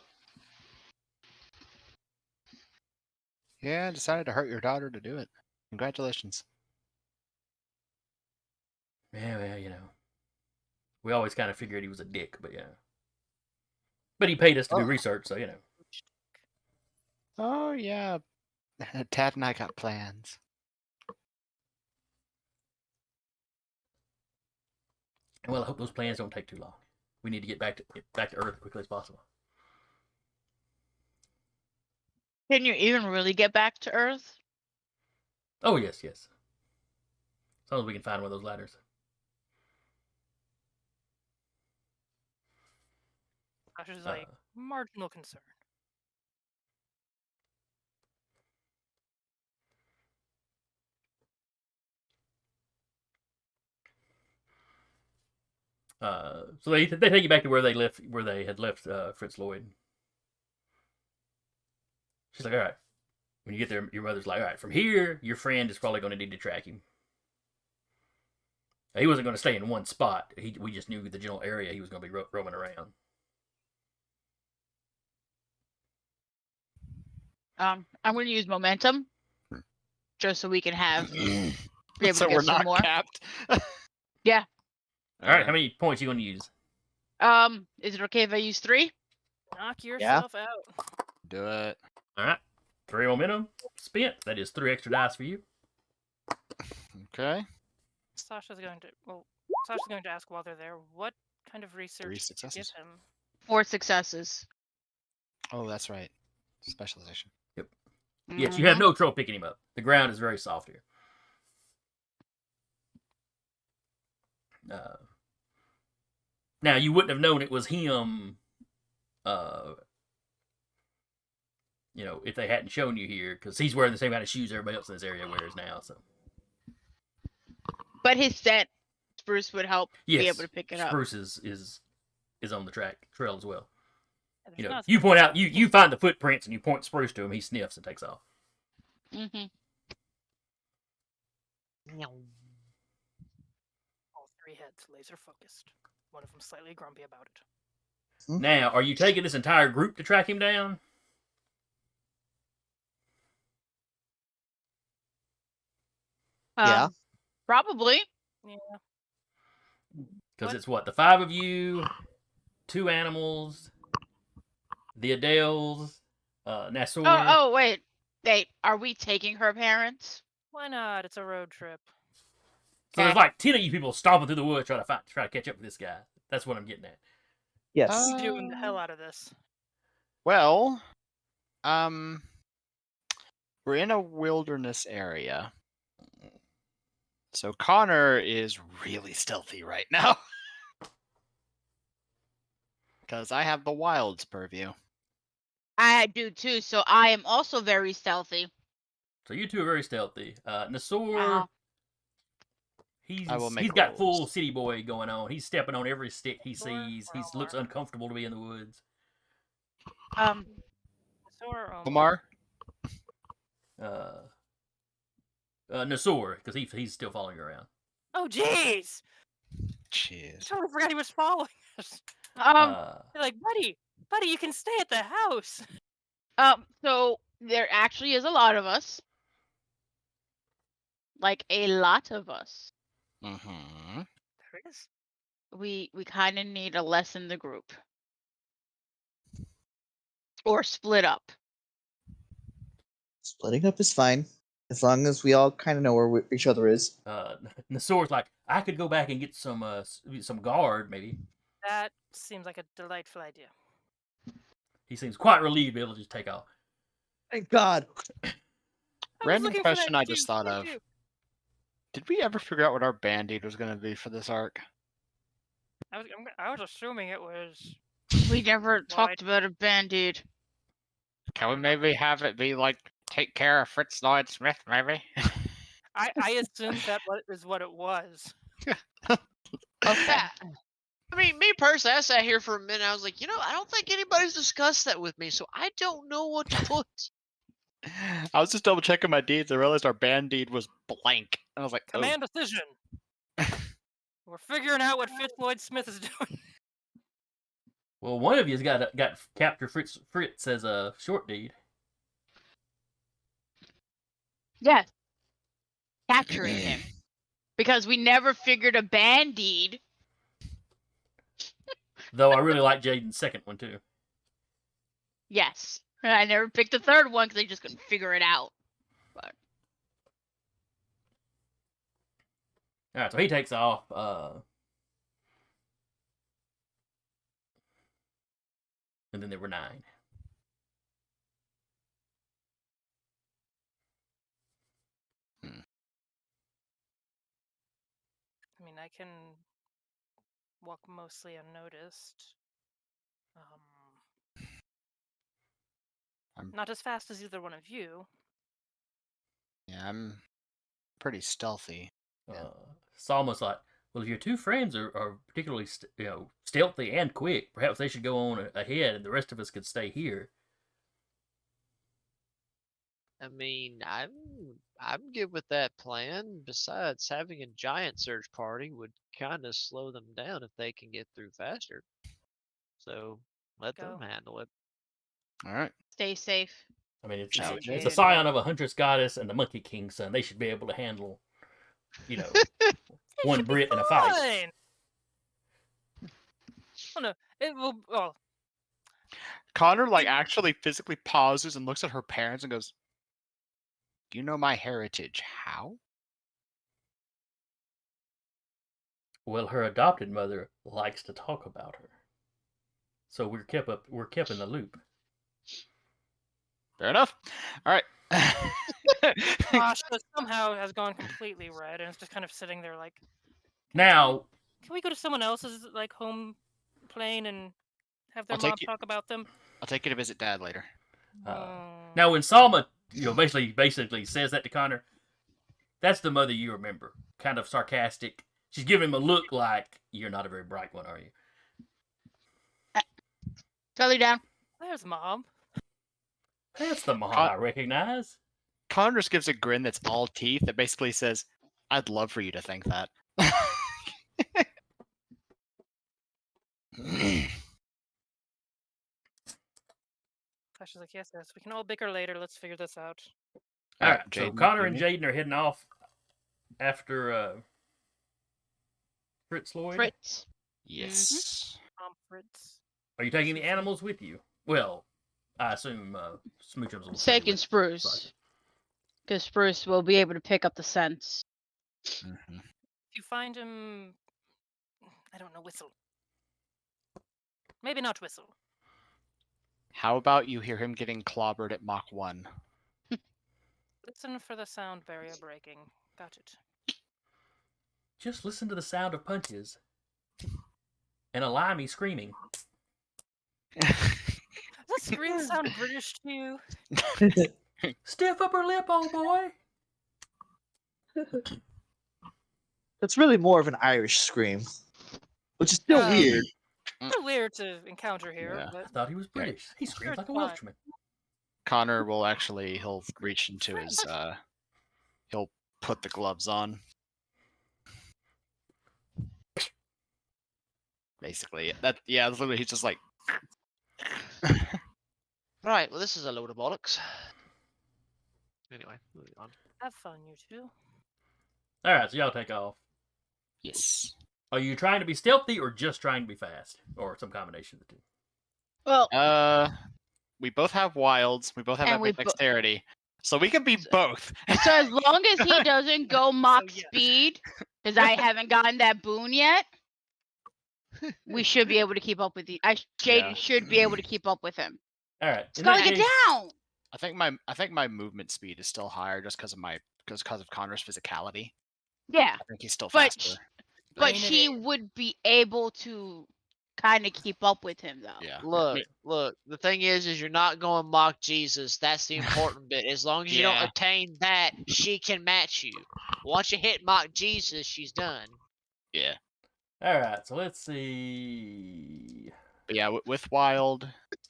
Yeah, I decided to hurt your daughter to do it. Congratulations. Yeah, well, we always kind of figured he was a dick, but but he paid us to do research, so Oh, yeah. Tad and I got plans. Well, I hope those plans don't take too long. We need to get back to Earth as quickly as possible. Can you even really get back to Earth? Oh, yes. As long as we can find one of those ladders. Sasha's like, marginal concern. So they take you back to where they had left Fritz-Lloyd. She's like, all right. When you get there, your mother's like, all right, from here, your friend is probably going to need to track him. He wasn't going to stay in one spot. We just knew the general area he was going to be roaming around. I'm going to use momentum, just so we can have be able So to get we're some not more. capped. Yeah. All right, how many points are you going to use? Is it okay if I use 3? Knock yourself out. Do it. All right, 3 momentum spent. That is 3 extra dice for you. Okay. Sasha's going to ask while they're there, what kind of research 3 did you give successes. him? 4 successes. Oh, that's right. Specialization. Yes, you have no trouble picking him up. The ground is very soft here. Now you wouldn't have known it was him. If they hadn't shown you here, because he's wearing the same kind of shoes everybody else in this area wears now. So. But his scent, Spruce would help Yes, be able to pick it up. Spruce is on the trail as well. There's You point out, you find the footprints and you point Spruce to him. He sniffs and takes off. Mm-hmm. all three heads laser focused. One of them slightly grumpy about it. Now, are you taking this entire group to track him down? Yeah. Probably. Yeah. Because it's what, the 5 of you, 2 animals, the Adels, Nassor. Oh, wait. Are we taking her parents? Why not? It's a road trip. So there's like 10 of you people stomping through the woods trying to catch up with this guy. That's what I'm getting at. Yes. Doing the hell out of this. Well, we're in a wilderness area. So Connor is really stealthy right now. Because I have the Wild's purview. I do too, so I am also very stealthy. So you 2 are very stealthy. Nassor, Wow. he's make got rolls. full city boy going on. He's stepping on every stick he sees. He looks uncomfortable to be in the woods. Lamar? Nassor, because he's still following you around. Oh, jeez! Jeez. I totally forgot he was following us. You're like, buddy, you can stay at the house. So there actually is a lot of us. Like a lot of us. Mm-hmm. There is. We kind of need to lessen the group. Or split up. Splitting up is fine, as long as we all kind of know where each other is. Nassor's like, I could go back and get some guard, maybe. That seems like a delightful idea. He seems quite relieved to be able to just take off. Thank God. Random question I just thought of. Did we ever figure out what our band-aid was going to be for this arc? I was assuming it was... We never talked about a band-aid. Can we maybe have it be like, take care of Fritz-Lloyd Smith, maybe? I assumed that is what it was. Okay. I mean, me personally, I sat here for a minute. I was like, I don't think anybody's discussed that with me, so I don't know what to put. I was just double checking my deeds. I realized our band deed was blank. I was like, oh. Command decision. We're figuring out what Fritz-Lloyd Smith is doing. Well, one of you's got capture Fritz as a short deed. Yes. Capturing him. Because we never figured a band deed. Though I really like Jaden's second one too. Yes. I never picked the third one because I just couldn't figure it out. But Alright, so he takes off. And then there were 9. I mean, I can walk mostly unnoticed. Not as fast as either one of you. Yeah, I'm pretty stealthy. It's almost like, well, if your 2 friends are particularly stealthy and quick, perhaps they should go on ahead and the rest of us could stay here. I mean, I'm good with that plan. Besides, having a giant search party would kind of slow them down if they can get through faster. So let them handle it. All right. stay safe. I mean, it's Appreciate a it. scion of a huntress goddess and the Monkey King's son. They should be able to handle, one Brit in a fight. Fine. Oh no, it will. Oh, Connor actually physically pauses and looks at her parents and goes, "Do you know my heritage? How?" Well, her adopted mother likes to talk about her, so we're kept in the loop. Fair enough. All right. Sasha somehow has gone completely red, and it's just kind of sitting there like. Now, Can we go to someone else's like home plane and have their I'll mom take you- talk about them? I'll take you to visit Dad later. Now, when Salma, basically says that to Connor, that's the mother you remember. Kind of sarcastic. She's giving him a look like, you're not a very bright one, are you? Charlie down. There's mom. That's the mom I recognize. Connor just gives a grin that's all teeth that basically says, I'd love for you to think that. Sasha's like, yes, we can all bicker later. Let's figure this out. All right, so Jaden, Connor and Jimmy? Jaden are heading off after Fritz-Lloyd. Fritz. Yes. Fritz. Are you taking the animals with you? Well, I assume Smoochums will I'm stay taking with Spruce. Sasha. Because Spruce will be able to pick up the scents. Mhm. If you find him, I don't know, whistle. Maybe not whistle. How about you hear him getting clobbered at Mach 1? Listen for the sound barrier breaking. Got it. Just listen to the sound of punches. And a limey screaming. Does that scream sound British to you? Stiff upper lip, old boy. That's really more of an Irish scream, which is still Yeah. weird. A little weird to encounter here, Yeah. I but thought he was British. He screams like a fine. Welshman. Connor will actually, he'll reach into his, he'll put the gloves on. Basically, that's literally, he's just like, Right, well, this is a load of bollocks. Anyway, moving on. have fun, you two. All right, so y'all take off. yes. Are you trying to be stealthy or just trying to be fast? Or some combination of the two? Well, We both have wilds, we both have And we epic dexterity, so we can be both. so as long as he doesn't go Mach yes. speed, because I haven't gotten that boon yet, we should be able to keep up with the. Jaden should be able to keep up with him. All right. In Scully, that get case, down! I think my movement speed is still higher just because of Connor's physicality. Yeah, I think he's still But faster. but Rein it she in. would be able to kind of keep up with him, though. Yeah. Look. The thing is you're not going mock Jesus. That's the important bit. As long as you don't Yeah. attain that, she can match you. Once you hit mock Jesus, she's done. Yeah. all right, so let's see. But yeah, with wild,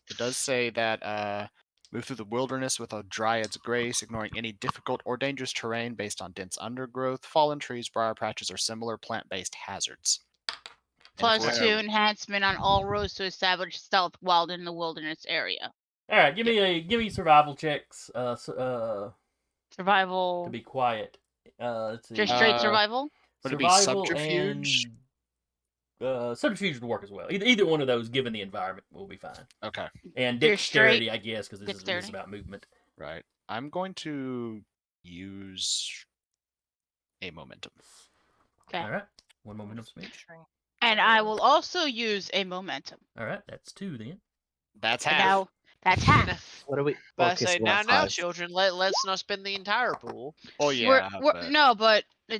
it does say that move through the wilderness with a dryad's grace, ignoring any difficult or dangerous terrain based on dense undergrowth, fallen trees, briar patches, or similar plant-based hazards. And if Plus we're- 2 enhancement on all roads to establish stealth while in the wilderness area. All right, give me survival checks. To Survival. be quiet. Let's see. Just straight Uh, survival. Would it be Survival subterfuge? and subterfuge would work as well. Either one of those, given the environment, will be fine. Okay, And You're dexterity, straight I guess, because this is dexterity. about movement. right. I'm going to use a momentum. Okay. All right, one momentum speech. Picturing. And I will also use a momentum. All right, that's 2 then. That's And half. now that's half. What are we? But I okay, say, so we're now, at now, 5. children, let's not spend the entire pool. Oh yeah, but No, but They're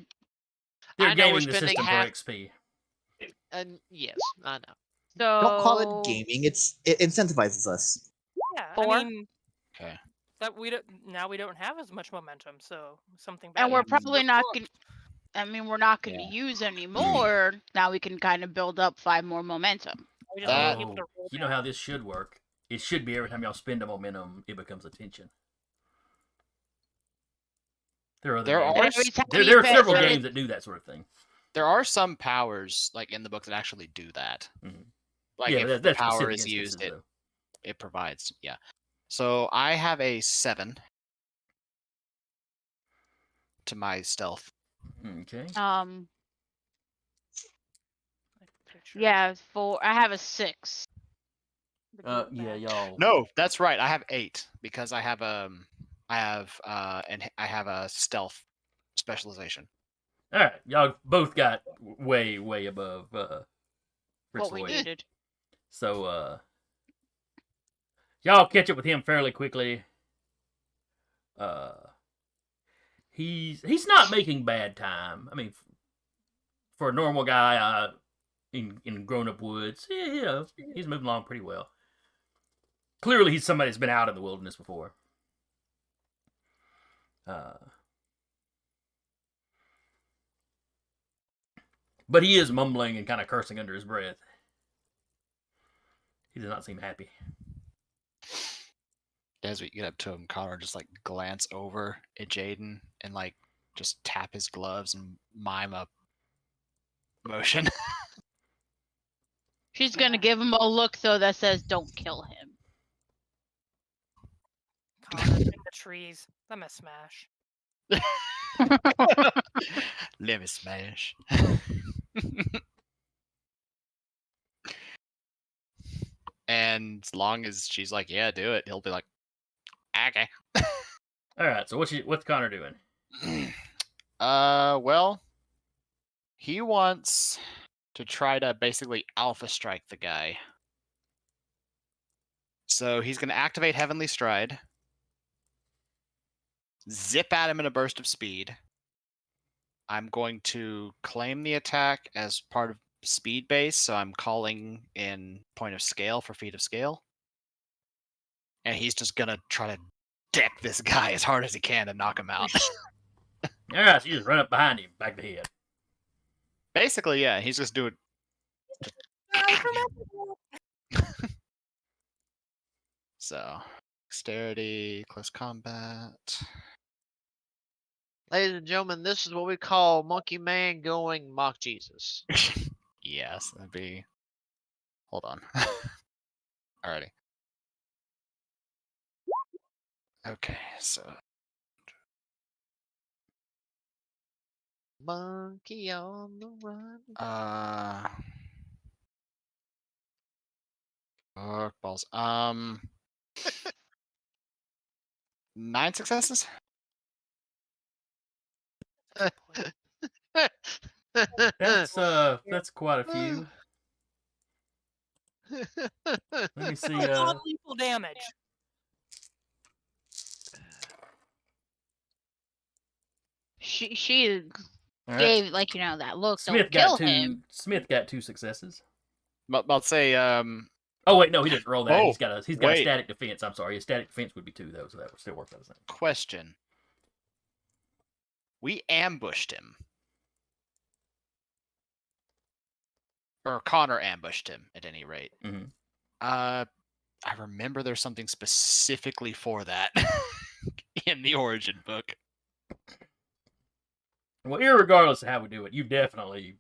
I know we're gaming the spending system half- for XP. And yes, I know. so Don't call it gaming. It incentivizes us. Yeah, 4? I mean okay. that we don't have as much momentum, so something bad. And we're happens probably to not us. going. I mean, we're not going to use any more. Now we can kind of build up 5 more momentum. We just need Oh, people to roll you know down. how this should work. It should be every time y'all spend a momentum, it becomes a tension. There are other There games. are Every time There, you there are bet- several every- games that do that sort of thing. There are some powers like in the book that actually do that. Mhm. Like Yeah, if but the that's power specific is used, instances, though. it provides. Yeah. So I have a 7 to my stealth. Okay. Picture Yeah, 4. I have a 6. the good and Yeah, bad. y'all. No, that's right. I have 8 because I have a stealth specialization. All right, y'all both got way above What we Fritz-Lloyd. needed. So y'all catch up with him fairly quickly. He's not making bad time. I mean, for a normal guy in grown-up woods, he's moving along pretty well. Clearly, he's somebody that's been out in the wilderness before. But he is mumbling and kind of cursing under his breath. He does not seem happy. As we get up to him, Connor just like glance over at Jaden and like just tap his gloves and mime a motion. She's gonna give him a look though that says, "Don't kill him." Connor in the trees. Let me smash. Let me smash. And as long as she's like, yeah, do it, he'll be like, okay. All right. So what's Connor doing? Well, he wants to try to basically alpha strike the guy. So he's going to activate Heavenly Stride, zip at him in a burst of speed. I'm going to claim the attack as part of speed base, so I'm calling in point of scale for feet of scale. And he's just going to try to deck this guy as hard as he can to knock him out. All right. So you just run up behind him, back the head. Basically, yeah, he's just doing. So, dexterity, close combat. Ladies and gentlemen, this is what we call Monkey Man going mock Jesus. Yes, that'd be. Hold on. Alrighty. Okay, so. Monkey on the run. Fuck balls. 9 successes? That's quite a few. Let me see. Non-lethal damage. She All right. gave like that look. Smith Don't kill got two. him. Smith got 2 successes. I'll say. Oh wait, no, he didn't roll that. Oh, He's got a wait. static defense. I'm sorry, his static defense would be 2 though, so that would still work out the same. Question. We ambushed him. Or Connor ambushed him, at any rate. Mm-hmm. I remember there's something specifically for that in the origin book. Well, irregardless of how we do it, you definitely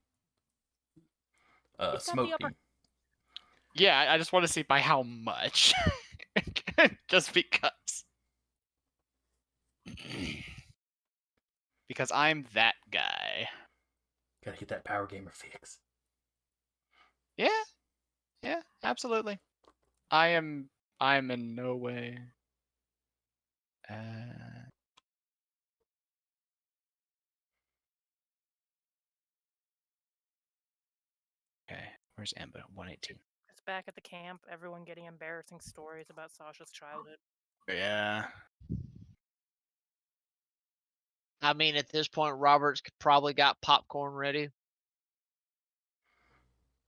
smoked him. Yeah, I just want to see by how much. Just because. Because I'm that guy. Gotta get that power gamer fix. Yeah, absolutely. I'm in no way. Okay, where's Amber? 118. It's back at the camp. Everyone getting embarrassing stories about Sasha's childhood. Yeah. I mean, at this point, Robert's probably got popcorn ready.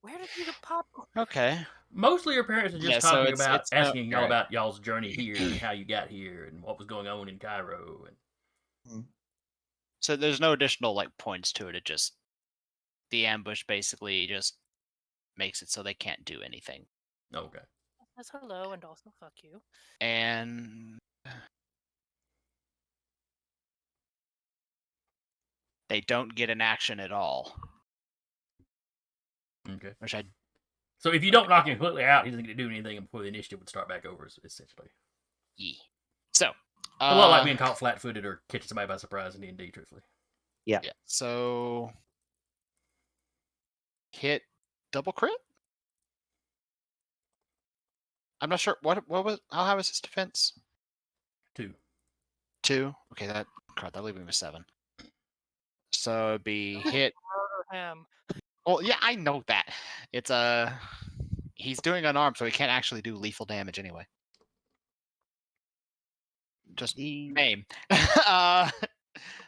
Where did you get popcorn? Okay. Mostly your parents are just Yeah, so talking it's- about it's asking y'all right. about y'all's journey here and how you got here and what was going on in Cairo. And So there's no additional like points to it. It just the ambush basically just makes it so they can't do anything. okay. Says hello and also fuck you. And they don't get an action at all. Okay. Which I So if you don't knock him completely out, he doesn't get to do anything before the initiative would start back over, essentially. yeah. So A lot like being caught flat-footed or catching somebody by surprise in D&D, truthfully. yeah. So hit double crit? I'm not sure what was how high was his defense? 2. 2. Okay, that leaves me with 7. So it'd be hit. Murder him. Well, yeah, I know that. It's he's doing unarmed, so he can't actually do lethal damage anyway. Just maim.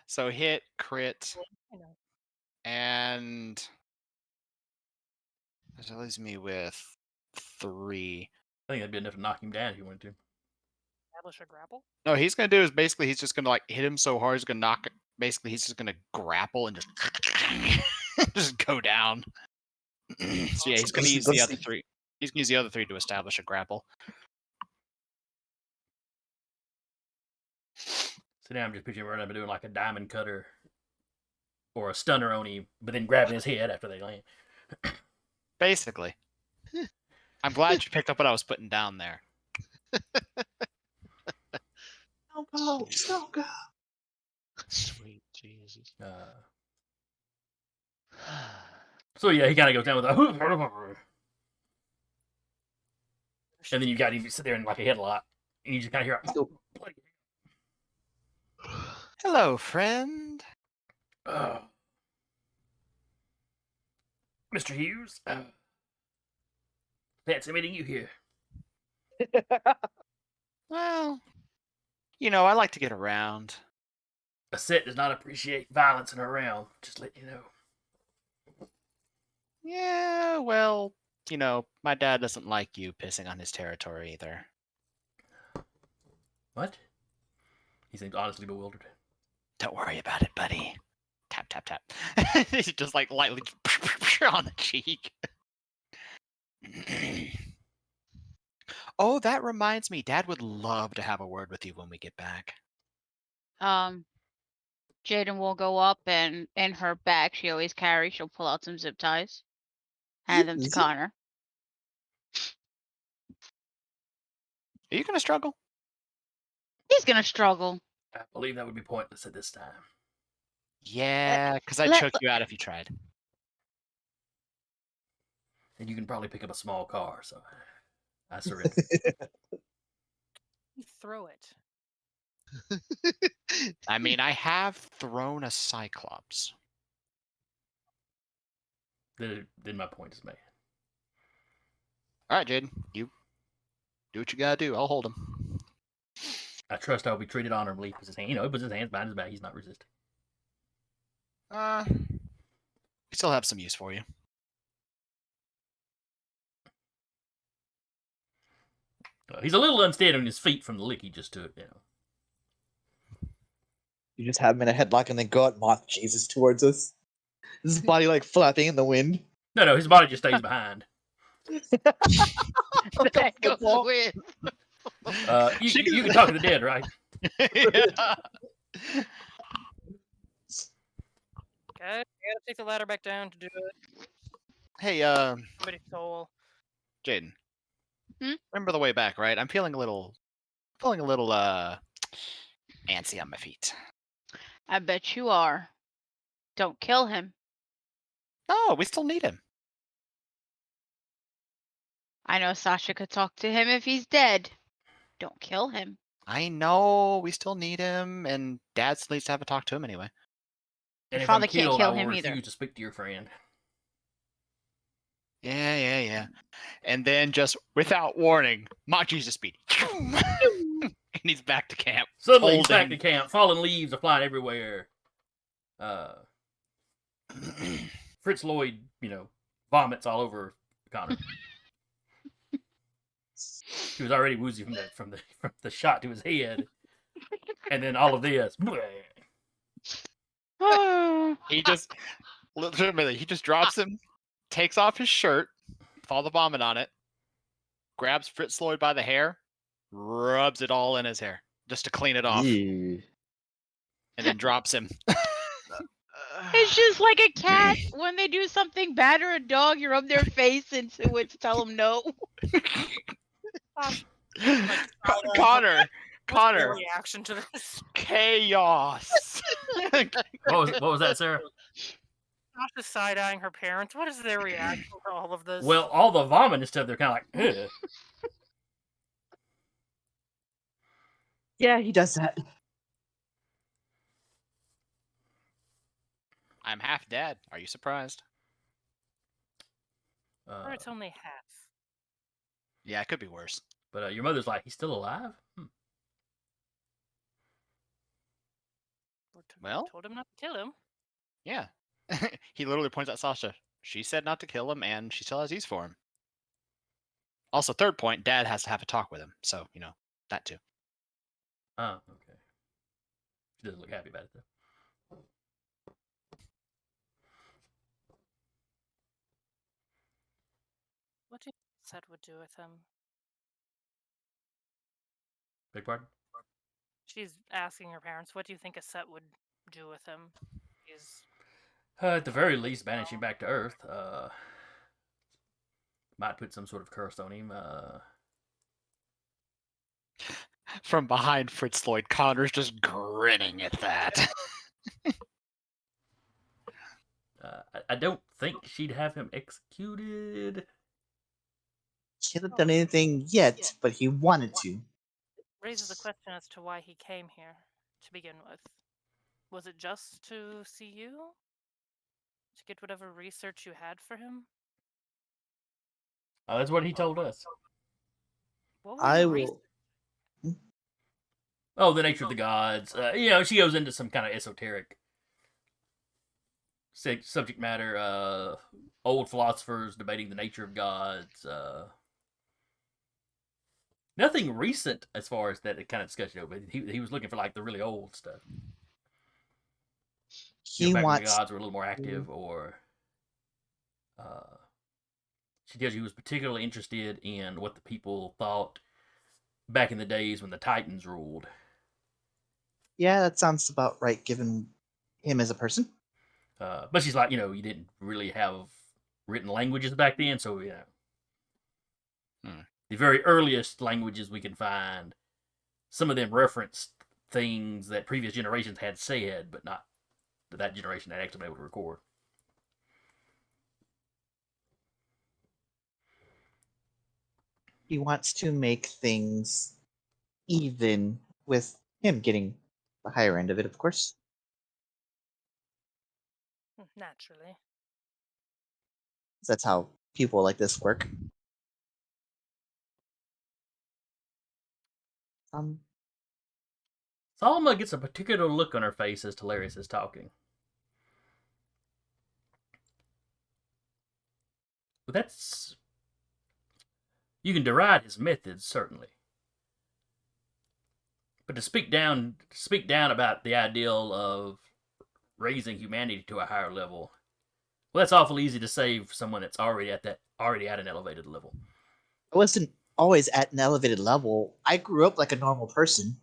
So hit, crit, I know. And that leaves me with 3. I think that'd be enough to knock him down if you wanted to. Establish a grapple. No, he's gonna do is basically he's just gonna like hit him so hard he's gonna knock. Basically, he's just gonna grapple and just just go down. So yeah, he's gonna use the other 3. He's gonna use the other 3 to establish a grapple. So now I'm just picturing running up and doing like a diamond cutter or a stunner on him, but then grabbing his head after they land. Basically. I'm glad you picked up what I was putting down there. Don't go. Don't go. Sweet Jesus. So yeah, he kind of goes down with a, and then you got him sit there in like a headlock, and you just kind of hear, Hello, friend. Mr. Hughes, fancy meeting you here. Well, you know, I like to get around. A set does not appreciate violence in her realm. Just let you know. Yeah, well, you know, my dad doesn't like you pissing on his territory either. What? He seems honestly bewildered. Don't worry about it, buddy. Tap, tap, tap. He's just like lightly on the cheek. Oh, that reminds me. Dad would love to have a word with you when we get back. Jaden will go up and in her bag she always carries, she'll pull out some zip ties, hand them to Zip- Connor. Are you gonna struggle? He's gonna struggle. I believe that would be pointless at this time. Yeah, because I'd choke you out if you tried. And you can probably pick up a small car, so I surrender. You throw it. I mean, I have thrown a Cyclops. Then my point is made. All right, Jaden, you do what you gotta do. I'll hold him. I trust I'll be treated honorably. He puts his hand, he puts his hands behind his back. He's not resisting. We still have some use for you. He's a little unsteady on his feet from the lick he just took. You just have him in a headlock and then go out moth Jesus towards us. His body like flapping in the wind. No, his body just stays behind. That goes with. You can talk to the dead, right? Yeah. Okay, I gotta take the ladder back down to do it. Hey, Somebody's soul. Jaden. Hmm? Remember the way back, right? I'm feeling a little antsy on my feet. I bet you are. Don't kill him. No, we still need him. I know Sasha could talk to him if he's dead. Don't kill him. I know we still need him, and Dad still needs to have a talk to him anyway. And Your if father I'm can't killed, kill I will him refuse either. to speak to your friend. Yeah. And then just without warning, Machi's just speed. And he's back to camp. Suddenly, he's back holding- to camp. Fallen leaves are flying everywhere. Fritz-Lloyd, vomits all over Connor. He was already woozy from the shot to his head, and then all of this. He just literally he just drops him, takes off his shirt, with all the vomit on it, grabs Fritz-Lloyd by the hair, rubs it all in his hair just to clean it off, Ew. and then drops him. It's just like a cat. When they do something bad or a dog, you rub their face into it to tell them no. Connor, What's their reaction to this? chaos. What was that, Sarah? Sasha's side-eyeing her parents. What is their reaction to all of this? Well, all the vomit and stuff, they're kind of like, ugh. Yeah, he does that. I'm half dead. Are you surprised? Or it's only half. Yeah, it could be worse. But your mother's like, he's still alive? Well? Told him not to kill him. Yeah. He literally points at Sasha. She said not to kill him, and she still has use for him. Also, third point, Dad has to have a talk with him, so that too. Oh, okay. She doesn't look happy about it though. What do you think Set would do with him? Big pardon? She's asking her parents, what do you think a Set would do with him? He's At the very least, banish him back to Earth. Might put some sort of curse on him. From behind Fritz-Lloyd, Connor's just grinning at that. I don't think she'd have him executed. He hasn't done anything yet, but he wanted to. raises a question as to why he came here to begin with. Was it just to see you? To get whatever research you had for him? That's what he told us. What were I you will. Oh, the nature of the gods. She goes into some kind of esoteric subject matter. Old philosophers debating the nature of gods. Nothing recent as far as that kind of discussion. But he was looking for like the really old stuff. He back when the wants. gods were a little more active, or she tells you he was particularly interested in what the people thought back in the days when the Titans ruled. Yeah, that sounds about right, given him as a person. But she's like, you didn't really have written languages back then, so the very earliest languages we can find, some of them referenced things that previous generations had said, but not that generation had actually been able to record. He wants to make things even with him getting the higher end of it, of course. Naturally. That's how people like this work. Salma gets a particular look on her face as Telarius is talking. But that's... You can deride his methods, certainly. But to speak down about the ideal of raising humanity to a higher level, well, that's awful easy to say for someone that's already at an elevated level. I wasn't always at an elevated level. I grew up like a normal person.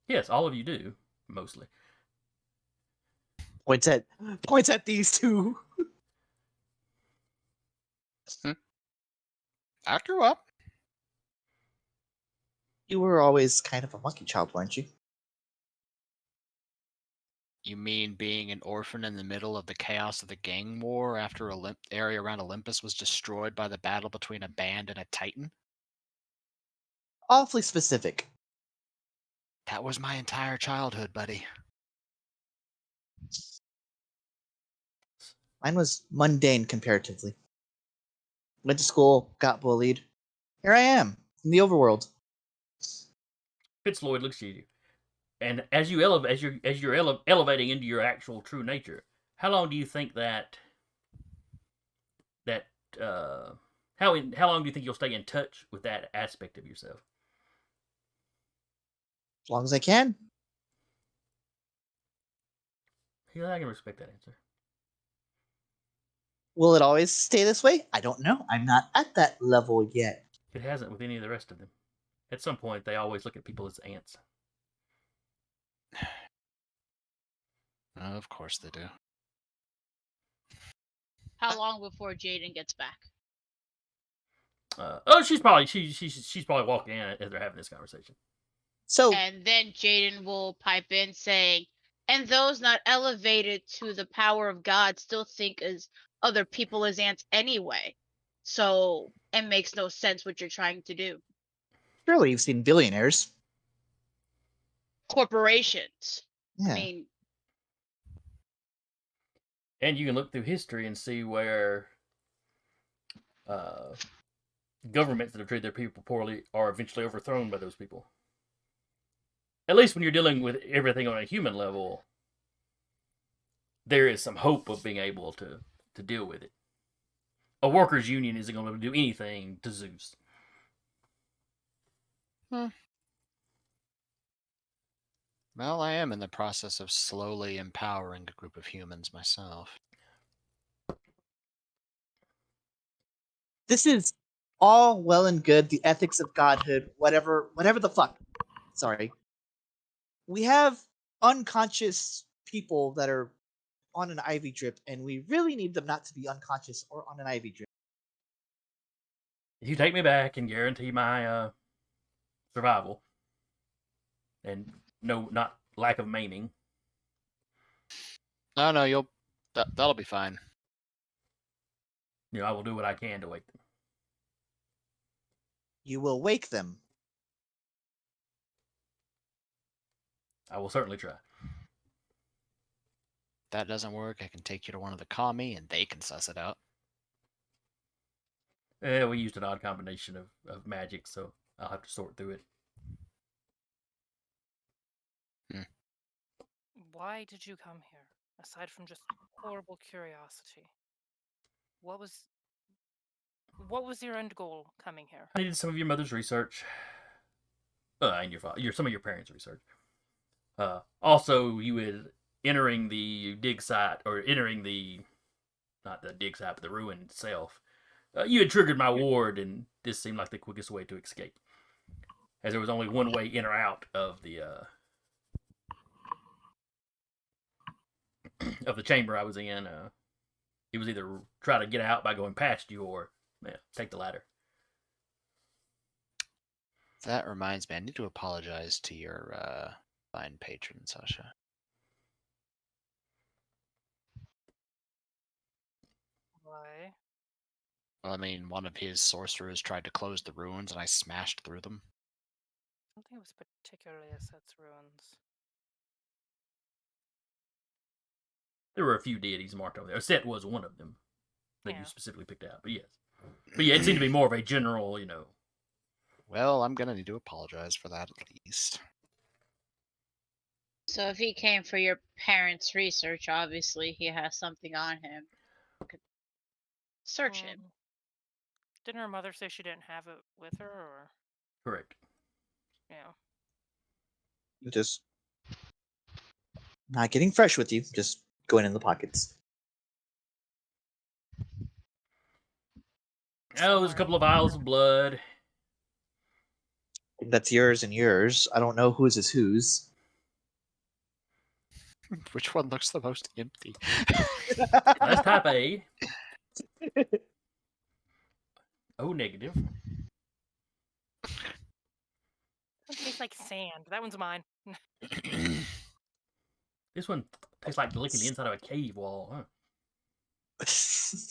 Yes, all of you do, mostly. Points at these two. I grew up. You were always kind of a monkey child, weren't you? You mean being an orphan in the middle of the chaos of the gang war after the area around Olympus was destroyed by the battle between a band and a titan? Awfully specific. That was my entire childhood, buddy. Mine was mundane comparatively. Went to school, got bullied. Here I am, in the overworld. Fritz-Lloyd looks at you, and as you're elevating into your actual true nature, how long do you think how long do you think you'll stay in touch with that aspect of yourself? As long as I can. Yeah, I can respect that answer. Will it always stay this way? I don't know. I'm not at that level yet. It hasn't with any of the rest of them. At some point, they always look at people as ants. Of course they do. How long before Jaden gets back? She's probably walking in as they're having this conversation. So, And then Jaden will pipe in saying, and those not elevated to the power of God still think as other people as ants anyway. So it makes no sense what you're trying to do. surely you've seen billionaires. Corporations. Yeah. I mean, And you can look through history and see where governments that have treated their people poorly are eventually overthrown by those people. At least when you're dealing with everything on a human level, there is some hope of being able to deal with it. A workers' union isn't going to do anything to Zeus. Well, I am in the process of slowly empowering a group of humans myself. This is all well and good, the ethics of godhood, whatever the fuck. Sorry. We have unconscious people that are on an IV drip, and we really need them not to be unconscious or on an IV drip. If you take me back and guarantee my survival, and no, not lack of maiming, No, that'll be fine. I will do what I can to wake them. You will wake them. I will certainly try. If that doesn't work, I can take you to one of the kami and they can suss it out. We used an odd combination of magic, so I'll have to sort through it. Why did you come here, aside from just horrible curiosity? What was your end goal coming here? I needed some of your mother's research, and some of your parents' research. Also, you had entering the dig site, or entering not the dig site, but the ruin itself. You had triggered my ward, and this seemed like the quickest way to escape, as there was only one way in or out of the of the chamber I was in. It was either try to get out by going past you, or take the ladder. That reminds me, I need to apologize to your fine patron, Sasha. Why? Well, I mean, one of his sorcerers tried to close the ruins and I smashed through them. I don't think it was particularly Aset's ruins. There were a few deities marked over there. Aset was one of them that Yeah. you specifically picked out, but yes. But yeah, it seemed to be more of a general, Well, I'm gonna need to apologize for that at least. So if he came for your parents' research, obviously he has something on him. Could search him. Didn't her mother say she didn't have it with her, or? Correct. Yeah. Just not getting fresh with you, just going in the pockets. Oh, there's a couple of vials of blood. That's yours and yours. I don't know whose is whose. Which one looks the most empty? That's type A. O negative. It tastes like sand. That one's mine. This one tastes like licking the inside of a cave wall, huh?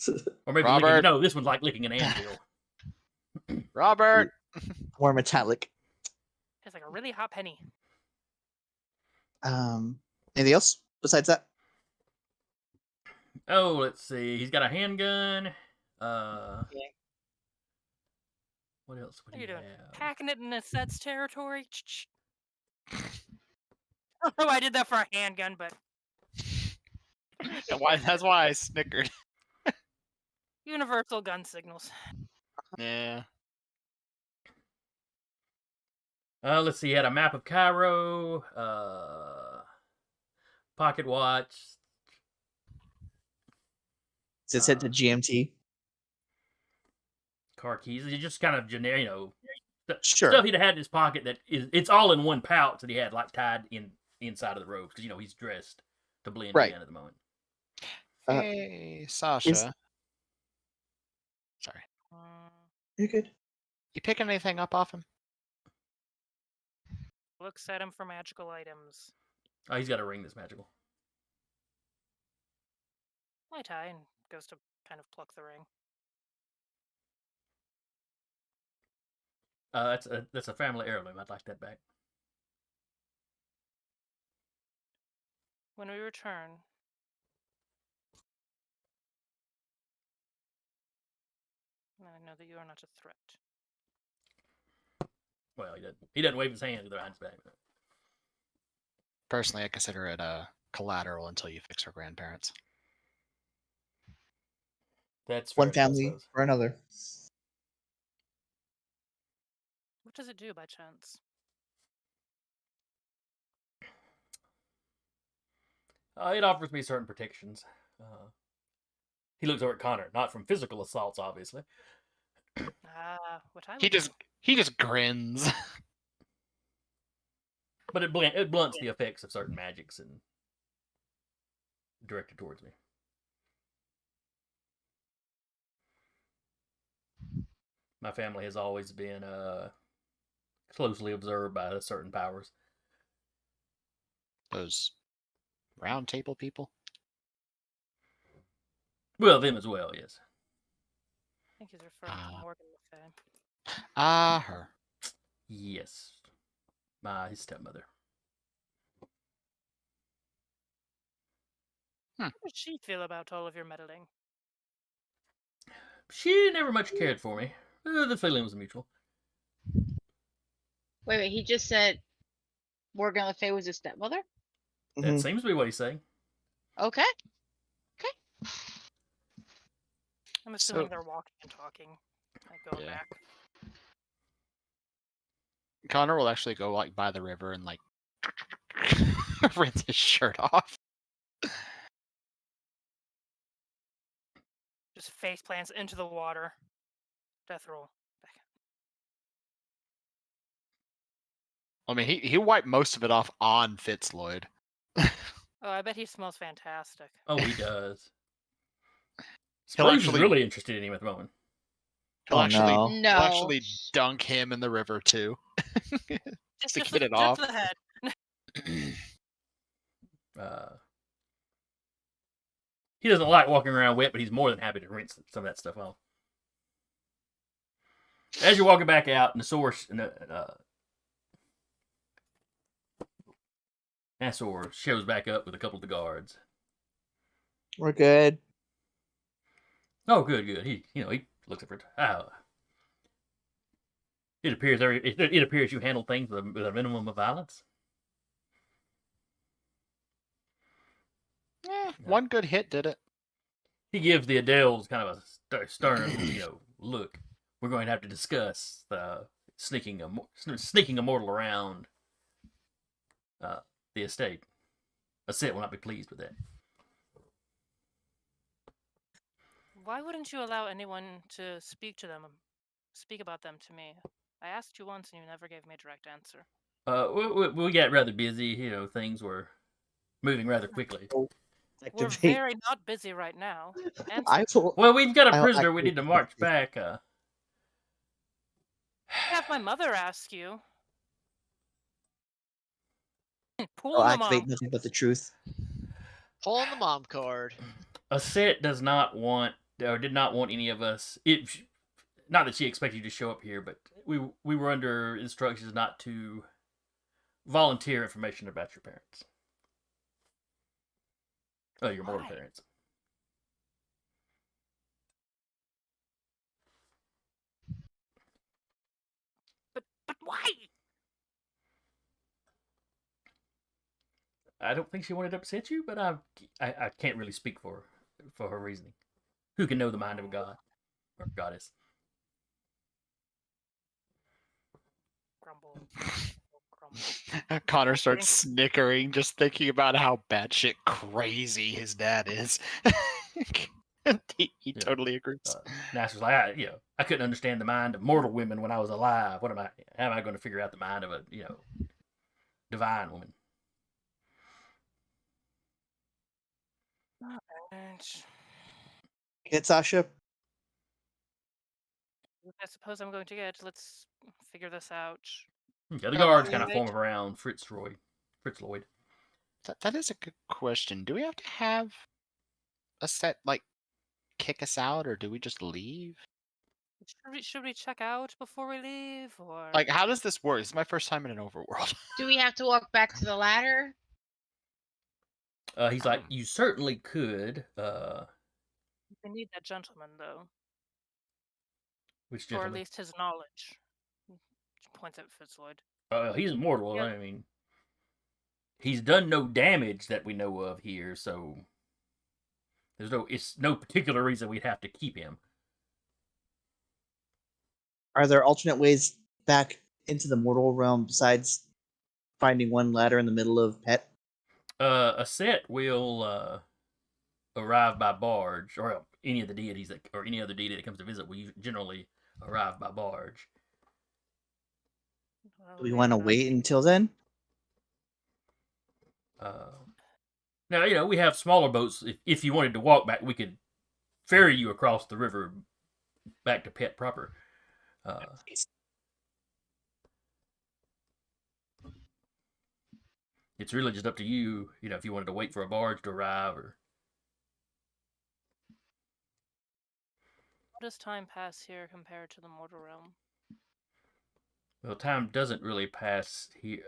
More Or maybe Robert. no, this one's like licking an anvil. Robert! metallic. Tastes like a really hot penny. Anything else besides that? Oh, let's see. He's got a handgun. What else would What are he you doing? have? Packing it in Aset's territory? I don't know I did that for a handgun, but That's why I snickered. universal gun signals. Yeah. Let's see. He had a map of Cairo. Pocket watch. Is it sent to GMT? Car keys. It's just kind of generic, Sure. stuff he'd had in his pocket that it's all in one pouch that he had like tied inside of the robes because he's dressed to blend Right. in at the moment. Hey, Sasha. Sorry. You're good. You pick anything up off him? Looks at him for magical items. Oh, he's got a ring that's magical. My tie and goes to kind of pluck the ring. That's a family heirloom. I'd like that back. When we return, I know that you are not a threat. Well, he doesn't wave his hand behind his back. Personally, I consider it a collateral until you fix her grandparents. That's fair One enough, I family suppose. or another. What does it do by chance? It offers me certain protections. He looks over at Connor, not from physical assaults, obviously. Ah, what I He would do. just grins. But it blunts the effects of certain magics and directed towards me. My family has always been closely observed by certain powers. Those round table people. Well, them as well, yes. I think he's referring to Morgan Le Fay. Her. Yes. His stepmother. How does she feel about all of your meddling? She never much cared for me. The feeling was mutual. Wait, he just said Morgan Le Fay was his stepmother? That seems to be what he's saying. Okay. I'm assuming they're walking and talking, like going back. Connor will actually go like by the river and like rinse his shirt off. Just face plants into the water. Death roll. I mean, he wiped most of it off on Fritz-Lloyd. Oh, I bet he smells fantastic. Oh, he does. He'll Scrooge actually is really interested in him at the moment. He'll no. No. actually dunk him in the river too. Just to get it off. The head. He doesn't like walking around wet, but he's more than happy to rinse some of that stuff off. As you're walking back out, and the source, Nassor shows back up with a couple of the guards. We're good. Oh, good. He looks at it. It appears you handle things with a minimum of violence. One good hit did it. He gives the Adels kind of a stern, look. We're going to have to discuss sneaking a mortal around the estate. Aset will not be pleased with that. Why wouldn't you allow anyone to speak about them to me? I asked you once and you never gave me a direct answer. We got rather busy. Things were moving rather quickly. We're very not busy right now. Well, we've got a prisoner we need to march back. Have my mother ask you. I'll activate nothing but the truth. Pulling the mom card. Aset does not want, or did not want any of us. Not that she expected you to show up here, but we were under instructions not to volunteer information about your parents. Oh, your mortal parents. But why? I don't think she wanted to upset you, but I can't really speak for her reasoning. Who can know the mind of a god or goddess? Grumble. Connor starts snickering, just thinking about how batshit crazy his dad is. he totally agrees. Nasser's like, I couldn't understand the mind of mortal women when I was alive. How am I going to figure out the mind of a, divine woman? Get Sasha. I suppose I'm going to get. Let's figure this out. Okay, the guards kind of form around Fritz-Lloyd. That is a good question. Do we have to have a set, kick us out, or do we just leave? Should we check out before we leave, or how does this work? This is my first time in an overworld. Do we have to walk back to the ladder? He's like, you certainly could. We need that gentleman, though. Which gentleman? Or at least his knowledge. Points at Fritz-Lloyd. He's immortal. I mean, He's done no damage that we know of here, so it's no particular reason we'd have to keep him. Are there alternate ways back into the mortal realm besides finding one ladder in the middle of Pet? A set will arrive by barge, or any of the deities or any other deity that comes to visit will generally arrive by barge. Well, Do we we're want to not- wait until then? Now, we have smaller boats. If you wanted to walk back, we could ferry you across the river back to Pet proper. It's really just up to you, if you wanted to wait for a barge to arrive or. How does time pass here compared to the mortal realm? Well, time doesn't really pass here.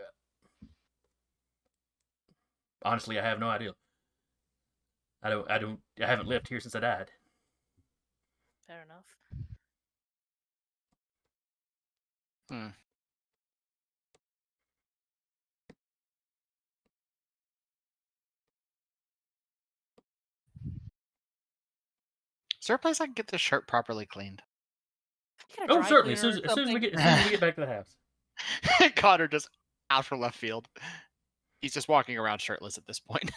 Honestly, I have no idea. I haven't left here since I died. Fair enough. Is there a place I can get this shirt properly cleaned? Get a Oh, dry certainly. As cleaner soon or as we something. get back to the house. Connor just out for left field. He's just walking around shirtless at this point.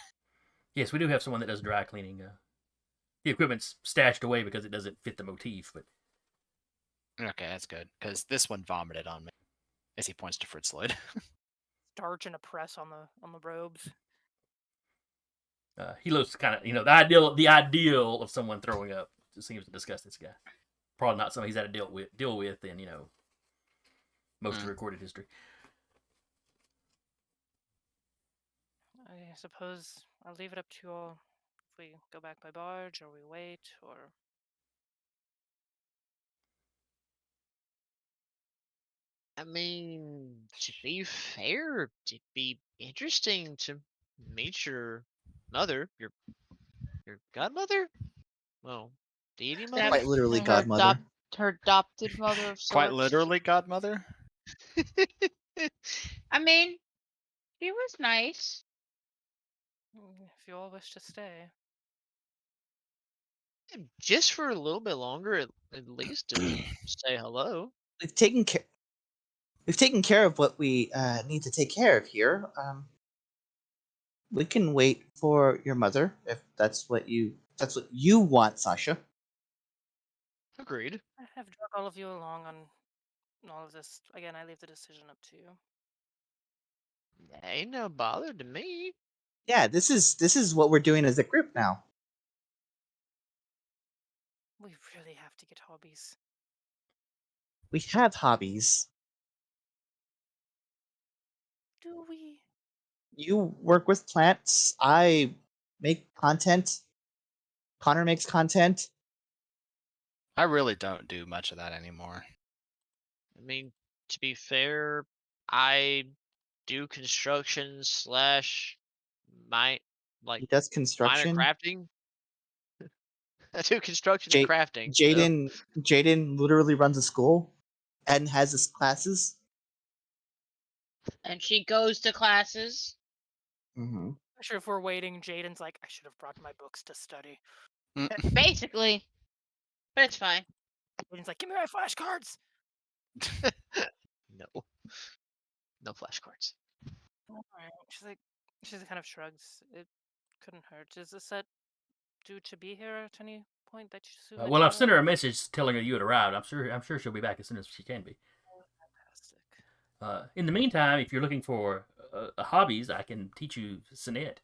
Yes, we do have someone that does dry cleaning. The equipment's stashed away because it doesn't fit the motif, but. Okay, that's good, because this one vomited on me. As he points to Fritz-Lloyd. Starch and a press on the robes. He looks kind of, the ideal of someone throwing up. It seems to disgust this guy. Probably not something he's had to deal with in, most of recorded history. I suppose I'll leave it up to you all if we go back by barge or we wait or. I mean, to be fair, it'd be interesting to meet your mother, your godmother? Well, deity mother? Quite literally, her godmother. her adopted mother of sorts. Quite literally, godmother? I mean, she was nice. If you all wish to stay. Just for a little bit longer, at least to say hello. We've taken care of what we need to take care of here. We can wait for your mother if that's what you want, Sasha. Agreed. I have drug all of you along on all of this. Again, I leave the decision up to you. Ain't no bother to me. Yeah, this is what we're doing as a group now. We really have to get hobbies. We have hobbies. Do we? You work with plants. I make content. Connor makes content. I really don't do much of that anymore. I mean, to be fair, I do construction / my He does minor construction. crafting. I do construction and crafting. so- Jaden literally runs a school and has his classes. And she goes to classes. Mm-hmm. I'm sure if we're waiting, Jaden's like, I should have brought my books to study. Basically. But it's fine. Jaden's like, give me my flashcards. No. No flashcards. Alright. She kind of shrugs. It couldn't hurt. Is the set due to be here at any point that you Well, I've sent her a message telling her you had arrived. I'm sure she'll be back as soon as she can be. Fantastic. In the meantime, if you're looking for hobbies, I can teach you Sonnet.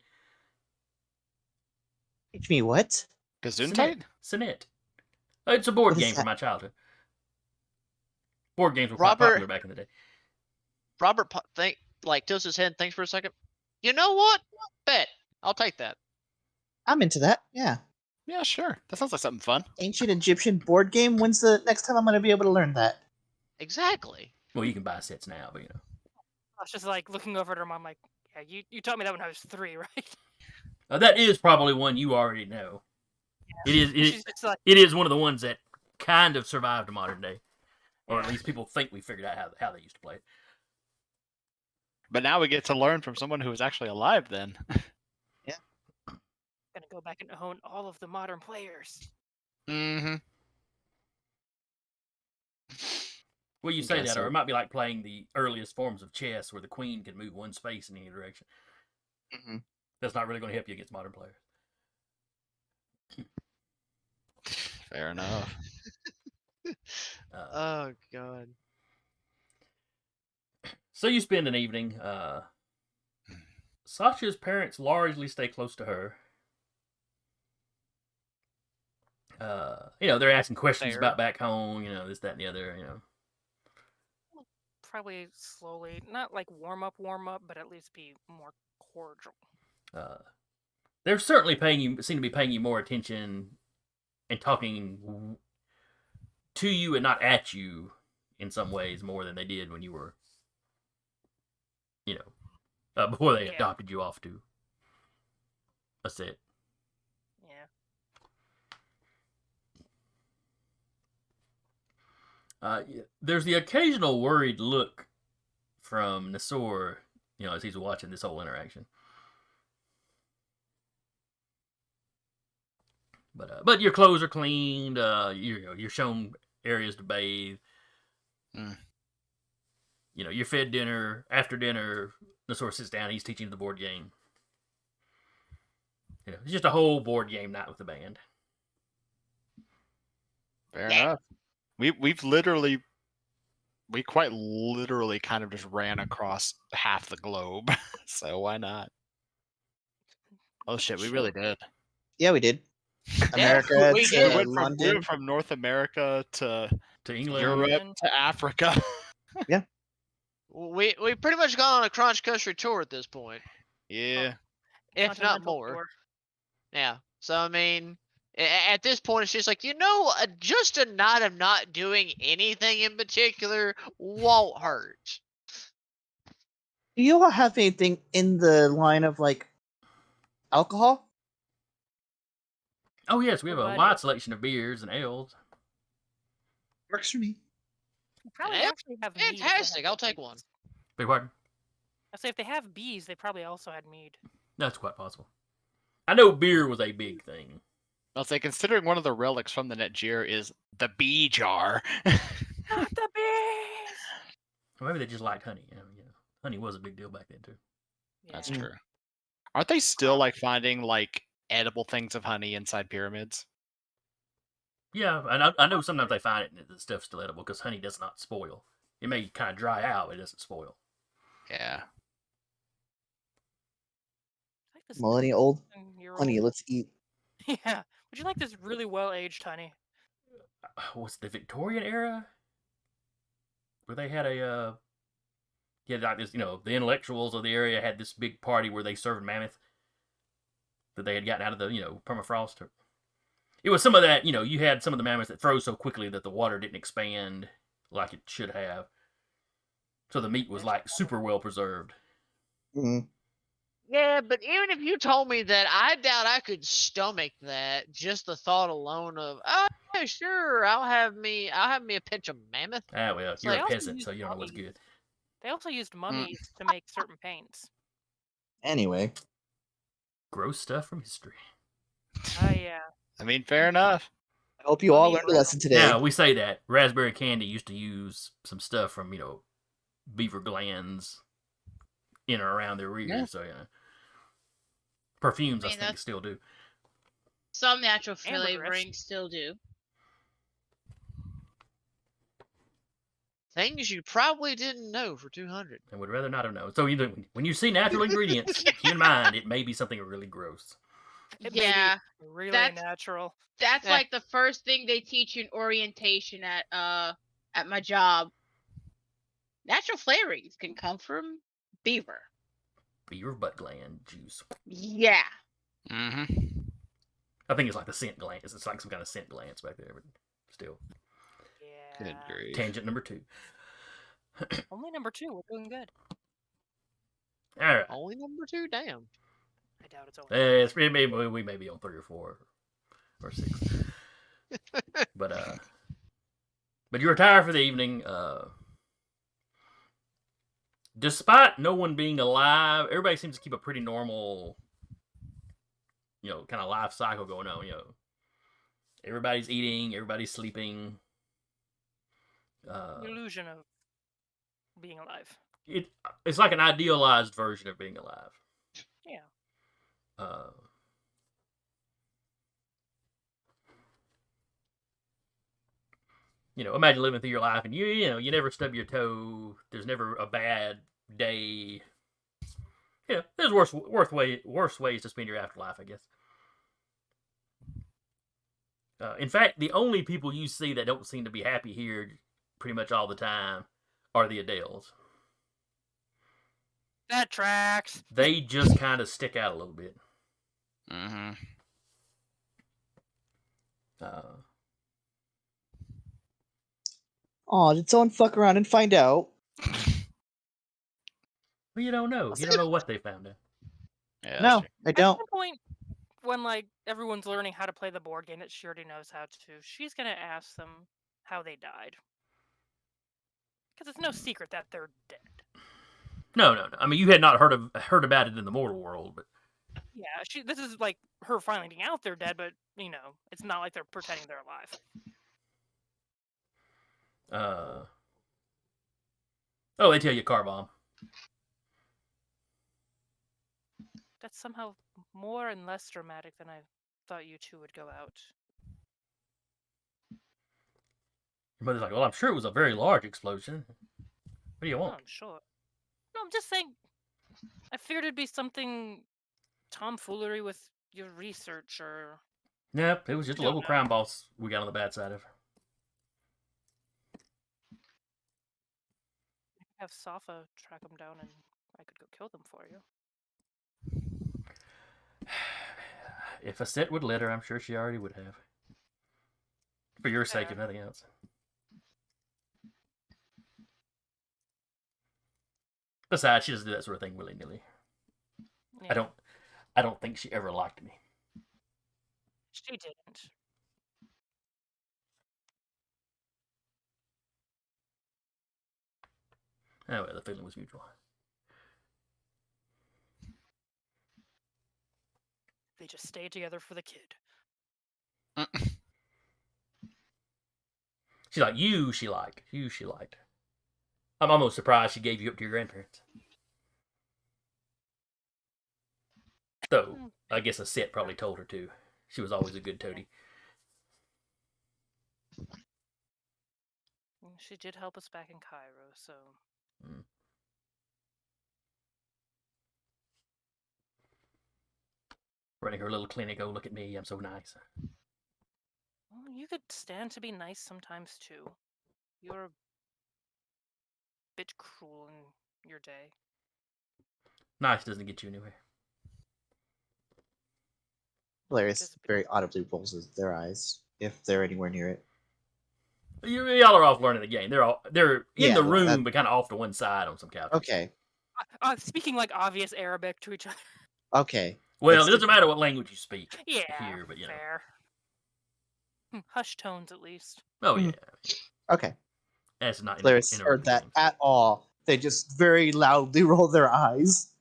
Teach me what? Gesundheit? Sonnet. It's a board What is game from that? my childhood. Board games were quite Robert- popular back in the day. Robert, tilts his head, thinks for a second. You know what? Bet. I'll take that. I'm into that. Yeah. Yeah, sure. That sounds like something fun. Ancient Egyptian board game. When's the next time I'm going to be able to learn that? Exactly. Well, you can buy sets now, but I was just like looking over at her mom, like, yeah, you taught me that when I was 3, right? that is probably one you already know. It is. She's just like, It is one of the ones that kind of survived modern day, or at least people think we figured out how they used to play it. But now we get to learn from someone who is actually alive then. Gonna go back and own all of the modern players. Mm-hmm. Well, you say Guess that, or so. it might be like playing the earliest forms of chess where the queen can move one space in any direction. Mm-hmm. That's not really going to help you against modern players. Fair enough. Oh god. So you spend an evening. Sasha's parents largely stay close to her. They're asking questions Fair. about back home, this, that, and the other, Probably slowly, not like warm up, but at least be more cordial. They're certainly seem to be paying you more attention and talking to you and not at you in some ways more than they did when you were, before they adopted you off to a set. Yeah. There's the occasional worried look from Nasor, as he's watching this whole interaction. But your clothes are cleaned. You're shown areas to bathe. You're fed dinner. After dinner, Nasor sits down. He's teaching you the board game. It's just a whole board game night with the band. Fair enough. We quite literally kind of just ran across half the globe, so why not? Oh shit, we really did. Yeah, we did. Yeah, America we to did. We London. went from North America to England, Europe to Africa. Yeah. We pretty much gone on a cross country tour at this point. Yeah. If not Continental more. tour. Yeah. So I mean, at this point, it's just like just a night of not doing anything in particular won't hurt. Do you all have anything in the line of like alcohol? Oh yes, we have a Nobody. wide selection of beers and ales. Works for me. We probably Yeah, actually have mead. if they have Fantastic. I'll take bees. one. Beg your pardon? I say if they have bees, they probably also had mead. That's quite possible. I know beer was a big thing. I'll say, considering one of the relics from the Netgear is the bee jar. Not the bees. Or maybe they just liked honey. Honey was a big deal back then too. That's Yeah. true. Aren't they still like finding like edible things of honey inside pyramids? Yeah, and I know sometimes they find it and the stuff's still edible because honey does not spoil. It may kind of dry out, but it doesn't spoil. Yeah. Like this Millennial-old 10-year-old. honey, let's eat. Yeah. Would you like this really well-aged honey? Was the Victorian era where they had like this, the intellectuals of the area had this big party where they served mammoth that they had gotten out of the, permafrost. It was some of that, you had some of the mammoths that froze so quickly that the water didn't expand like it should have. So the meat was like super well preserved. Mm-hmm. Yeah, but even if you told me that, I doubt I could stomach that. Just the thought alone of, oh yeah, sure, I'll have me a pinch of mammoth. Ah, well, So you're they a also peasant, used so you don't know what's mummies. good. They also used mummies to make certain paints. Anyway, Gross stuff from history. Oh yeah. I mean, fair enough. I hope you all Mummy learned a lesson today. Now, we say that raspberry candy used to use some stuff from, beaver glands in or around their rears. Yeah. So, perfumes, I I mean, think, still do. Some natural Ambergris. flavoring still do. Things you probably didn't know for 200. And would rather not have known. So, either when you see natural ingredients, keep in mind it may be something really gross. It may be Yeah, really that's- natural. That's Yeah. like the first thing they teach you in orientation at my job. Natural flavorings can come from beaver. Beaver butt gland juice. Yeah. Mm-hmm. I think it's like the scent glands. It's like some kind of scent glands back there, but still. Yeah. Good grief. Tangent number 2. Only number 2. We're doing good. All right. Only number 2, damn. I doubt it's only. We may be on 3 or 4 or 6. But you retire for the evening. despite no one being alive, everybody seems to keep a pretty normal, kind of life cycle going on. Everybody's eating, everybody's sleeping. The illusion of being alive. It's like an idealized version of being alive. Yeah. Imagine living through your life and you never stub your toe. There's never a bad day. There's worse ways to spend your afterlife, I guess. In fact, the only people you see that don't seem to be happy here pretty much all the time are the Adels. That tracks. They just kind of stick out a little bit. Mm-hmm. Oh, did someone fuck around and find out? Well, you don't know. You don't know what they found out. Yeah, No, I At don't. some point, when everyone's learning how to play the board game that she already knows how to, she's gonna ask them how they died. Because it's no secret that they're dead. No. I mean, you had not heard about it in the mortal world, but yeah, this is like her finding out they're dead, but it's not like they're pretending they're alive. Oh, they tell you car bomb. That's somehow more and less dramatic than I thought you two would go out. Your mother's like, well, I'm sure it was a very large explosion. What do you Oh, want? I'm sure. No, I'm just saying. I figured it'd be something tomfoolery with your research or. Nope, it was just a Don't local know. crime boss we got on the bad side of. Have Safa track them down and I could go kill them for you. If a set would let her, I'm sure she already would have. For your sake, Fair. if nothing else. Besides, she doesn't do that sort of thing willy-nilly. Yeah, I don't think she ever liked me. she didn't. Oh, well, the feeling was mutual. They just stayed together for the kid. She's like, you she liked. I'm almost surprised she gave you up to your grandparents. Though, I guess a set probably told her to. She was always a good toady. She did help us back in Cairo, so. Running her little clinic, oh, look at me, I'm so nice. Well, you could stand to be nice sometimes too. You're a bit cruel in your day. Nice doesn't get you anywhere. Hilarious very audibly rolls their eyes if they're anywhere near it. Y'all are off learning the game. They're in the room, that- but kind of off to one side on some couches. Okay. Speaking like obvious Arabic to each other. Okay. Well, it doesn't matter what language you speak. Yeah, here, but fair. Hush tones, at least. Oh yeah. Okay. That's not. Hilarious heard that at all. They just very loudly roll their eyes.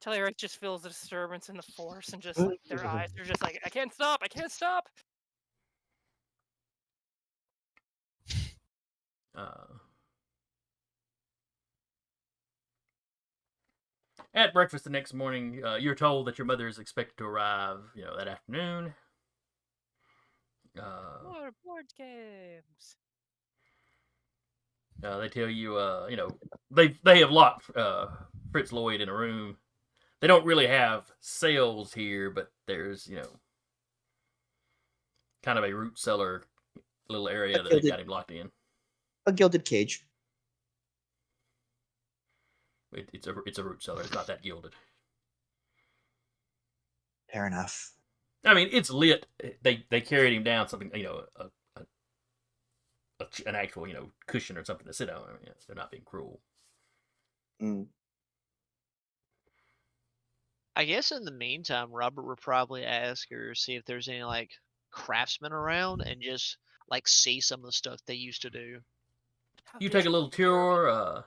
Telerik just feels the disturbance in the force and just like their eyes are just like, I can't stop. At breakfast the next morning, you're told that your mother is expected to arrive, that afternoon. More board games. They tell you, they have locked Fritz-Lloyd in a room. They don't really have sales here, but there's, kind of a root cellar little area that they've got him locked in. A gilded cage. It's a root cellar. It's not that gilded. Fair enough. I mean, it's lit. They carried him down something, an actual, cushion or something to sit on. I mean, they're not being cruel. I guess in the meantime, Robert would probably ask her, see if there's any craftsmen around, and just see some of the stuff they used to do. You take a little tour.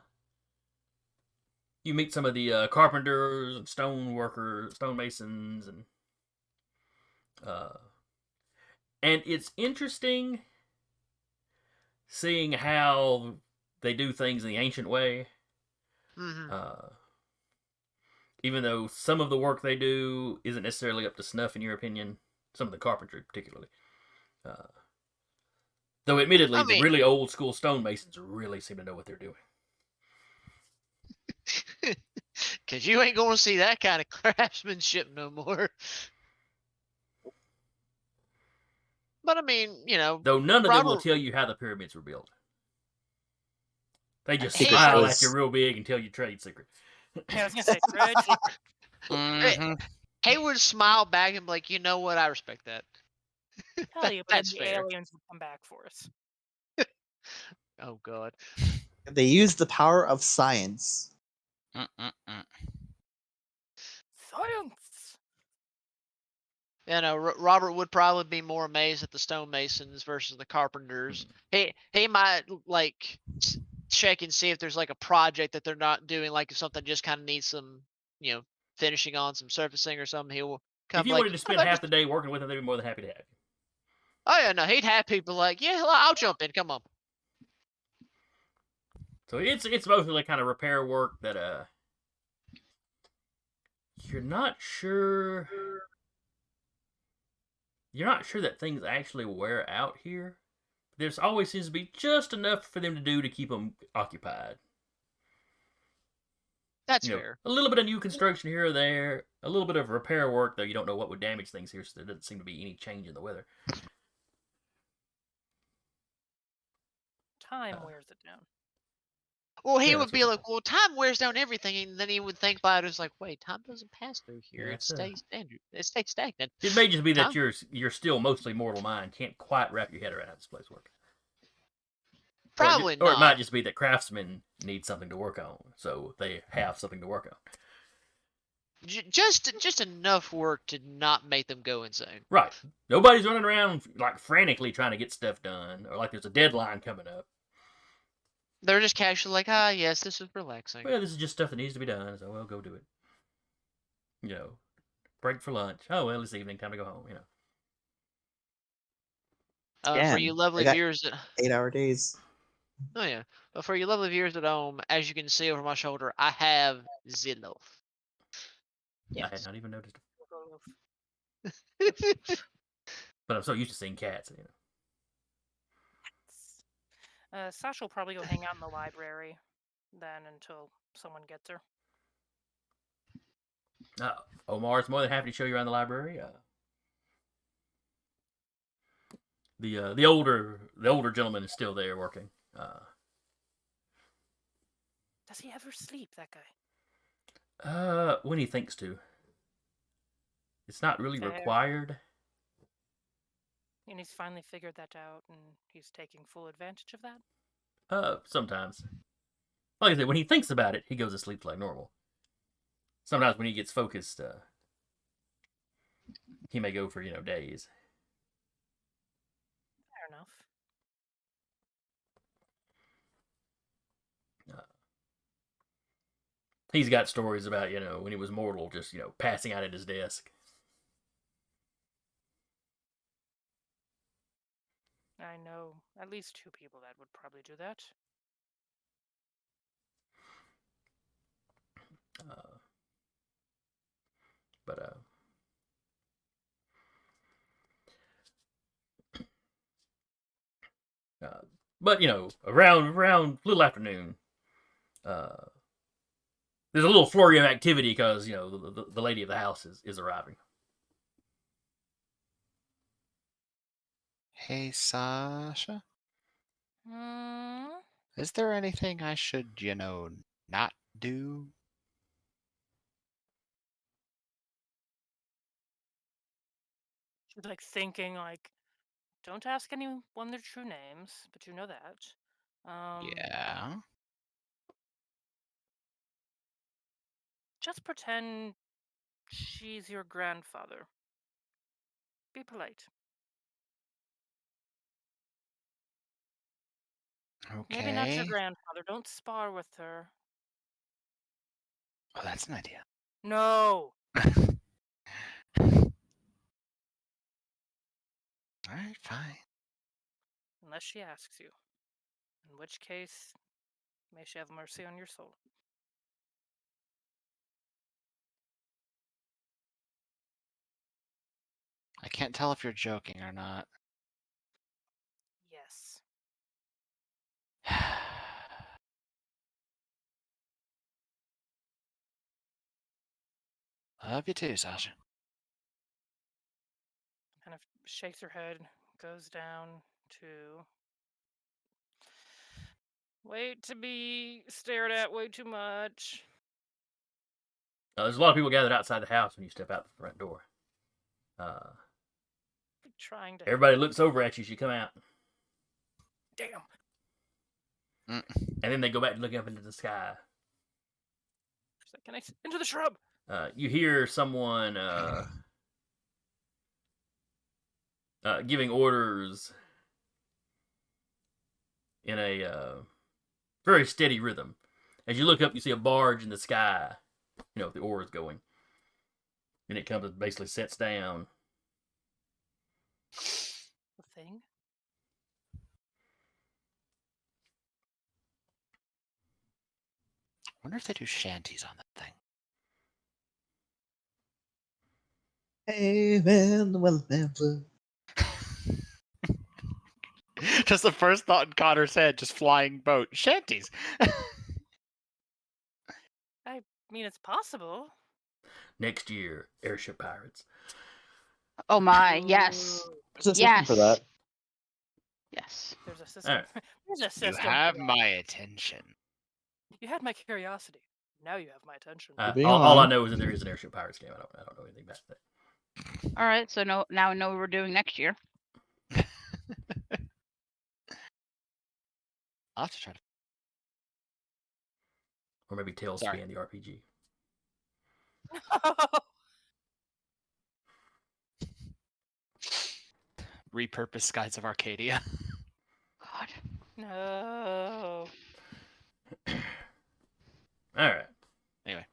You meet some of the carpenters and stonemasons, and it's interesting seeing how they do things in the ancient way. Mm-hmm. Even though some of the work they do isn't necessarily up to snuff, in your opinion, some of the carpentry particularly. Though, admittedly, I the mean, really old school stonemasons really seem to know what they're doing. because you ain't going to see that kind of craftsmanship no more. But I mean, Though none of them will Robert, tell you how the pyramids were built. They just Hey, smile codes. at you real big and tell you trade secret. Yeah, I was gonna say trade secret. Mhm. Hay would smile back and be like, you know what? I respect that. Tell you, but then That's the fair. aliens would come back for us. Oh God. They use the power of science. Mm-mm-mm. Science. Robert would probably be more amazed at the stonemasons versus the carpenters. He might like check and see if there's like a project that they're not doing, like if something just kind of needs some, finishing on, some surfacing or something. He'll come If you like, wanted to spend half the day working with them, they'd be more than happy to have you. oh yeah, no, he'd have people like, yeah, I'll jump in. Come on. So it's mostly kind of repair work that you're not sure that things actually wear out here. There's always seems to be just enough for them to do to keep them occupied. That's fair. A little bit of new construction here or there, a little bit of repair work, though you don't know what would damage things here, so there doesn't seem to be any change in the weather. Time wears it down. Well, he Yeah, would that's be what- like, well, time wears down everything, and then he would think about it as like, wait, time doesn't pass through here. Yeah, It stays standard. It stays stagnant. It may just be that Time- you're still mostly mortal mind, can't quite wrap your head around how this place works. Probably Or it might not. just be that craftsmen need something to work on, so they have something to work on. Just enough work to not make them go insane. Right. Nobody's running around like frantically trying to get stuff done, or like there's a deadline coming up. They're just casually like, yes, this is relaxing. Well, this is just stuff that needs to be done, so well, go do it. Break for lunch. Oh well, it's evening, time to go home. For Again, you lovely I got viewers, 8-hour days. oh yeah, but for you lovely viewers at home, as you can see over my shoulder, I have Zillow. I had not even noticed, Yeah. but I'm so used to seeing cats. Sasha will probably go hang out in the library then until someone gets her. Omar's more than happy to show you around the library. The older gentleman is still there working. Does he ever sleep, that guy? When he thinks to. It's not really Fair. required. And he's finally figured that out, and he's taking full advantage of that? Sometimes. Like I said, when he thinks about it, he goes to sleep like normal. Sometimes when he gets focused, he may go for, days. Fair enough. He's got stories about, when he was mortal, just, passing out at his desk. I know at least 2 people that would probably do that. But around little afternoon, there's a little flurry of activity because the lady of the house is arriving. Hey, Sasha? Hmm? Is there anything I should, not do? She's like thinking, like, don't ask anyone their true names, but you know that. Yeah. Just pretend she's your grandfather. Be polite. Maybe not your Okay. grandfather. Don't spar with her. Oh, that's an idea. No. All right, fine. Unless she asks you. In which case, may she have mercy on your soul. I can't tell if you're joking or not. Yes. Love you too, Sasha. Kind of shakes her head, goes down to wait to be stared at way too much. There's a lot of people gathered outside the house when you step out the front door. Trying to. Everybody looks over at you as you come out. Damn. And then they go back to looking up into the sky. She's like, can I into the shrub? You hear someone giving orders in a very steady rhythm. As you look up, you see a barge in the sky, with the oars going. And it comes and basically sets down. The thing? I wonder if they do shanties on that thing. Hey man, the well-man blue. Just the first thought in Connor's head, just flying boat. Shanties. I mean, it's possible. Next year, airship pirates. Oh my, yes. Ooh, There's a system Yes. for that. Yes. there's a system. Alright. There's a You system. have my attention. You had my curiosity. Now you have my attention. Moving All I on. know is that there is an airship pirates game. I don't know anything about that. All right, so now we know what we're doing next year. I'll have to try to. Or maybe Tailspin, Sorry. the RPG. Repurpose Skies of Arcadia. God. No. Alright. Anyway.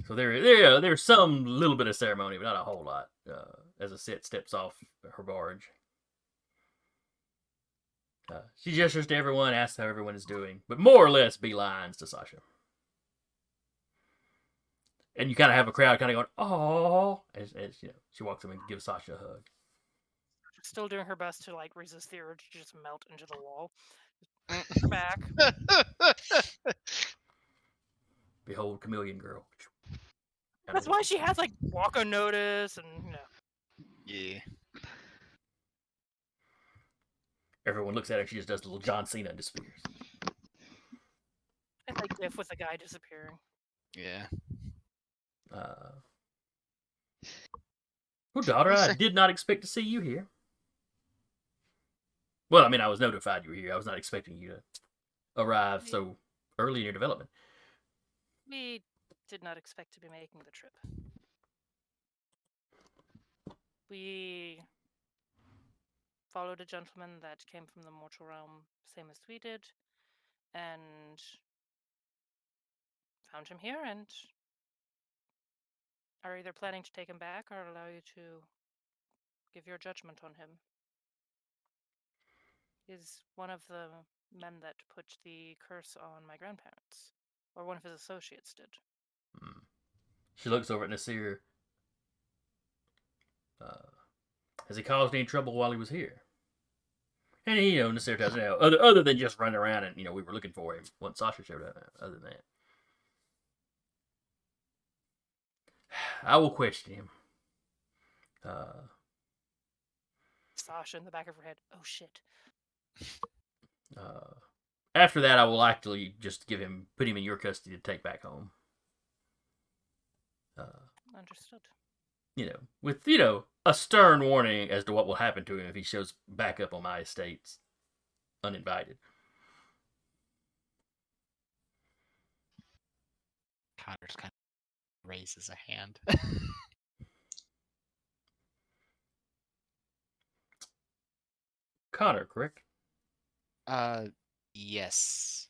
So there's some little bit of ceremony, but not a whole lot. As a Set steps off her barge. She gestures to everyone, asks how everyone is doing, but more or less beelines to Sasha. And you kind of have a crowd kind of going, "Oh!" as she walks up and gives Sasha a hug. Still doing her best to resist the urge to just melt into the wall. Back. Behold, chameleon girl. That's why she has walk on notice and Yeah. Everyone looks at her. She just does a little John Cena and disappears. It's like GIF with the guy disappearing. Yeah. Oh, daughter, I did not expect to see you here. Well, I mean, I was notified you were here. I was not expecting you to arrive so early in your development. We did not expect to be making the trip. We followed a gentleman that came from the mortal realm, same as we did, and found him here and are either planning to take him back or allow you to give your judgment on him. He's one of the men that put the curse on my grandparents, or one of his associates did. She looks over at Nasir. Has he caused any trouble while he was here? And Nasir tells other than just running around and we were looking for him once Sasha showed up. Other than that, I will question him. Sasha in the back of her head. Oh shit. After that, I will actually just put him in your custody to take back home. Understood. With a stern warning as to what will happen to him if he shows back up on my estates uninvited. Connor's kind of raises a hand. Connor, correct? Yes.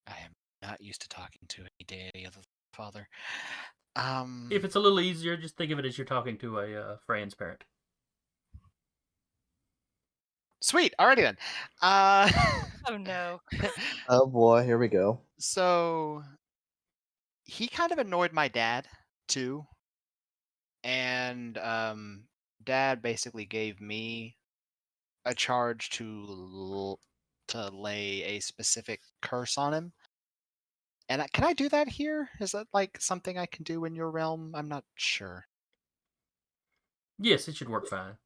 I am not used to talking to any deity other than Father. If it's a little easier, just think of it as you're talking to a Fran's parent. Sweet. Alrighty then. Oh no. Oh boy, here we go. So he kind of annoyed my dad too, and Dad basically gave me a charge to lay a specific curse on him. And can I do that here? Is that like something I can do in your realm? I'm not sure. Yes, it should work fine.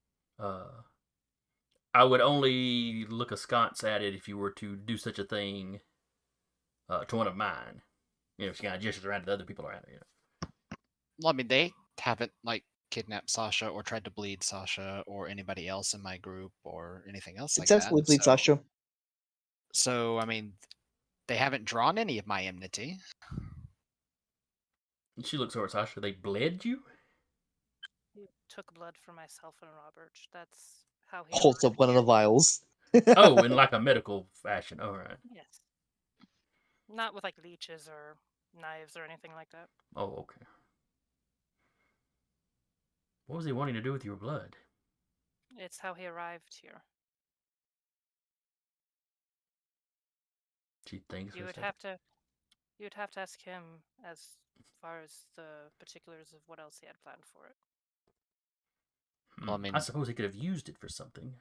I would only look askance at it if you were to do such a thing to one of mine. You know, if she kind of gestures around to the other people around her. You know. Well, I mean, they haven't like kidnapped Sasha or tried to bleed Sasha or anybody else in my group or anything else like that. Successfully bleed Sasha. So, I mean, they haven't drawn any of my enmity. And she looks over at Sasha. They bled you? You took blood from myself and Robert. That's how he Holds up arrived one of the here. vials. Oh, in like a medical fashion. All right. Yes. Not with like leeches or knives or anything like that. Oh, okay. What was he wanting to do with your blood? It's how he arrived here. She thinks You would have to ask him as far as the particulars of what else he had planned for it. Well, I mean, I suppose he could have used it for something.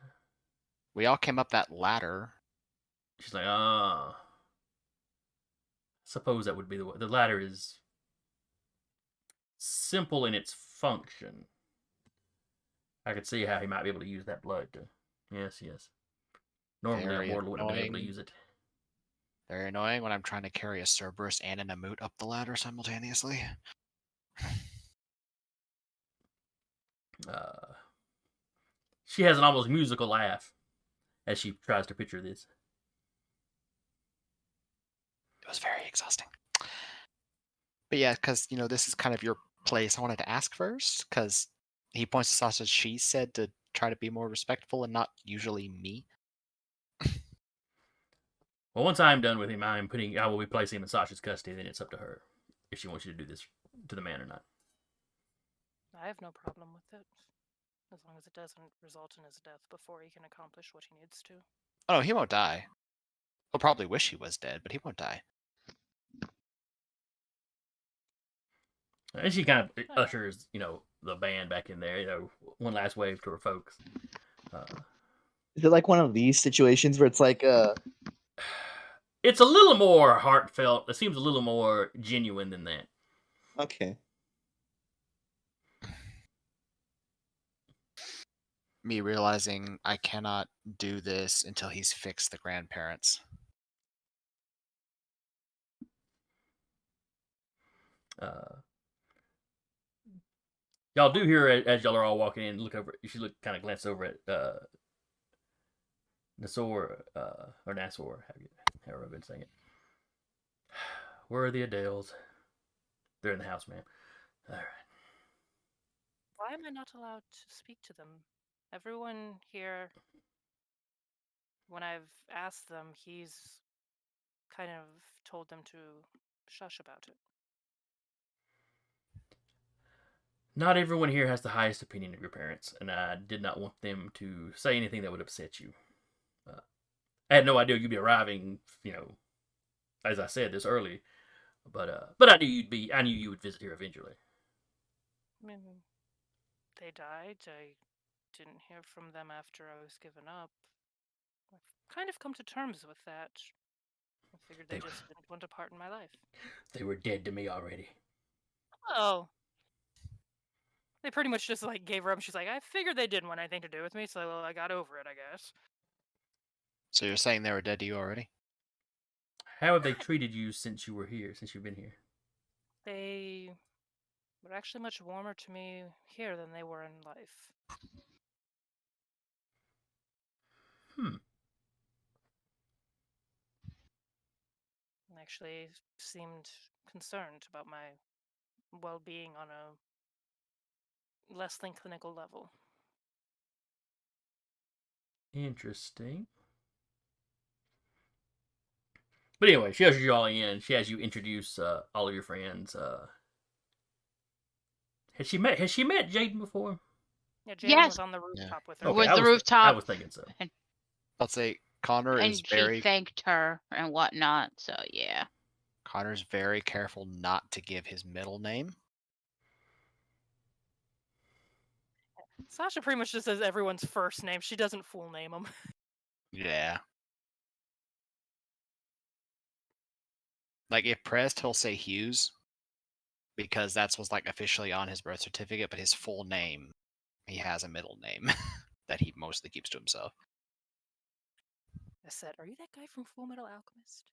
we all came up that ladder. She's like, suppose that would be the ladder is simple in its function. I could see how he might be able to use that blood to. Yes. Normally, Very a mortal wouldn't have been able to annoying. use it. Very annoying when I'm trying to carry a Cerberus and an Amut up the ladder simultaneously. She has an almost musical laugh as she tries to picture this. It was very exhausting. But yeah, because, this is kind of your place. I wanted to ask first, because he points to Sasha. She said to try to be more respectful and not usually me. Well, once I'm done with him, I will be placing him in Sasha's custody. Then it's up to her if she wants you to do this to the man or not. I have no problem with it, as long as it doesn't result in his death before he can accomplish what he needs to. Oh, no, he won't die. He'll probably wish he was dead, but he won't die. And she kind of ushers, the band back in there. One last wave to her folks. Is it like one of these situations where it's like It's a little more heartfelt. It seems a little more genuine than that. Okay. Me realizing I cannot do this until he's fixed the grandparents. Y'all do hear as y'all are all walking in, look over. You should kind of glance over at Nasor or Nasor, however I've been saying it. Where are the Adels? They're in the house, ma'am. All right. Why am I not allowed to speak to them? Everyone here, when I've asked them, he's kind of told them to shush about it. Not everyone here has the highest opinion of your parents, and I did not want them to say anything that would upset you. I had no idea you'd be arriving, as I said this early, but I knew you would visit here eventually. I mean, they died. I didn't hear from them after I was given up. I've kind of come to terms with that. I figured they just didn't want a part in my life. They were dead to me already. Oh. They pretty much just gave her up. She's like, I figured they didn't want anything to do with me, so I got over it, I guess. So you're saying they were dead to you already? How have they treated you since you've been here? They were actually much warmer to me here than they were in life. Actually seemed concerned about my well-being on a less than clinical level. Interesting. But anyway, she ushers you all in. She has you introduce all of your friends. Has she met Jaden before? Yeah, Jaden Yes. was on the rooftop with her. Okay, With I the was rooftop, I was thinking so. Let's say Connor and is she very thanked her and whatnot. So yeah. Connor's very careful not to give his middle name. Sasha pretty much just says everyone's first name. She doesn't full name them. Yeah. Like if pressed, he'll say Hughes because that's what's like officially on his birth certificate, but his full name, he has a middle name that he mostly keeps to himself. I said, "Are you that guy from Full Metal Alchemist?"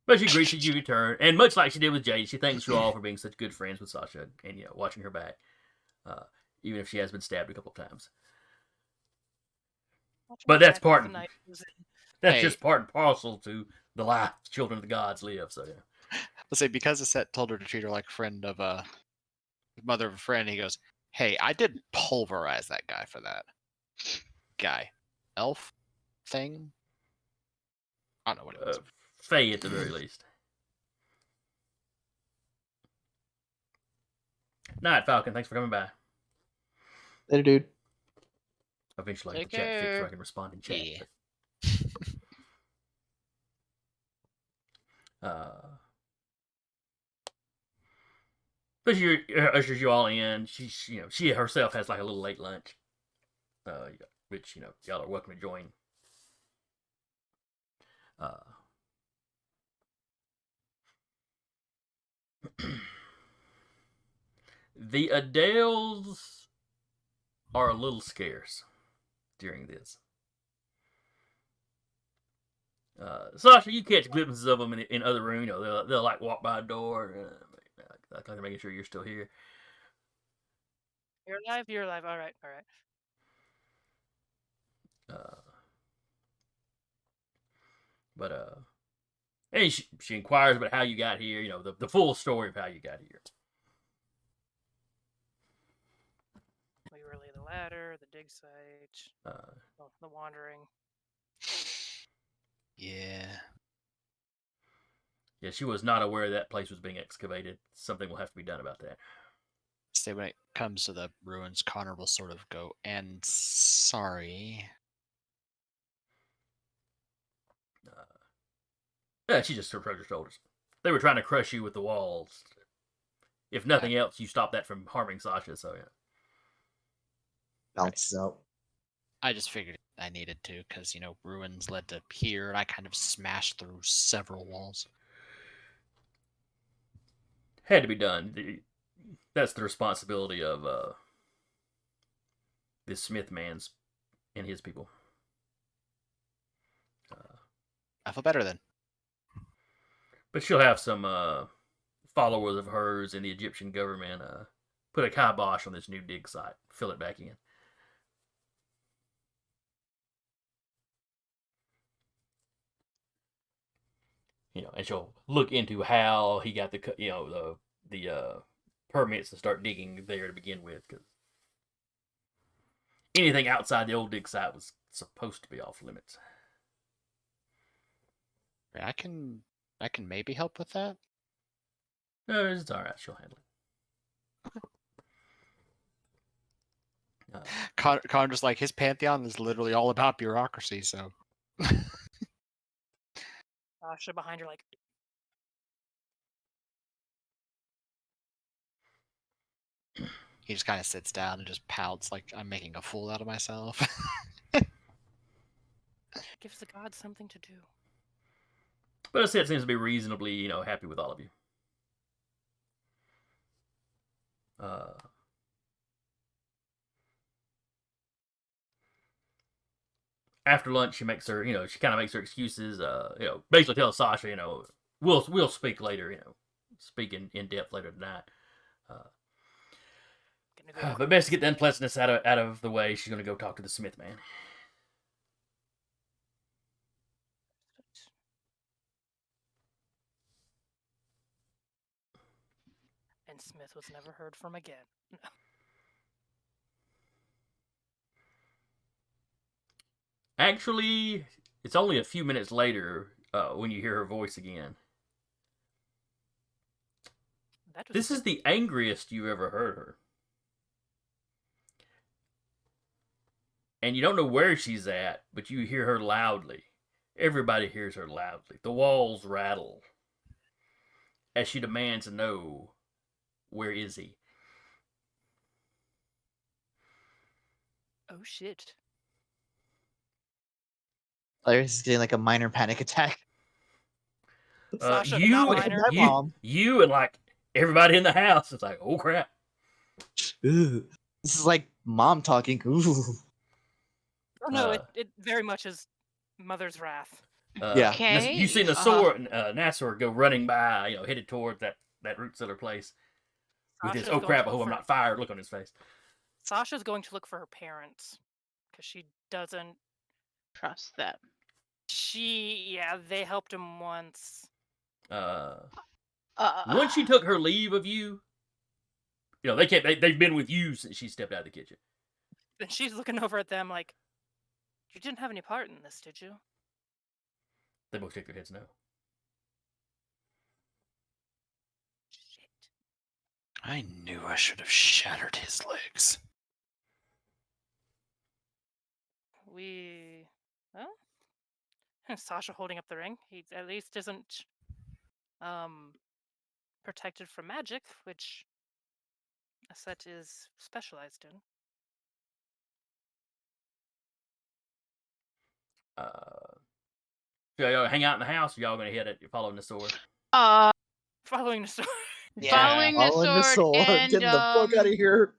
But she greets you in return, and much like she did with Jade, she thanks you all for being such good friends with Sasha and watching her back, even if she has been stabbed a couple of times. But that's part. That's just part and parcel to the life children of the gods live. So yeah. Let's say because Aset told her to treat her like a friend of mother of a friend, he goes, "Hey, I did pulverize that guy for that guy, elf thing. I don't know what it was. Faye at the very least. Night, Falcon. Thanks for coming by. Later, dude. Eventually, I Take can chat fix so I care. can respond in chat. Yeah. But she ushers you all in. She herself has like a little late lunch, which y'all are welcome to join. The Adels are a little scarce during this. Sasha, you catch glimpses of them in other rooms. They'll like walk by a door, like making sure you're still here. You're alive. You're alive. All right. All right. And she inquires about how you got here. The full story of how you got here. We relay the ladder, the dig site, the wandering. Yeah. Yeah, she was not aware that place was being excavated. Something will have to be done about that. Say when it comes to the ruins, Connor will sort of go, and sorry. Yeah, she just shrugged her shoulders. They were trying to crush you with the walls. If nothing else, you stopped that from harming Sasha. So yeah. Bounces out. I just figured I needed to, because, ruins led to here, and I kind of smashed through several walls. Had to be done. That's the responsibility of this Smith man's and his people. I feel better then. But she'll have some followers of hers in the Egyptian government put a kibosh on this new dig site, fill it back in. And she'll look into how he got the permits to start digging there to begin with, because anything outside the old dig site was supposed to be off limits. I can maybe help with that. No, it's all right. She'll handle it. Connor just like his pantheon is literally all about bureaucracy, so. Sasha behind her, like. He just kind of sits down and just pouts like I'm making a fool out of myself. Gives the gods something to do. But Aset seems to be reasonably, happy with all of you. After lunch, she makes her, she kind of makes her excuses. Basically tells Sasha, we'll speak later. Speak in depth later tonight. But best to get the unpleasantness out of the way. She's going to go talk to the Smith man. And Smith was never heard from again. Actually, it's only a few minutes later when you hear her voice again. That was This is the angriest you've ever heard her. And you don't know where she's at, but you hear her loudly. Everybody hears her loudly. The walls rattle as she demands to know, where is he? Oh shit. Hilarious is getting like a minor panic attack. Sasha, you, not Welcome minor. back, Mom. you and like everybody in the house is like, oh crap. Ooh. This is like mom talking. Ooh. Oh no, Uh, it very much is Mother's Wrath. Yeah. Okay. You've seen the sword, Nassor go running by, headed towards that root cellar place. With his, Sasha's oh going crap, to I look hope I'm for- not fired look on his face. Sasha's going to look for her parents because she doesn't. Trust them. They helped him once. Once she took her leave of you, they've been with you since she stepped out of the kitchen. And she's looking over at them like, you didn't have any part in this, did you? They both shake their heads no. Shit. I knew I should have shattered his legs. Well, Sasha holding up the ring. He at least isn't protected from magic, which a set is specialized in. So y'all hang out in the house, or y'all gonna head it following the sword? Following the story. Following the Following the sword and Getting the fuck out of here.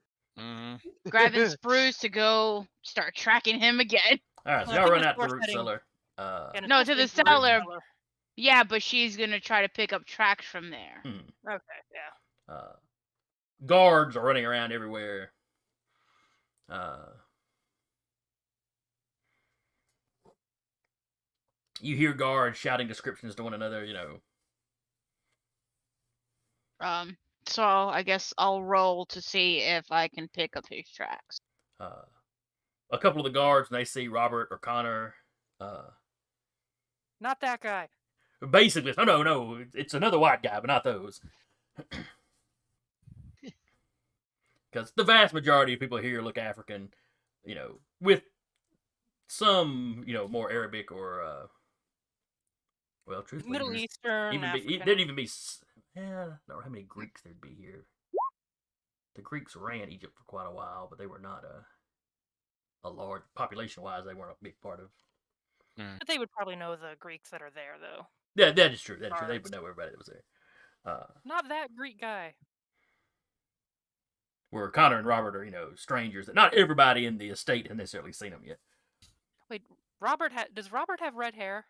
grabbing Spruce to go start tracking him again. Alright, so Well, I y'all think run the out to the store's root heading- cellar. And No, it's to the supposed to be cellar. cellar. Yeah, but she's gonna try to pick up tracks from there. Okay, yeah. Guards are running around everywhere. You hear guards shouting descriptions to one another, So I guess I'll roll to see if I can pick up his tracks. A couple of the guards, when they see Robert or Connor, Not that guy. basically, no, it's another white guy, but not those. Because the vast majority of people here look African, with some, more Arabic or, well, truthfully, Middle Eastern, African. there'd even be, I don't know how many Greeks there'd be here. The Greeks ran Egypt for quite a while, but they were not a large, population-wise, they weren't a big part of. But they would probably know the Greeks that are there, though. Yeah, that is true. That is true. They would know everybody that was there. Not that Greek guy. Where Connor and Robert are, strangers that not everybody in the estate has necessarily seen them yet. Wait, does Robert have red hair?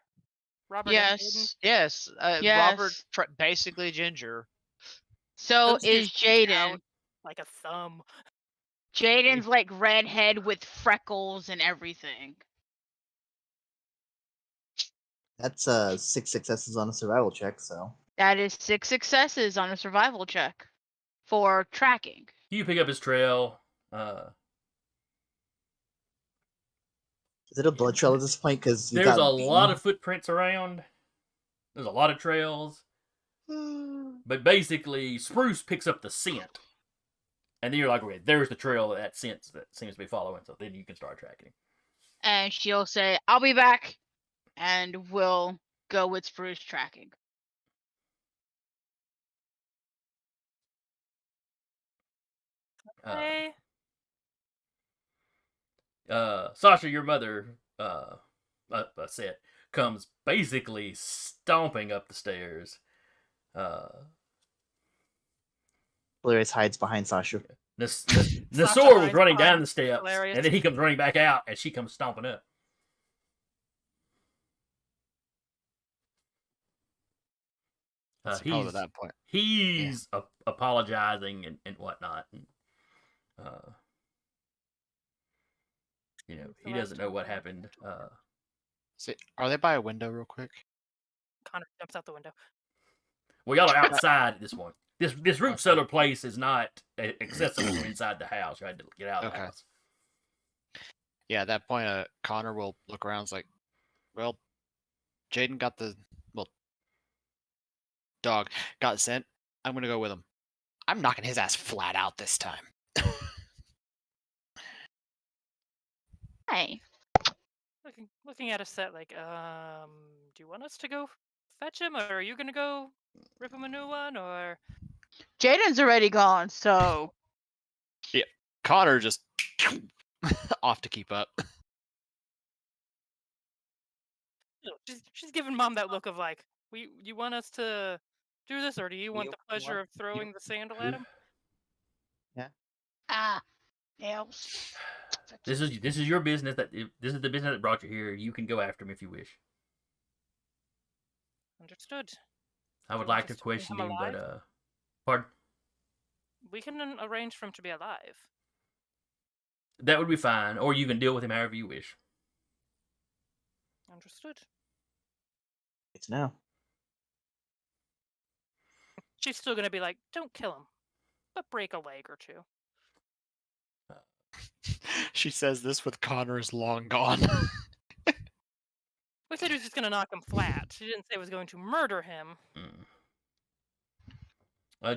Robert and Aiden? Yes. Yes. Robert, basically ginger. So Doesn't is stick Jaden. out like a thumb. Jaden's like redhead with freckles and everything. That's 6 successes on a survival check, so. That is 6 successes on a survival check for tracking. You pick up his trail. Is it a blood trail at this point? Because There's a lot of footprints around. There's a lot of trails. But basically, Spruce picks up the scent. And then you're like, okay, there's the trail that scent that seems to be following. So then you can start tracking. And she'll say, I'll be back. And we'll go with Spruce tracking. Hey. Sasha, your mother, said, comes basically stomping up the stairs. Hilarious hides behind Sasha. Nassor was running down behind. the steps, Hilarious. and then he comes running back out, and she comes stomping up. That's probably at that point. He's apologizing and whatnot. And, he doesn't know what happened. See, are they by a window real quick? Connor jumps out the window. Well, y'all are outside at this point. This root cellar place is not accessible from inside the house. You had to get out of the house. Yeah, at that point, Connor will look around. It's like, well, Jaden got dog got sent. I'm gonna go with him. I'm knocking his ass flat out this time. Hey, Looking at a set like, do you want us to go fetch him, or are you gonna go rip him a new one, or? Jaden's already gone, so Connor just off to keep up. She's giving Mom that look of like, you want us to do this, or do you want You- the you pleasure want- of throwing the sandal at him? nails. This is your business. This is the business that brought you here. You can go after him if you wish. Understood. I would You want like to us to bring question him him, but alive? pardon. We can arrange for him to be alive. That would be fine, or you can deal with him however you wish. Understood. Good to know. She's still gonna be like, don't kill him, but break a leg or two. She says this with Connor's long gone. We said he was just gonna knock him flat. She didn't say it was going to murder him.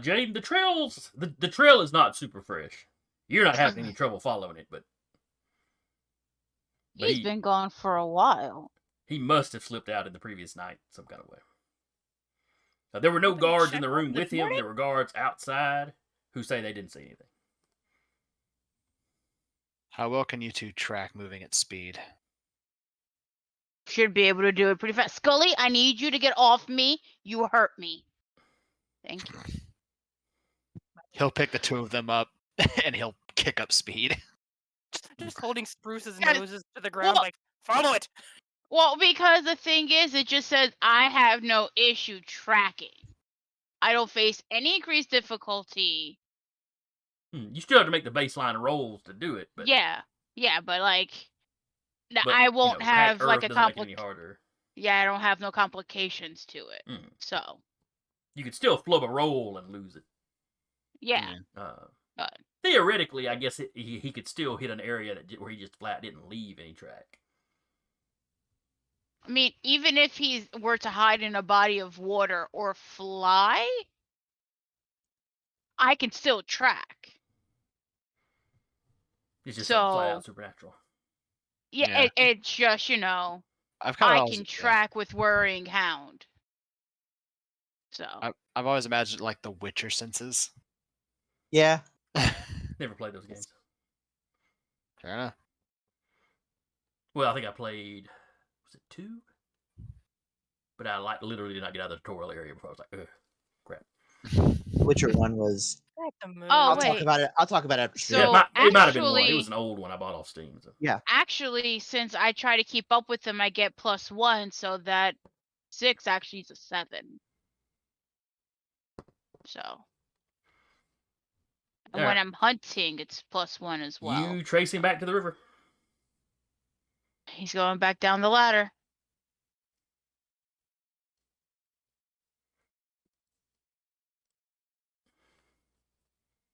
Jade, the trail is not super fresh. You're not having any trouble following it, but He's been gone for a while. he must have slipped out in the previous night some kind of way. There were no Nobody guards in checked the on room him with this him. morning? There were guards outside who say they didn't see anything. How well can you two track moving at speed? Should be able to do it pretty fast. Scully, I need you to get off me. You hurt me. Thank you. He'll pick the two of them up and he'll kick up speed. Just holding Spruce's Guys, noses to the ground, what? like, follow it! Well, because the thing is, it just says I have no issue tracking. I don't face any increased difficulty. You still have to make the baseline rolls to do it, but Yeah, but like, but, I won't hack have like Earth a doesn't make it any harder. Yeah, I don't have no complications to it. So You could still flub a roll and lose it. yeah. Theoretically, I guess he could still hit an area where he just flat didn't leave any track. I mean, even if he were to hide in a body of water or fly, I can still track. It's just something flat So out supernatural. yeah, Yeah. it's just I've kind I of can track with Worrying Hound. So I've always imagined like the Witcher senses. Yeah. Never played those games. Fair enough. Well, I think I played, was it 2? But I literally did not get out of the tutorial area before I was like, ugh, crap. Witcher 1 was. Oh, I'll wait. talk about it. I'll talk about it after So- stream. it might have been one. It actually- was an old one I bought off Steam. So. actually, since I try to keep up with them, I get +1, so that 6 actually is a 7. So and when Alright. I'm hunting, it's +1 as well. You trace him back to the river. He's going back down the ladder.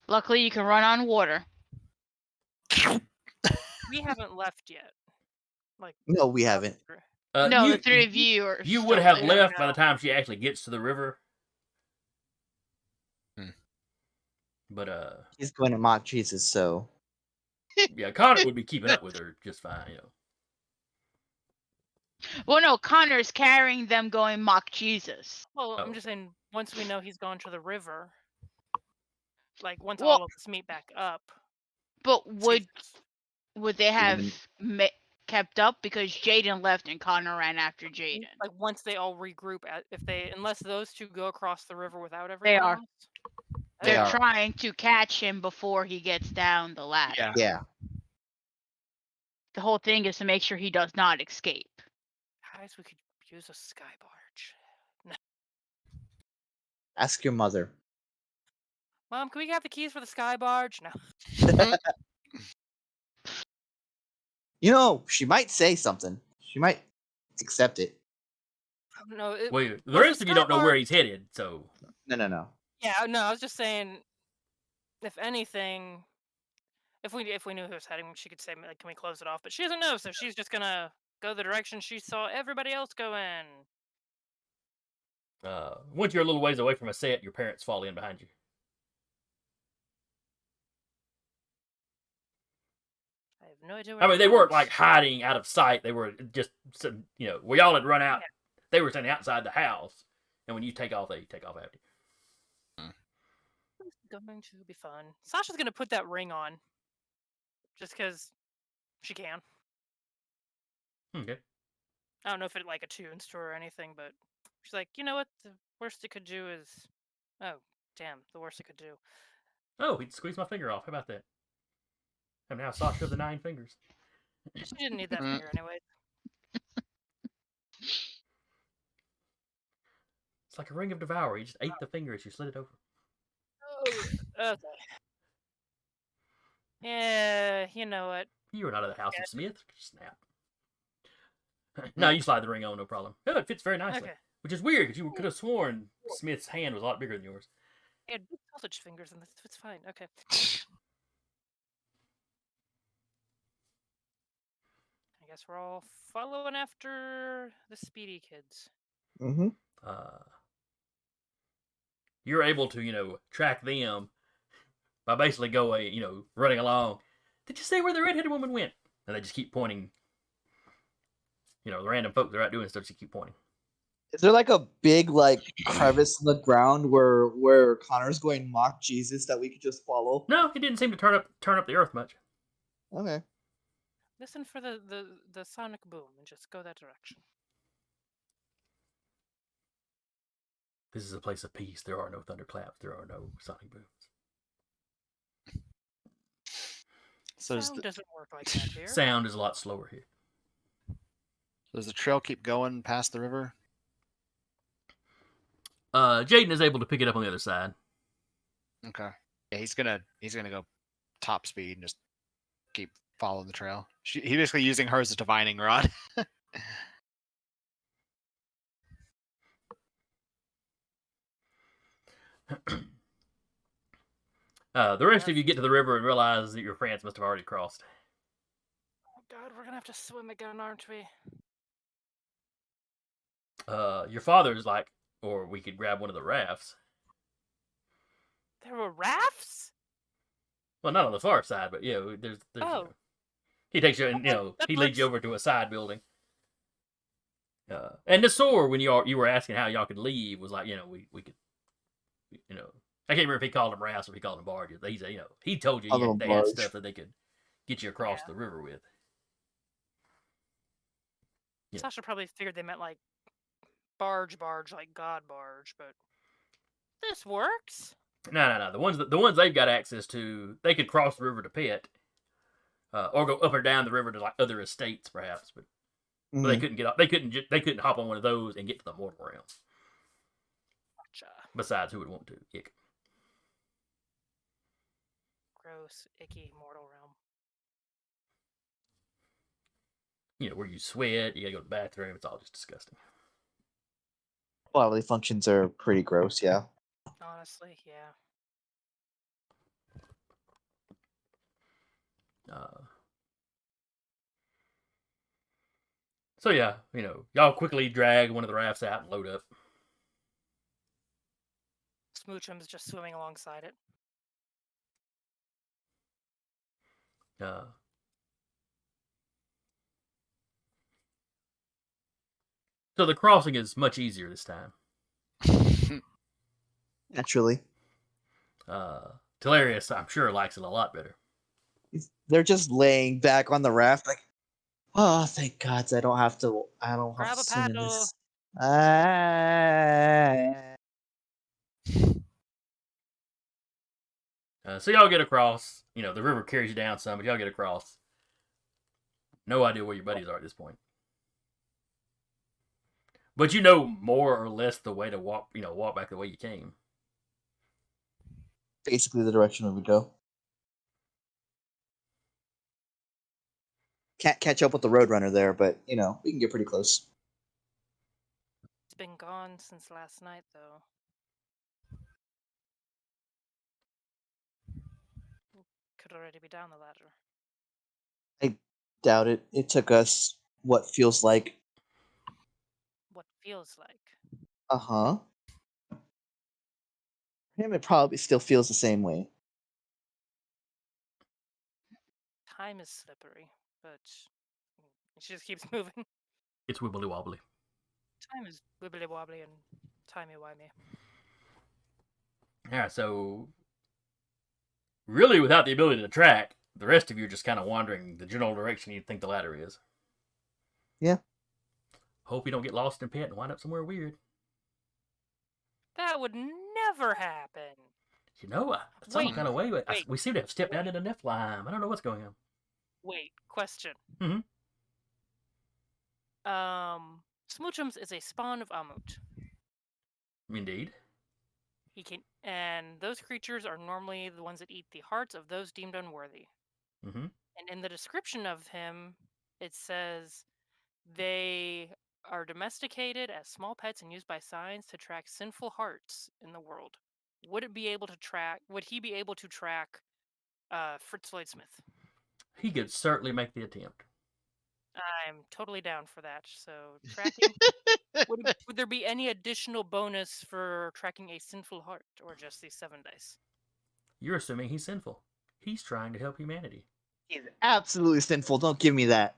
Luckily, you can run on water. We haven't left yet. Like, No, we haven't. No, the 3 of you are. You still would have there. left by the time she actually gets to the river. But He's going to mock Jesus, so. yeah, Connor would be keeping up with her just fine. Well, no, Connor's carrying them, going mock Jesus. Well, Oh. I'm just saying, once we know he's gone to the river, like once Well- all of us meet back up. But see would they have Even- kept up, because Jaden left and Connor ran after if- Jaden? like once they all regroup, unless those two go across the river without everyone They are. else. They They're are. trying to catch him before he gets down the ladder. Yeah. Yeah. The whole thing is to make sure he does not escape. Guys, we could use a sky barge. Ask your mother. Mom, can we have the keys for the sky barge? No. She might say something. She might accept it. No. Wait, the was rest the of you don't know sky where barge- he's headed, so No. Yeah, no, I was just saying, if anything, If we knew who was heading, she could say, like, "Can we close it off?" But she doesn't know, so she's just gonna go the direction she saw everybody else go in. Once you're a little ways away from a set, your parents fall in behind you. I have no idea. I mean, they weren't like hiding out of sight. They were just, we all had run out. Yeah. They were standing outside the house, and when you take off, they take off after you. It's going to be fun. Sasha's gonna put that ring on, just because she can. Okay. I don't know if it like attunes to her or anything, but she's like, you know what? The worst it could do is, oh damn, the worst it could do. Oh, he'd squeeze my finger off. How about that? I'm now Sasha of the 9 fingers. She didn't need that finger anyway. It's like a ring of devour. You just ate the finger as you slid it over. Okay. Yeah, you know what? You are not of the House of Smith. Snap. No, you slide the ring on, no problem. Oh, it fits very nicely. Okay. Which is weird, because you could have sworn Smith's hand was a lot bigger than yours. He had big sausage fingers, and it's fine. Okay. I guess we're all following after the speedy kids. Mm-hmm. You're able to, track them by basically going, running along. Did you see where the redheaded woman went? And they just keep pointing. The random folk that are out doing stuff just keep pointing. Is there like a big crevice in the ground where Connor's going mock Jesus that we could just follow? No, he didn't seem to turn up the earth much. Okay. Listen for the sonic boom and just go that direction. This is a place of peace. There are no thunderclaps. There are no sonic booms. So Sound doesn't work like that here. Sound is a lot slower here. Does the trail keep going past the river? Jaden is able to pick it up on the other side. Okay. Yeah, he's gonna go top speed and just keep following the trail. He's basically using her as a divining rod. The rest of you get to the river and realize that your friends must have already crossed. Oh God, we're gonna have to swim again, aren't we? Your father's like, or we could grab one of the rafts. There were rafts? Well, not on the far side, but there's Oh. he takes you and he leads you over to a side building. And the sword, when you were asking how y'all could leave, was like, we could, I can't remember if he called them rafts or if he called them barges. He said, he told you they had stuff that they could get you across the river with. Yeah. Sasha probably figured they meant like barge, like God barge, but this works. No. The ones they've got access to, they could cross the river to Pet, or go up or down the river to like other estates, perhaps. But they couldn't get up. They couldn't hop on one of those and get to the mortal realm. Gotcha. Besides, who would want to? Ick. Gross, icky, mortal realm. Where you sweat, you gotta go to the bathroom. It's all just disgusting. Bodily functions are pretty gross, yeah. Honestly, yeah. So yeah, y'all quickly drag one of the rafts out and load up. Smoochum's just swimming alongside it. So the crossing is much easier this time. Naturally. Telarius, I'm sure, likes it a lot better. They're just laying back on the raft like, oh, thank God, I don't have to Grab a swim in paddle. this. So y'all get across. The river carries you down some, but y'all get across. No idea where your buddies are at this point. But you know more or less the way to walk, walk back the way you came. Basically the direction we would go. Can't catch up with the Roadrunner there, but, we can get pretty close. It's been gone since last night, though. could already be down the ladder. I doubt it. It took us what feels like. What feels like. For him, it probably still feels the same way. Time is slippery, but she just keeps moving. It's wibbly wobbly. Time is wibbly wobbly and timey wimey. Yeah, so really, without the ability to track, the rest of you are just kind of wandering the general direction you think the ladder is. Yeah. Hope you don't get lost in a pit and wind up somewhere weird. That would never happen. You know, some Wait, kind of way, wait, we seem to have stepped down wait. into Nephilim. I don't know what's going on. Wait, question. Mhm. Smoochums is a spawn of Amut. Indeed. And those creatures are normally the ones that eat the hearts of those deemed unworthy. Mm-hmm. And in the description of him, it says they are domesticated as small pets and used by Science to track sinful hearts in the world. Would he be able to track Fritz-Lloyd Smith? He could certainly make the attempt. I'm totally down for that. So tracking would there be any additional bonus for tracking a sinful heart, or just these 7 dice? You're assuming he's sinful. He's trying to help humanity. He's absolutely sinful. Don't give me that.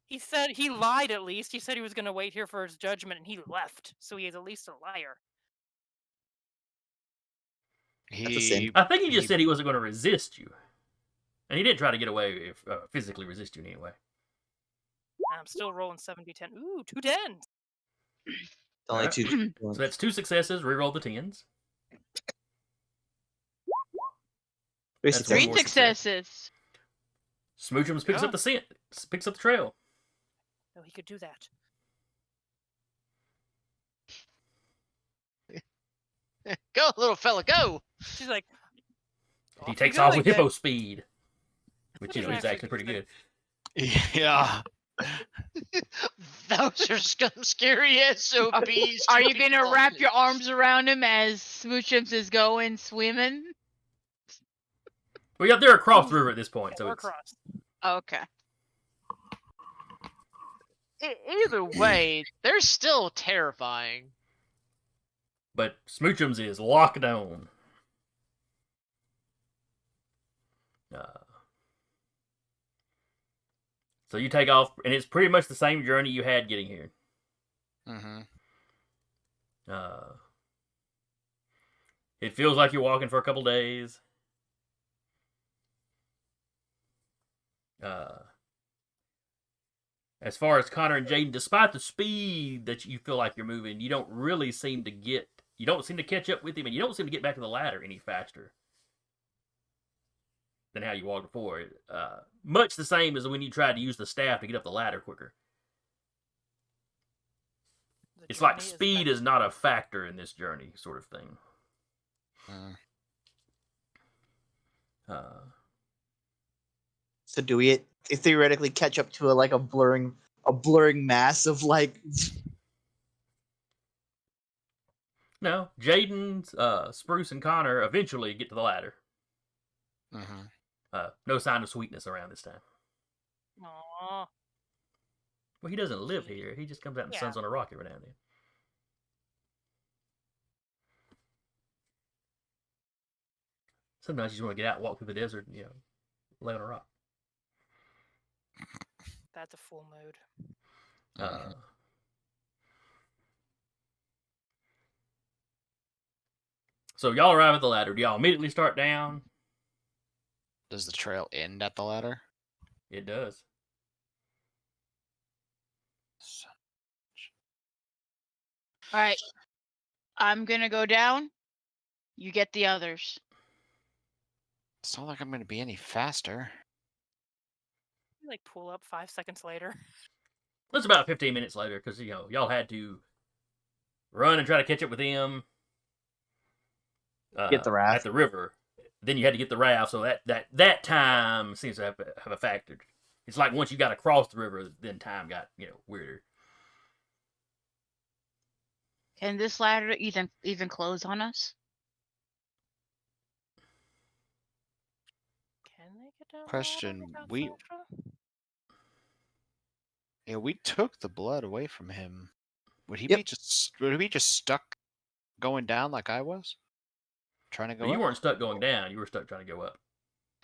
He said he lied at least. He said he was going to wait here for his judgment, and he left. So he is at least a liar. That's a sin. I think he just said he wasn't going to resist you. And he didn't try to get away physically resist you in any way. I'm still rolling 7d10. Ooh, 2 10s. Only Alright. 2. So that's 2 successes. Reroll the 10s. That's That's 3 one more success. successes. Smoochums picks Yeah. up the scent, picks up the trail. No, he could do that. Go, little fella, go! She's like, He "Off takes you off go with again." hippo speed, which Which is actually actually pretty good. Yeah. Those are some scary SOBs. Are to you be gonna wrap your honest. arms around him as Smoochums is going swimming? Well, yeah, they're across the river at this point, so Or it's cross. Okay. Either way, they're still terrifying. but Smoochums is locked on. So you take off, and it's pretty much the same journey you had getting here. Mm-hmm. It feels like you're walking for a couple days. As far as Connor and Jaden, despite the speed that you feel like you're moving, you don't really seem to catch up with him, and you don't seem to get back to the ladder any faster than how you walked before. Much the same as when you tried to use the staff to get up the ladder quicker. It's like speed is not a factor in this journey, sort of thing. So do we theoretically catch up to a blurring mass of like? No, Jaden, Spruce, and Connor eventually get to the ladder. Mm-hmm. No sign of sweetness around this time. Aww. Well, he doesn't live here. He just comes out and Yeah. suns on a rock every now and then. Sometimes you just want to get out and walk through the desert and, lay on a rock. That's a full mood. So y'all arrive at the ladder. Do y'all immediately start down? Does the trail end at the ladder? It does. Alright. I'm gonna go down. You get the others. It's not like I'm going to be any faster. You, like, pull up 5 seconds later. It's about 15 minutes later because, y'all had to run and try to catch up with him. Get the raft at the river. Then you had to get the raft, so that time seems to have a factor. It's like once you got across the river, then time got weirder. Can this ladder even close on us? they get down Question, the ladder we- without Sasha? Yeah, we took the blood away from him. Would he Yep. be just stuck going down like I was? Trying to go But you up? weren't stuck going down. You were stuck trying to go up.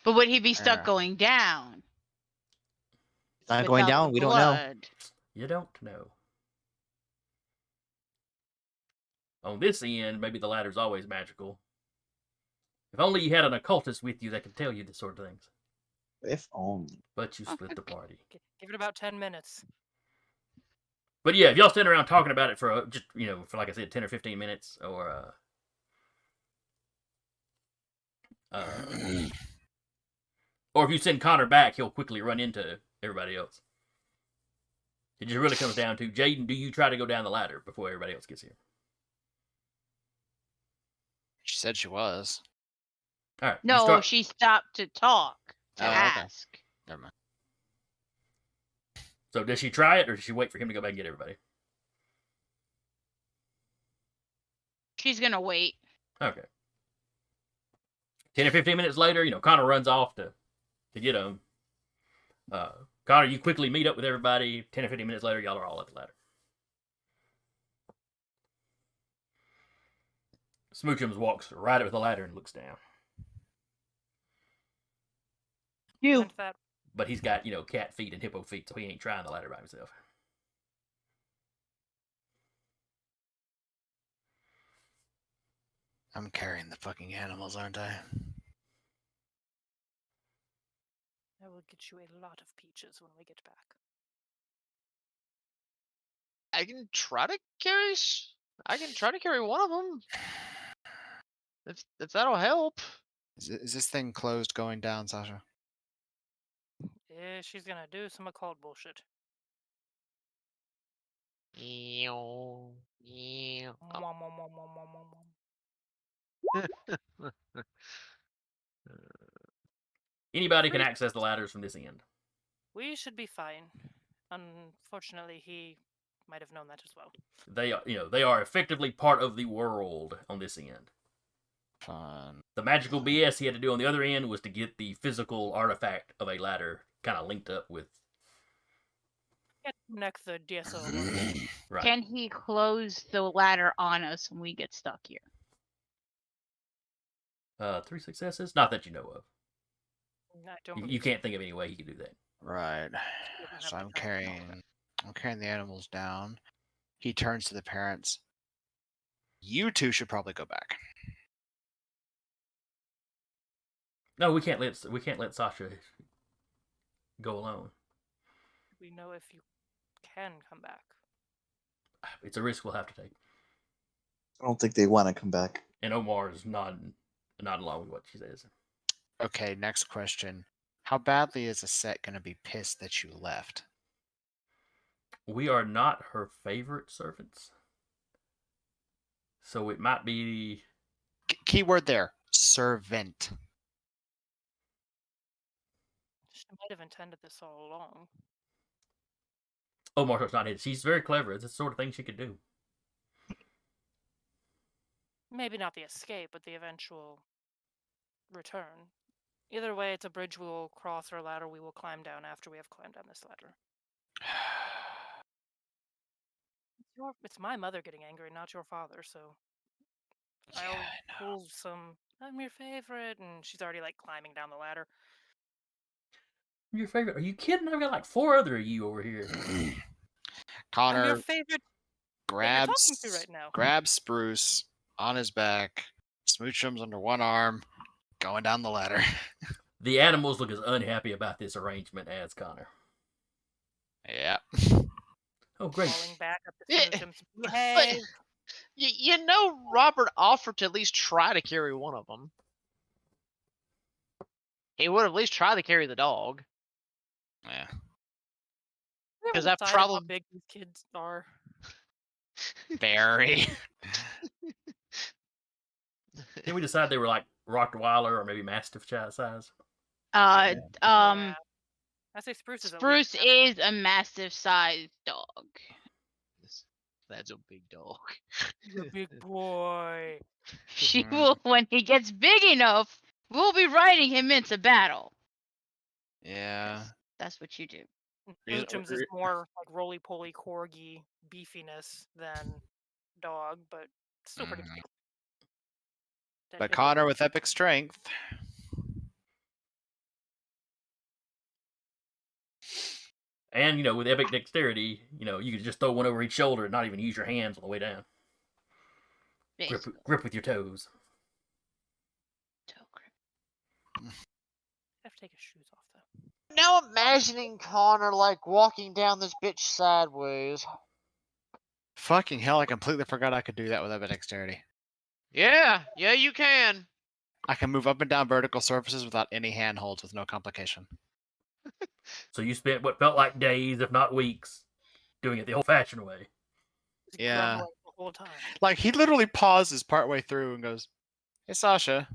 But would he be stuck Yeah. going down? It's not going without down. the We don't know. blood? You don't know. On this end, maybe the ladder's always magical. If only you had an occultist with you that could tell you this sort of things. If only. But you split the party. Give it about 10 minutes. But yeah, if y'all stand around talking about it for just for like I said, 10 or 15 minutes, or or if you send Connor back, he'll quickly run into everybody else. It just really comes down to Jaden. Do you try to go down the ladder before everybody else gets here? She said she was. All right. No, she stopped to talk, to Oh, okay. ask. Never mind. So does she try it, or does she wait for him to go back and get everybody? She's gonna wait. Okay. 10 or 15 minutes later, Connor runs off to get him. Connor, you quickly meet up with everybody. 10 or 15 minutes later, y'all are all at the ladder. Smoochums walks right up to the ladder and looks down. You. And that But he's got, cat feet and hippo feet, so he ain't trying the ladder by himself. I'm carrying the fucking animals, aren't I? I will get you a lot of peaches when we get back. I can try to carry. I can try to carry one of them. If that'll help. Is this thing closed going down, Sasha? Yeah, she's gonna do some occult bullshit. Oh. Mwah, mwah, mwah, mwah, mwah, mwah, mwah. Anybody can access the ladders from this end. We should be fine. Unfortunately, he might have known that as well. They are effectively part of the world on this end. Fun. The magical BS he had to do on the other end was to get the physical artifact of a ladder kind of linked up with. Connect the DSO. Right. Can he close the ladder on us when we get stuck here? 3 successes? Not that you know of. I don't You believe can't think of any way he could do that. Right. he doesn't have So the I'm power to know that. carrying the animals down. He turns to the parents. You two should probably go back. No, we can't let Sasha go alone. We know if you can come back. It's a risk we'll have to take. I don't think they want to come back. And Omar is not along with what she says. Okay, next question. How badly is a set going to be pissed that you left? We are not her favorite servants. So it might be... Keyword there. Servant. She might have intended this all along. Omar's not it. She's very clever. It's the sort of thing she could do. Maybe not the escape, but the eventual return. Either way, it's a bridge we will cross or a ladder we will climb down after we have climbed down this ladder. It's my mother getting angry, not your father, so I'll pull some, I'm your favorite, and she's already like climbing down the ladder. Your favorite? Are you kidding? I've got like 4 other of you over here. I'm your Connor favorite grabs talking to right now. grabs Spruce on his back, smooches under one arm, going down the ladder. The animals look as unhappy about this arrangement as Connor. Yeah. Oh, great. Falling back up the Yeah, smoochums. but- Behave. You know, Robert offered to at least try to carry one of them. He would at least try to carry the dog. Yeah. We Because haven't that decided how problem- big these kids are. Very. Didn't we decide they were like Rottweiler or maybe Mastiff size? Yeah. I say Spruce is at least Spruce is a massive sized dog. That's a big dog. He's a big boy. She Mhm. will, when he gets big enough, we'll be riding him into battle. Yeah. That's what you do. Reason- Boojum's is more like roly-poly corgi beefiness than dog, but still pretty Mhm. cute. That But hippo- Connor with epic strength. And, with epic dexterity, you could just throw one over each shoulder and not even use your hands on the way down. Basically. Grip with your toes. Toe grip. I have to take his shoes off though. Now imagining Connor like walking down this bitch sideways. Fucking hell, I completely forgot I could do that with epic dexterity. Yeah, you can. I can move up and down vertical surfaces without any handholds with no complication. So you spent what felt like days, if not weeks, doing it the old-fashioned way. He's Yeah. grumbling the whole time. Like, he literally pauses partway through and goes, "Hey, Sasha,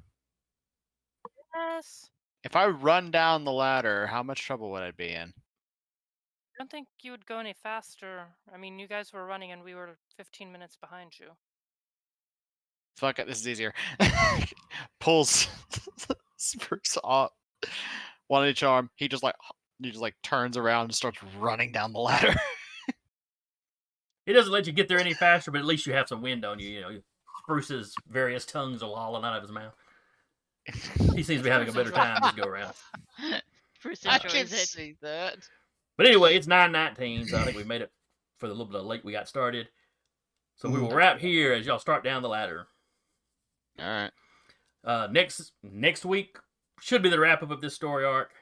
Yes. if I run down the ladder, how much trouble would I be in?" I don't think you would go any faster. I mean, you guys were running and we were 15 minutes behind you. Fuck it, this is easier. Pulls Spruce off one on each arm. He just turns around and starts running down the ladder. It doesn't let you get there any faster, but at least you have some wind on you. Spruce's various tongues are lolling out of his mouth. He seems to be having a better time this go around. Bruce I can enjoys it. see that. But anyway, it's 9:19, so I think we made it for the little bit of late we got started. So we will wrap here as y'all start down the ladder. All right. Next week should be the wrap up of this story arc.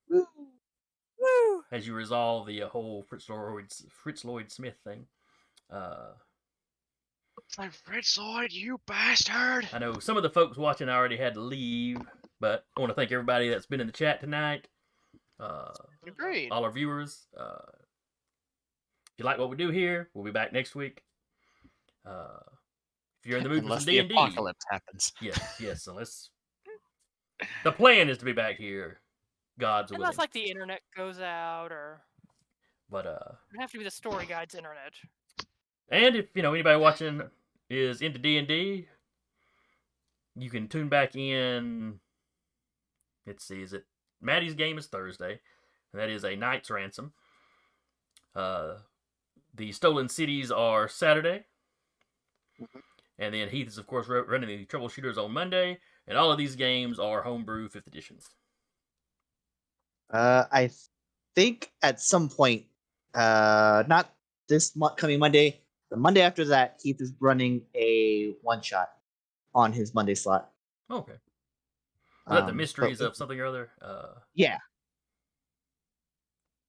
Woo! As you resolve the whole Fritz-Lloyd Smith thing. It's like Fritz-Lloyd, you bastard. I know some of the folks watching already had to leave, but I want to thank everybody that's been in the chat tonight. Agreed. All our viewers. If you like what we do here, we'll be back next week. If you're in the mood for Unless some the D&D, apocalypse happens. yes. Unless the plan is to be back here, God's willing. Unless like the internet goes out, or But it'd have to be the story guide's internet. and if anybody watching is into D&D, you can tune back in. Let's see, is it Maddie's game is Thursday, and that is a Knight's Ransom. The Stolen Cities are Saturday. And then Heath is, of course, running the Troubleshooters on Monday. And all of these games are homebrew 5th edition. I think at some point, not this coming Monday, the Monday after that, Heath is running a one-shot on his Monday slot. Okay. Is that the Mysteries but- of something or other? Yeah.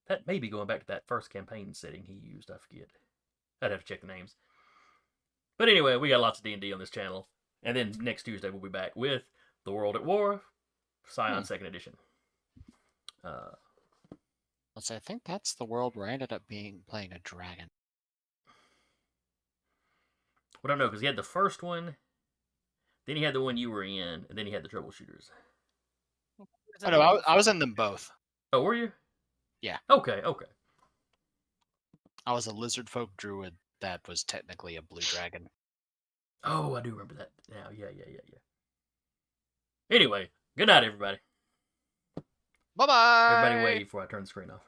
That may be going back to that first campaign setting he used. I forget. I'd have to check the names. But anyway, we got lots of D&D on this channel. And then next Tuesday we'll be back with The World at War, Scion 2nd edition. Let's say, I think that's the world where I ended up playing a dragon. Well, I don't know, because he had the first one, then he had the one you were in, and then he had the Troubleshooters. Oh no, I was in them both. Oh, were you? Yeah. Okay. I was a lizard folk druid that was technically a blue dragon. Oh, I do remember that now. Yeah. Anyway, good night, everybody. Bye-bye. Everybody wave before I turn the screen off.